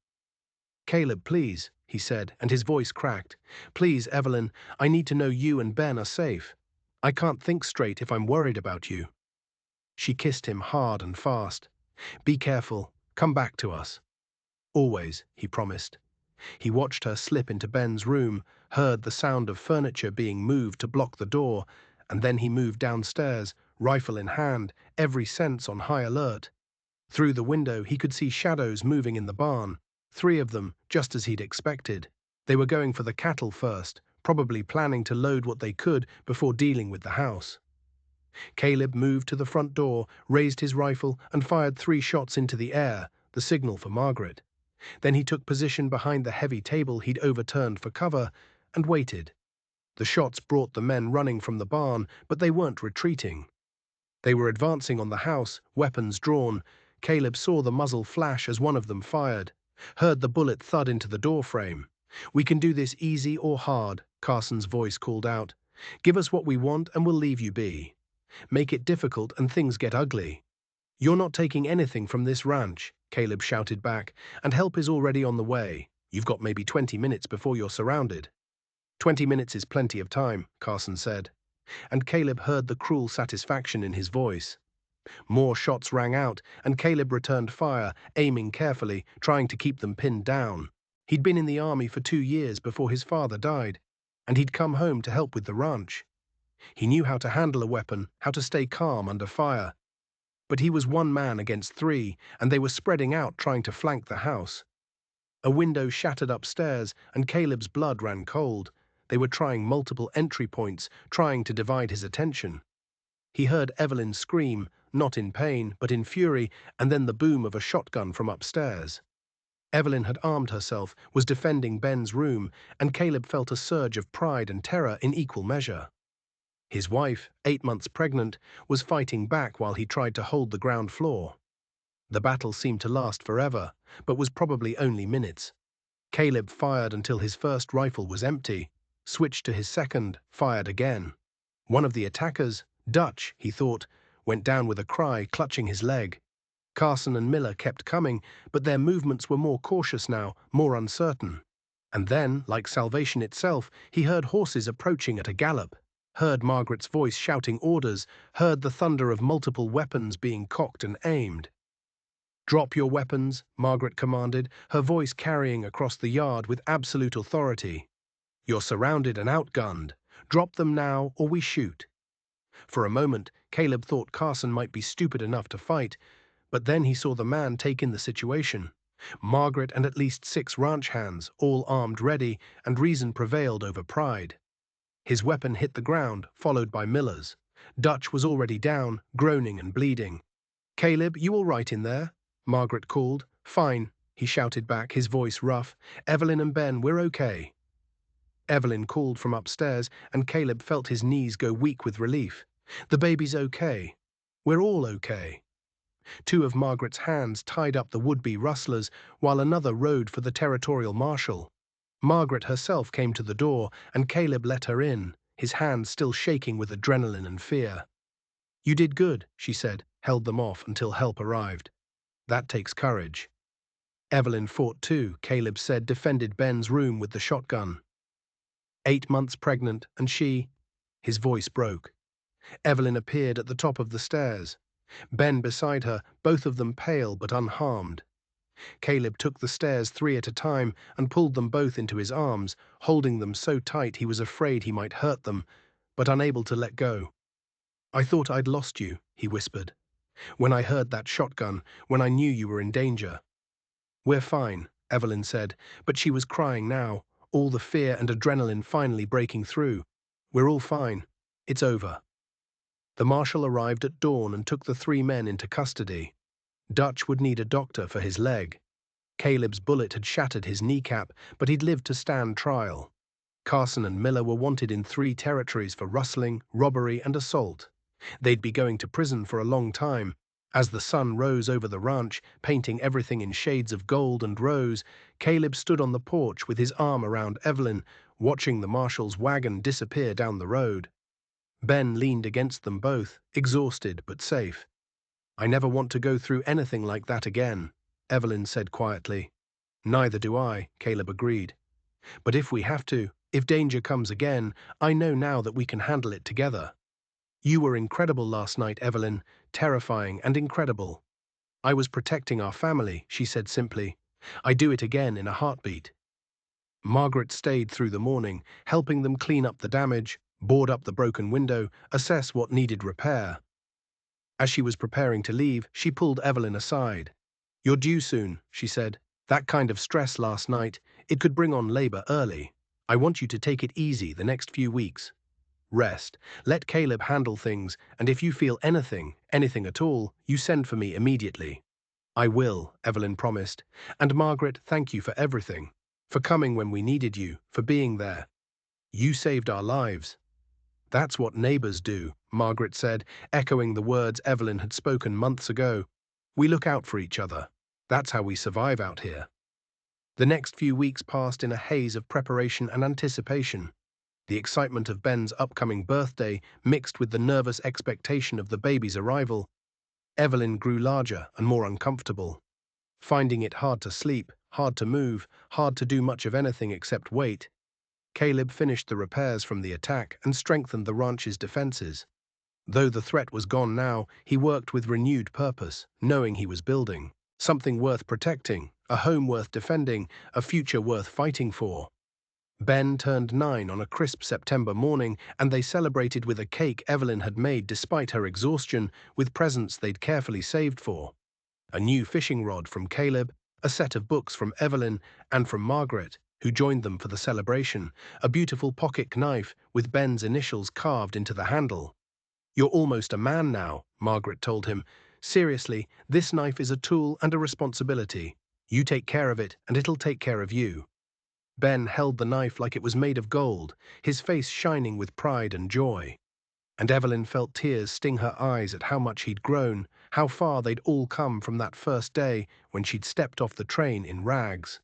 "Caleb, please," he said, and his voice cracked. "Please, Evelyn, I need to know you and Ben are safe. I can't think straight if I'm worried about you." She kissed him hard and fast. "Be careful. Come back to us." "Always," he promised. He watched her slip into Ben's room, heard the sound of furniture being moved to block the door, and then he moved downstairs, rifle in hand, every sense on high alert. Through the window he could see shadows moving in the barn, 3 of them, just as he'd expected. They were going for the cattle first, probably planning to load what they could before dealing with the house. Caleb moved to the front door, raised his rifle, and fired 3 shots into the air, the signal for Margaret. Then he took position behind the heavy table he'd overturned for cover and waited. The shots brought the men running from the barn, but they weren't retreating. They were advancing on the house, weapons drawn. Caleb saw the muzzle flash as one of them fired, heard the bullet thud into the doorframe. "We can do this easy or hard," Carson's voice called out. "Give us what we want and we'll leave you be. Make it difficult and things get ugly." "You're not taking anything from this ranch," Caleb shouted back, "and help is already on the way. You've got maybe 20 minutes before you're surrounded." "20 minutes is plenty of time," Carson said, and Caleb heard the cruel satisfaction in his voice. More shots rang out, and Caleb returned fire, aiming carefully, trying to keep them pinned down. He'd been in the army for 2 years before his father died, and he'd come home to help with the ranch. He knew how to handle a weapon, how to stay calm under fire. But he was 1 man against 3, and they were spreading out trying to flank the house. A window shattered upstairs, and Caleb's blood ran cold. They were trying multiple entry points, trying to divide his attention. He heard Evelyn scream, not in pain, but in fury, and then the boom of a shotgun from upstairs. Evelyn had armed herself, was defending Ben's room, and Caleb felt a surge of pride and terror in equal measure. His wife, 8 months pregnant, was fighting back while he tried to hold the ground floor. The battle seemed to last forever, but was probably only minutes. Caleb fired until his first rifle was empty, switched to his second, fired again. One of the attackers, Dutch, he thought, went down with a cry, clutching his leg. Carson and Miller kept coming, but their movements were more cautious now, more uncertain. And then, like salvation itself, he heard horses approaching at a gallop, heard Margaret's voice shouting orders, heard the thunder of multiple weapons being cocked and aimed. "Drop your weapons," Margaret commanded, her voice carrying across the yard with absolute authority. "You're surrounded and outgunned. Drop them now or we shoot." For a moment, Caleb thought Carson might be stupid enough to fight, but then he saw the man take in the situation. Margaret and at least 6 ranch hands, all armed ready, and reason prevailed over pride. His weapon hit the ground, followed by Miller's. Dutch was already down, groaning and bleeding. "Caleb, you all right in there?" Margaret called. "Fine," he shouted back, his voice rough. "Evelyn and Ben, we're okay." Evelyn called from upstairs, and Caleb felt his knees go weak with relief. The baby's okay. We're all okay. Two of Margaret's hands tied up the would-be rustlers, while another rode for the territorial marshal. Margaret herself came to the door, and Caleb let her in, his hands still shaking with adrenaline and fear. "You did good," she said, held them off until help arrived. "That takes courage." Evelyn fought too, Caleb said, defended Ben's room with the shotgun. 8 months pregnant, and she... His voice broke. Evelyn appeared at the top of the stairs. Ben beside her, both of them pale but unharmed. Caleb took the stairs 3 at a time and pulled them both into his arms, holding them so tight he was afraid he might hurt them, but unable to let go. "I thought I'd lost you," he whispered. "When I heard that shotgun, when I knew you were in danger." "We're fine," Evelyn said, but she was crying now, all the fear and adrenaline finally breaking through. "We're all fine. It's over." The marshal arrived at dawn and took the 3 men into custody. Dutch would need a doctor for his leg. Caleb's bullet had shattered his kneecap, but he'd lived to stand trial. Carson and Miller were wanted in 3 territories for rustling, robbery, and assault. They'd be going to prison for a long time. As the sun rose over the ranch, painting everything in shades of gold and rose, Caleb stood on the porch with his arm around Evelyn, watching the marshal's wagon disappear down the road. Ben leaned against them both, exhausted but safe. "I never want to go through anything like that again," Evelyn said quietly. "Neither do I," Caleb agreed. "But if we have to, if danger comes again, I know now that we can handle it together." "You were incredible last night, Evelyn, terrifying and incredible." "I was protecting our family," she said simply. "I'd do it again in a heartbeat." Margaret stayed through the morning, helping them clean up the damage, board up the broken window, assess what needed repair. As she was preparing to leave, she pulled Evelyn aside. "You're due soon," she said. "That kind of stress last night, it could bring on labor early. I want you to take it easy the next few weeks. Rest, let Caleb handle things, and if you feel anything at all, you send for me immediately." "I will," Evelyn promised. "And Margaret, thank you for everything. For coming when we needed you, for being there. You saved our lives." "That's what neighbors do," Margaret said, echoing the words Evelyn had spoken months ago. "We look out for each other. That's how we survive out here." The next few weeks passed in a haze of preparation and anticipation. The excitement of Ben's upcoming birthday mixed with the nervous expectation of the baby's arrival. Evelyn grew larger and more uncomfortable, finding it hard to sleep, hard to move, hard to do much of anything except wait. Caleb finished the repairs from the attack and strengthened the ranch's defenses. Though the threat was gone now, he worked with renewed purpose, knowing he was building something worth protecting, a home worth defending, a future worth fighting for. Ben turned 9 on a crisp September morning, and they celebrated with a cake Evelyn had made despite her exhaustion, with presents they'd carefully saved for. A new fishing rod from Caleb, a set of books from Evelyn, and from Margaret, who joined them for the celebration, a beautiful pocket knife with Ben's initials carved into the handle. "You're almost a man now," Margaret told him. "Seriously, this knife is a tool and a responsibility. You take care of it, and it'll take care of you." Ben held the knife like it was made of gold, his face shining with pride and joy. And Evelyn felt tears sting her eyes at how much he'd grown, how far they'd all come from that first day when she'd stepped off the train in rags.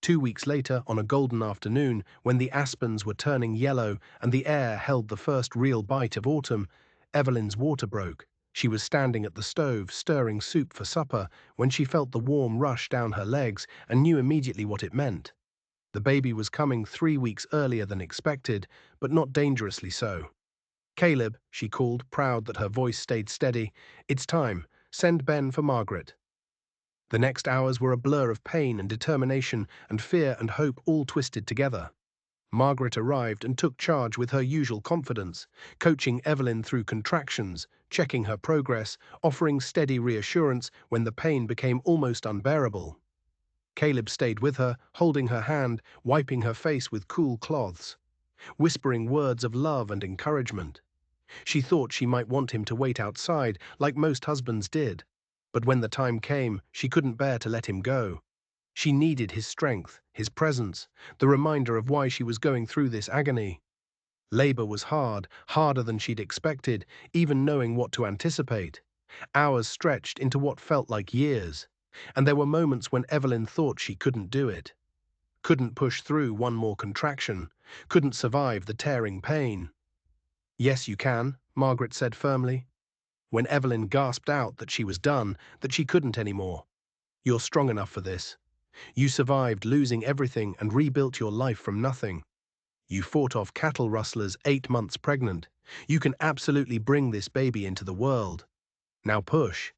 2 weeks later, on a golden afternoon, when the aspens were turning yellow and the air held the first real bite of autumn, Evelyn's water broke. She was standing at the stove, stirring soup for supper, when she felt the warm rush down her legs and knew immediately what it meant. The baby was coming 3 weeks earlier than expected, but not dangerously so. "Caleb," she called, proud that her voice stayed steady, "it's time. Send Ben for Margaret." The next hours were a blur of pain and determination and fear and hope all twisted together. Margaret arrived and took charge with her usual confidence, coaching Evelyn through contractions, checking her progress, offering steady reassurance when the pain became almost unbearable. Caleb stayed with her, holding her hand, wiping her face with cool cloths, whispering words of love and encouragement. She thought she might want him to wait outside, like most husbands did, but when the time came, she couldn't bear to let him go. She needed his strength, his presence, the reminder of why she was going through this agony. Labor was hard, harder than she'd expected, even knowing what to anticipate. Hours stretched into what felt like years, and there were moments when Evelyn thought she couldn't do it. Couldn't push through one more contraction, couldn't survive the tearing pain. "Yes, you can," Margaret said firmly. When Evelyn gasped out that she was done, that she couldn't anymore. "You're strong enough for this. You survived losing everything and rebuilt your life from nothing. You fought off cattle rustlers 8 months pregnant. You can absolutely bring this baby into the world. Now push."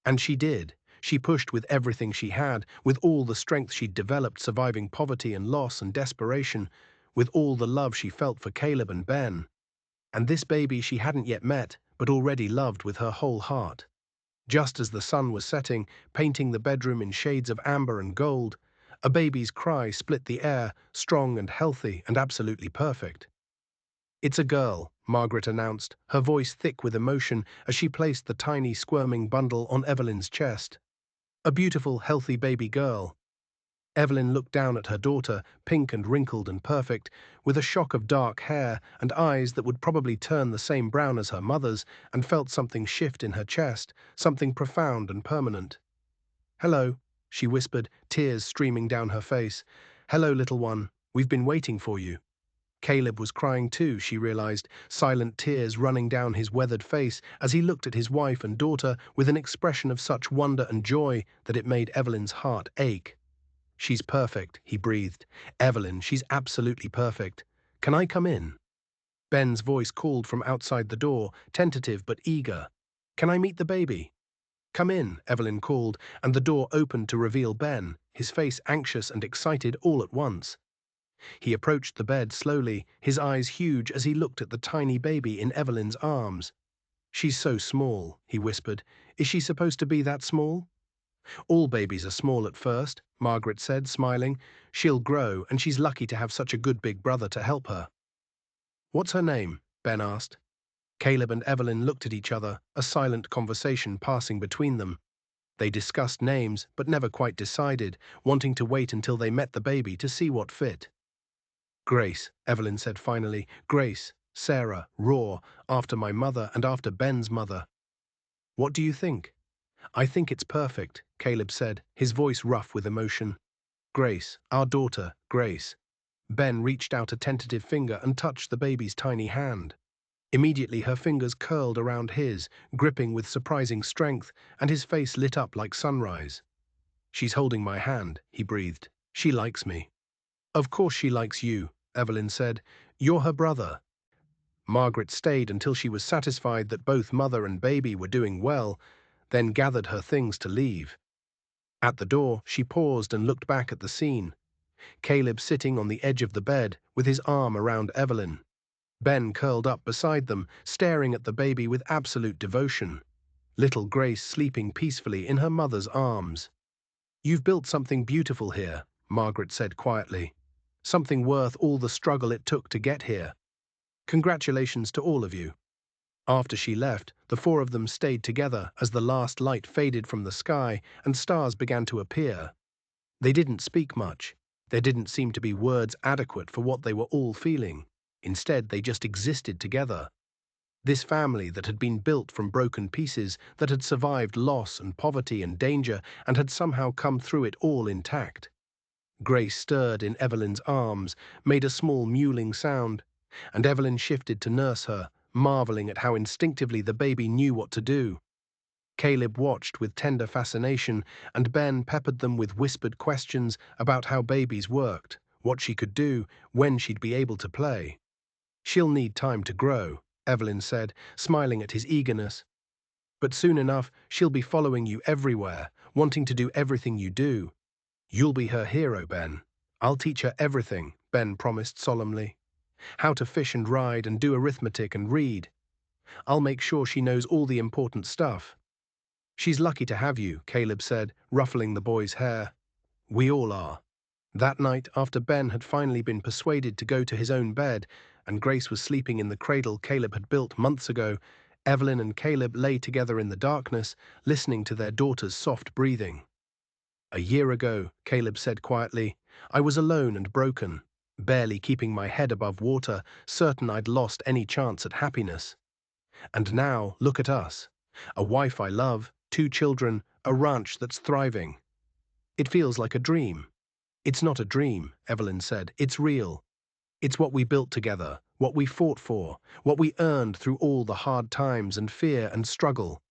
And she did. She pushed with everything she had, with all the strength she'd developed surviving poverty and loss and desperation, with all the love she felt for Caleb and Ben. And this baby she hadn't yet met, but already loved with her whole heart. Just as the sun was setting, painting the bedroom in shades of amber and gold, a baby's cry split the air, strong and healthy and absolutely perfect. "It's a girl," Margaret announced, her voice thick with emotion as she placed the tiny squirming bundle on Evelyn's chest. "A beautiful, healthy baby girl." Evelyn looked down at her daughter, pink and wrinkled and perfect, with a shock of dark hair and eyes that would probably turn the same brown as her mother's, and felt something shift in her chest, something profound and permanent. "Hello," she whispered, tears streaming down her face. "Hello, little one. We've been waiting for you." Caleb was crying too, she realized, silent tears running down his weathered face as he looked at his wife and daughter with an expression of such wonder and joy that it made Evelyn's heart ache. "She's perfect," he breathed. "Evelyn, she's absolutely perfect. Can I come in?" Ben's voice called from outside the door, tentative but eager. "Can I meet the baby?" "Come in," Evelyn called, and the door opened to reveal Ben, his face anxious and excited all at once. He approached the bed slowly, his eyes huge as he looked at the tiny baby in Evelyn's arms. "She's so small," he whispered. "Is she supposed to be that small?" "All babies are small at first," Margaret said, smiling. "She'll grow, and she's lucky to have such a good big brother to help her." "What's her name?" Ben asked. Caleb and Evelyn looked at each other, a silent conversation passing between them. They discussed names, but never quite decided, wanting to wait until they met the baby to see what fit. "Grace," Evelyn said finally. "Grace, Sarah, Raw, after my mother and after Ben's mother. What do you think?" "I think it's perfect," Caleb said, his voice rough with emotion. "Grace, our daughter, Grace." Ben reached out a tentative finger and touched the baby's tiny hand. Immediately her fingers curled around his, gripping with surprising strength, and his face lit up like sunrise. "She's holding my hand," he breathed. "She likes me." "Of course she likes you," Evelyn said. "You're her brother." Margaret stayed until she was satisfied that both mother and baby were doing well, then gathered her things to leave. At the door, she paused and looked back at the scene. Caleb sitting on the edge of the bed, with his arm around Evelyn. Ben curled up beside them, staring at the baby with absolute devotion. Little Grace sleeping peacefully in her mother's arms. "You've built something beautiful here," Margaret said quietly. "Something worth all the struggle it took to get here. Congratulations to all of you." After she left, the four of them stayed together as the last light faded from the sky and stars began to appear. They didn't speak much. There didn't seem to be words adequate for what they were all feeling. Instead, they just existed together. This family that had been built from broken pieces, that had survived loss and poverty and danger, and had somehow come through it all intact. Grace stirred in Evelyn's arms, made a small mewling sound, and Evelyn shifted to nurse her, marveling at how instinctively the baby knew what to do. Caleb watched with tender fascination, and Ben peppered them with whispered questions about how babies worked, what she could do, when she'd be able to play. "She'll need time to grow," Evelyn said, smiling at his eagerness. "But soon enough, she'll be following you everywhere, wanting to do everything you do. You'll be her hero, Ben." "I'll teach her everything," Ben promised solemnly. "How to fish and ride and do arithmetic and read. I'll make sure she knows all the important stuff." "She's lucky to have you," Caleb said, ruffling the boy's hair. "We all are." That night, after Ben had finally been persuaded to go to his own bed, and Grace was sleeping in the cradle Caleb had built months ago, Evelyn and Caleb lay together in the darkness, listening to their daughter's soft breathing. "A year ago," Caleb said quietly, "I was alone and broken, barely keeping my head above water, certain I'd lost any chance at happiness. And now, look at us. A wife I love, 2 children, a ranch that's thriving. It feels like a dream." "It's not a dream," Evelyn said. "It's real. It's what we built together, what we fought for, what we earned through all the hard times and fear and struggle.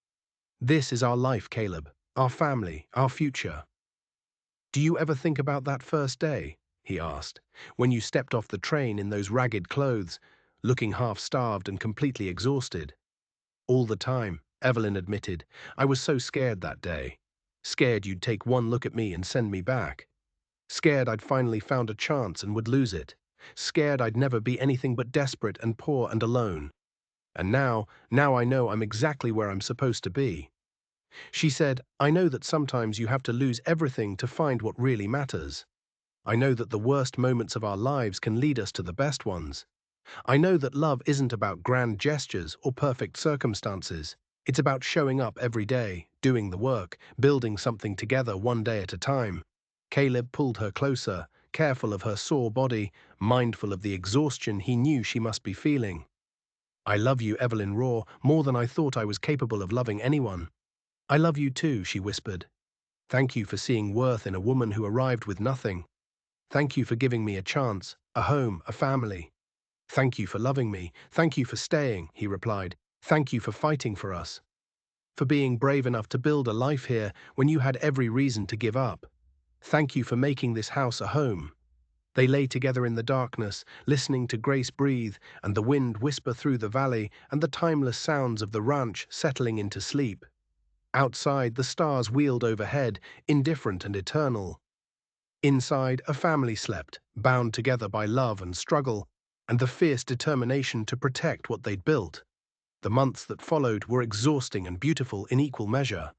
This is our life, Caleb, our family, our future." "Do you ever think about that first day," he asked, "when you stepped off the train in those ragged clothes, looking half-starved and completely exhausted?" "All the time," Evelyn admitted. "I was so scared that day. Scared you'd take one look at me and send me back. Scared I'd finally found a chance and would lose it. Scared I'd never be anything but desperate and poor and alone. And now I know I'm exactly where I'm supposed to be." She said, "I know that sometimes you have to lose everything to find what really matters. I know that the worst moments of our lives can lead us to the best ones. I know that love isn't about grand gestures or perfect circumstances. It's about showing up every day, doing the work, building something together one day at a time." Caleb pulled her closer, careful of her sore body, mindful of the exhaustion he knew she must be feeling. "I love you," Evelyn roared, "more than I thought I was capable of loving anyone." "I love you too," she whispered. "Thank you for seeing worth in a woman who arrived with nothing. Thank you for giving me a chance, a home, a family. Thank you for loving me. Thank you for staying," he replied. "Thank you for fighting for us. For being brave enough to build a life here when you had every reason to give up. Thank you for making this house a home." They lay together in the darkness, listening to Grace breathe and the wind whisper through the valley and the timeless sounds of the ranch settling into sleep. Outside, the stars wheeled overhead, indifferent and eternal. Inside, a family slept, bound together by love and struggle, and the fierce determination to protect what they'd built. The months that followed were exhausting and beautiful in equal measure.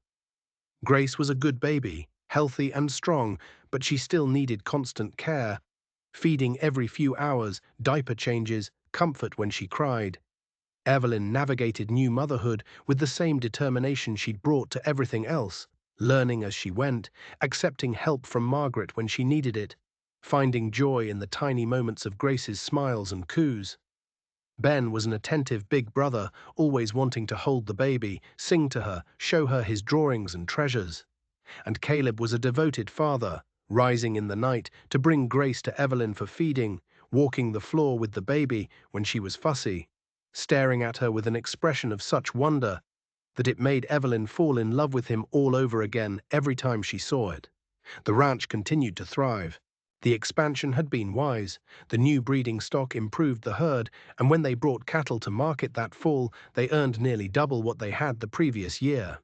Grace was a good baby, healthy and strong, but she still needed constant care, feeding every few hours, diaper changes, comfort when she cried. Evelyn navigated new motherhood with the same determination she'd brought to everything else, learning as she went, accepting help from Margaret when she needed it, finding joy in the tiny moments of Grace's smiles and coos. Ben was an attentive big brother, always wanting to hold the baby, sing to her, show her his drawings and treasures. And Caleb was a devoted father, rising in the night to bring Grace to Evelyn for feeding, walking the floor with the baby when she was fussy, staring at her with an expression of such wonder that it made Evelyn fall in love with him all over again every time she saw it. The ranch continued to thrive. The expansion had been wise. The new breeding stock improved the herd, and when they brought cattle to market that fall, they earned nearly double what they had the previous year.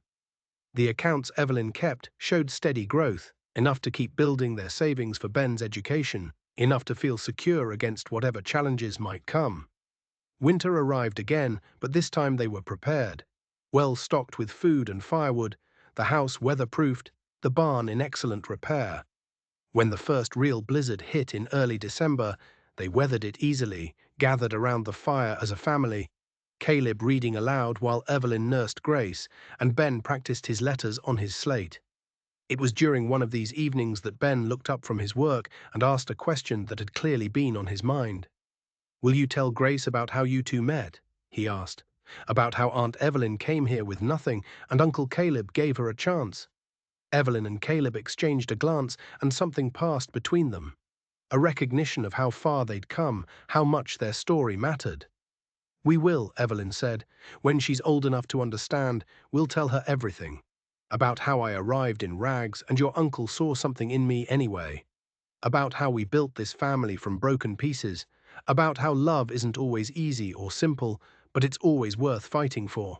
The accounts Evelyn kept showed steady growth, enough to keep building their savings for Ben's education, enough to feel secure against whatever challenges might come. Winter arrived again, but this time they were prepared. Well stocked with food and firewood, the house weatherproofed, the barn in excellent repair. When the first real blizzard hit in early December, they weathered it easily, gathered around the fire as a family, Caleb reading aloud while Evelyn nursed Grace, and Ben practiced his letters on his slate. It was during one of these evenings that Ben looked up from his work and asked a question that had clearly been on his mind. "Will you tell Grace about how you two met?" he asked. "About how Aunt Evelyn came here with nothing and Uncle Caleb gave her a chance?" Evelyn and Caleb exchanged a glance, and something passed between them. A recognition of how far they'd come, how much their story mattered. "We will," Evelyn said. "When she's old enough to understand, we'll tell her everything. About how I arrived in rags and your uncle saw something in me anyway. About how we built this family from broken pieces. About how love isn't always easy or simple, but it's always worth fighting for."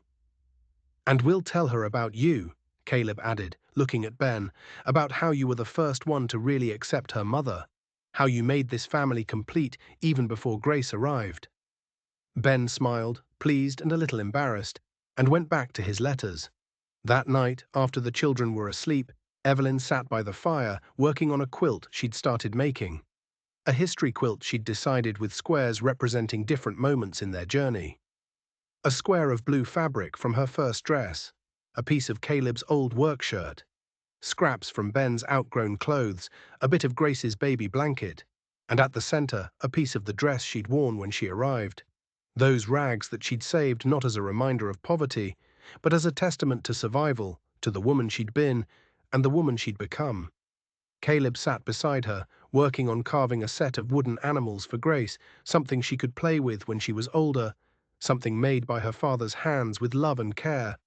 "And we'll tell her about you," Caleb added, looking at Ben, "about how you were the first one to really accept her mother, how you made this family complete even before Grace arrived." Ben smiled, pleased and a little embarrassed, and went back to his letters. That night, after the children were asleep, Evelyn sat by the fire, working on a quilt she'd started making. A history quilt she'd decided with squares representing different moments in their journey. A square of blue fabric from her first dress, a piece of Caleb's old work shirt, scraps from Ben's outgrown clothes, a bit of Grace's baby blanket, and at the center, a piece of the dress she'd worn when she arrived. Those rags that she'd saved not as a reminder of poverty, but as a testament to survival, to the woman she'd been, and the woman she'd become. Caleb sat beside her, working on carving a set of wooden animals for Grace, something she could play with when she was older, something made by her father's hands with love and care.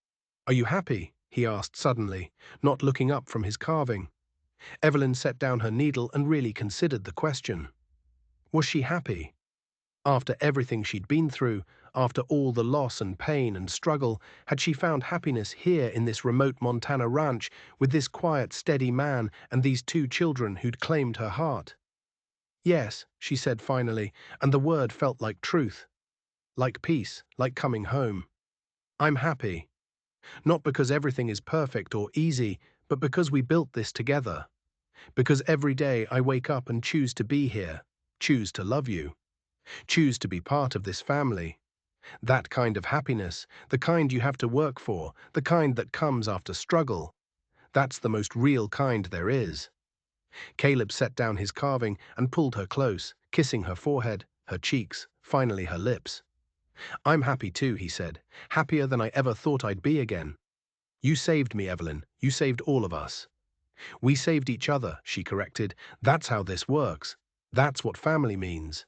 "Are you happy?" he asked suddenly, not looking up from his carving. Evelyn set down her needle and really considered the question. Was she happy? After everything she'd been through, after all the loss and pain and struggle, had she found happiness here in this remote Montana ranch with this quiet, steady man and these two children who'd claimed her heart? "Yes," she said finally, and the word felt like truth, like peace, like coming home. "I'm happy. Not because everything is perfect or easy, but because we built this together. Because every day I wake up and choose to be here, choose to love you, choose to be part of this family. That kind of happiness, the kind you have to work for, the kind that comes after struggle, that's the most real kind there is." Caleb set down his carving and pulled her close, kissing her forehead, her cheeks, finally her lips. "I'm happy too," he said, "happier than I ever thought I'd be again. You saved me, Evelyn. You saved all of us." "We saved each other," she corrected. "That's how this works. That's what family means."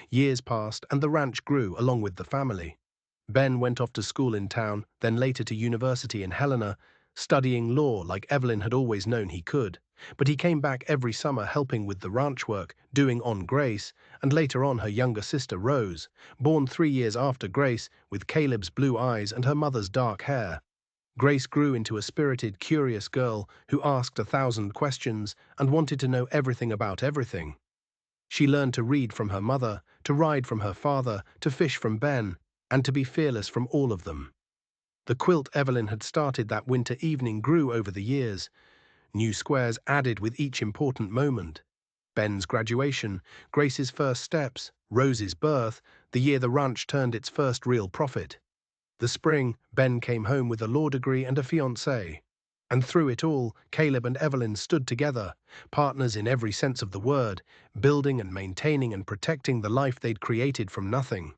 Years passed, and the ranch grew along with the family. Ben went off to school in town, then later to university in Helena, studying law like Evelyn had always known he could. But he came back every summer helping with the ranch work, doing on Grace, and later on her younger sister Rose, born 3 years after Grace, with Caleb's blue eyes and her mother's dark hair. Grace grew into a spirited, curious girl who asked 1,000 questions and wanted to know everything about everything. She learned to read from her mother, to ride from her father, to fish from Ben, and to be fearless from all of them. The quilt Evelyn had started that winter evening grew over the years, new squares added with each important moment. Ben's graduation, Grace's first steps, Rose's birth, the year the ranch turned its first real profit. The spring, Ben came home with a law degree and a fiancée. And through it all, Caleb and Evelyn stood together, partners in every sense of the word, building and maintaining and protecting the life they'd created from nothing.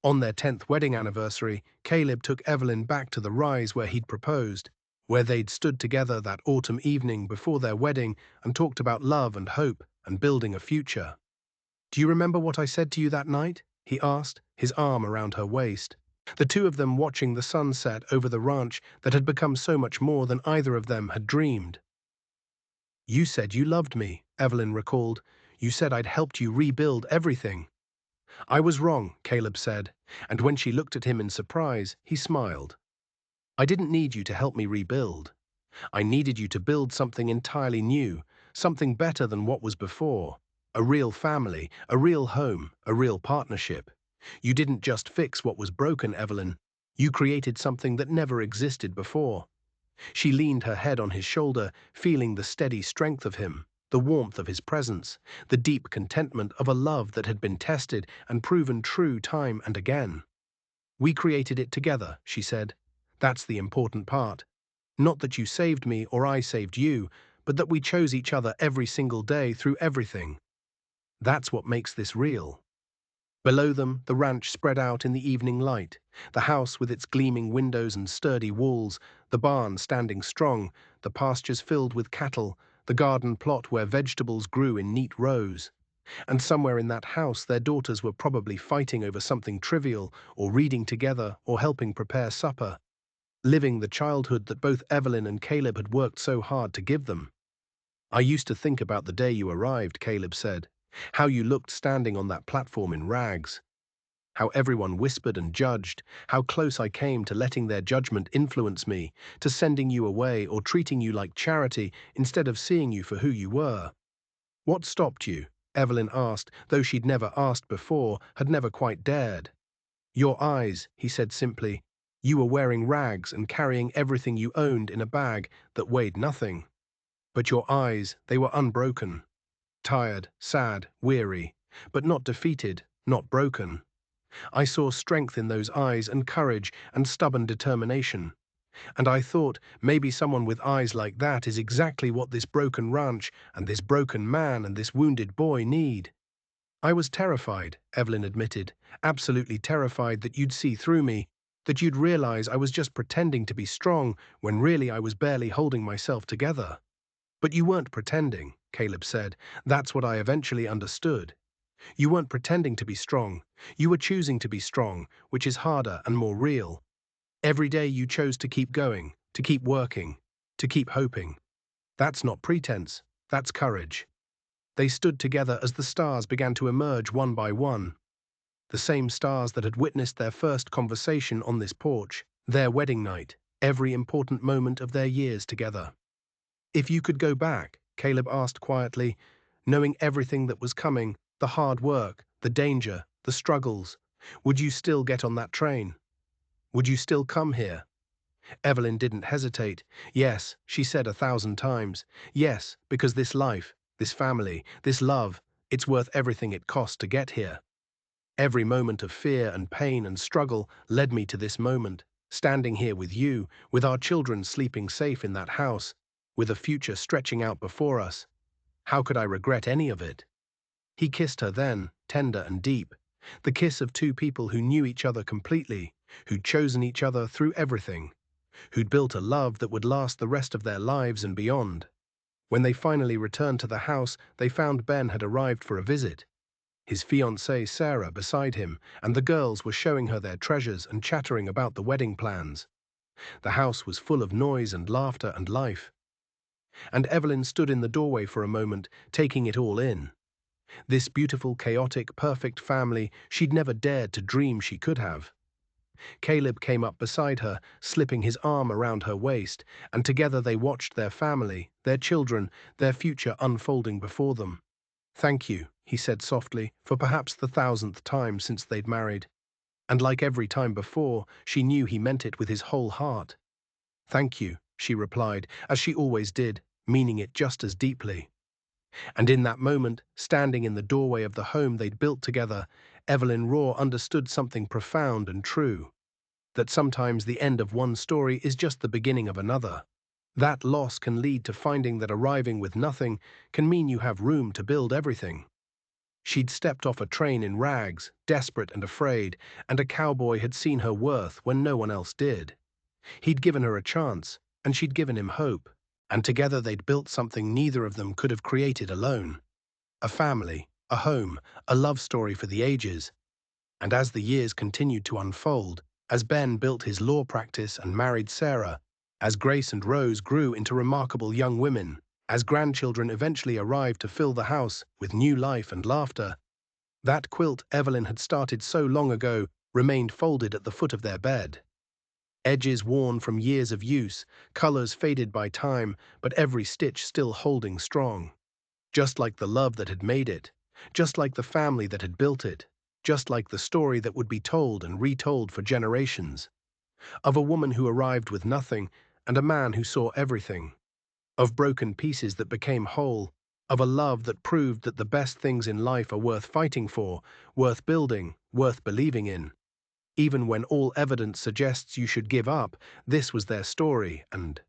On their 10th wedding anniversary, Caleb took Evelyn back to the rise where he'd proposed, where they'd stood together that autumn evening before their wedding and talked about love and hope and building a future. "Do you remember what I said to you that night?" he asked, his arm around her waist. The two of them watching the sunset over the ranch that had become so much more than either of them had dreamed. "You said you loved me," Evelyn recalled. "You said I'd helped you rebuild everything." "I was wrong," Caleb said, and when she looked at him in surprise, he smiled. "I didn't need you to help me rebuild. I needed you to build something entirely new, something better than what was before. A real family, a real home, a real partnership. You didn't just fix what was broken, Evelyn. You created something that never existed before." She leaned her head on his shoulder, feeling the steady strength of him, the warmth of his presence, the deep contentment of a love that had been tested and proven true time and again. "We created it together," she said. "That's the important part. Not that you saved me or I saved you, but that we chose each other every single day through everything. That's what makes this real." Below them, the ranch spread out in the evening light, the house with its gleaming windows and sturdy walls, the barn standing strong, the pastures filled with cattle, the garden plot where vegetables grew in neat rows. And somewhere in that house their daughters were probably fighting over something trivial, or reading together, or helping prepare supper, living the childhood that both Evelyn and Caleb had worked so hard to give them. "I used to think about the day you arrived," Caleb said, "how you looked standing on that platform in rags, how everyone whispered and judged, how close I came to letting their judgment influence me, to sending you away or treating you like charity instead of seeing you for who you were. What stopped you?" Evelyn asked, though she'd never asked before, had never quite dared. "Your eyes," he said simply. "You were wearing rags and carrying everything you owned in a bag that weighed nothing. But your eyes, they were unbroken. Tired, sad, weary, but not defeated, not broken. I saw strength in those eyes and courage and stubborn determination. And I thought maybe someone with eyes like that is exactly what this broken ranch and this broken man and this wounded boy need. I was terrified, Evelyn admitted, absolutely terrified that you'd see through me, that you'd realize I was just pretending to be strong when really I was barely holding myself together. But you weren't pretending, Caleb said. That's what I eventually understood. You weren't pretending to be strong. You were choosing to be strong, which is harder and more real. Every day you chose to keep going, to keep working, to keep hoping. That's not pretense, that's courage. They stood together as the stars began to emerge one by one, the same stars that had witnessed their first conversation on this porch, their wedding night, every important moment of their years together. If you could go back, Caleb asked quietly, knowing everything that was coming, the hard work, the danger, the struggles, would you still get on that train? Would you still come here? Evelyn didn't hesitate. Yes, she said 1,000 times. Yes, because this life, this family, this love, it's worth everything it cost to get here. Every moment of fear and pain and struggle led me to this moment, standing here with you, with our children sleeping safe in that house, with a future stretching out before us. How could I regret any of it? He kissed her then, tender and deep, the kiss of two people who knew each other completely, who'd chosen each other through everything, who'd built a love that would last the rest of their lives and beyond. When they finally returned to the house, they found Ben had arrived for a visit, his fiancée Sarah beside him, and the girls were showing her their treasures and chattering about the wedding plans. The house was full of noise and laughter and life. And Evelyn stood in the doorway for a moment, taking it all in. This beautiful, chaotic, perfect family she'd never dared to dream she could have. Caleb came up beside her, slipping his arm around her waist, and together they watched their family, their children, their future unfolding before them. "Thank you," he said softly, for perhaps the 1,000th time since they'd married. And like every time before, she knew he meant it with his whole heart. "Thank you," she replied, as she always did, meaning it just as deeply. And in that moment, standing in the doorway of the home they'd built together, Evelyn Raw understood something profound and true. That sometimes the end of one story is just the beginning of another. That loss can lead to finding that arriving with nothing can mean you have room to build everything. She'd stepped off a train in rags, desperate and afraid, and a cowboy had seen her worth when no one else did. He'd given her a chance, and she'd given him hope. And together they'd built something neither of them could have created alone. A family, a home, a love story for the ages. And as the years continued to unfold, as Ben built his law practice and married Sarah, as Grace and Rose grew into remarkable young women, as grandchildren eventually arrived to fill the house with new life and laughter, that quilt Evelyn had started so long ago remained folded at the foot of their bed. Edges worn from years of use, colors faded by time, but every stitch still holding strong. Just like the love that had made it, just like the family that had built it, just like the story that would be told and retold for generations. Of a woman who arrived with nothing, and a man who saw everything. Of broken pieces that became whole, of a love that proved that the best things in life are worth fighting for, worth building, worth believing in. Even when all evidence suggests you should give up, this was their story, and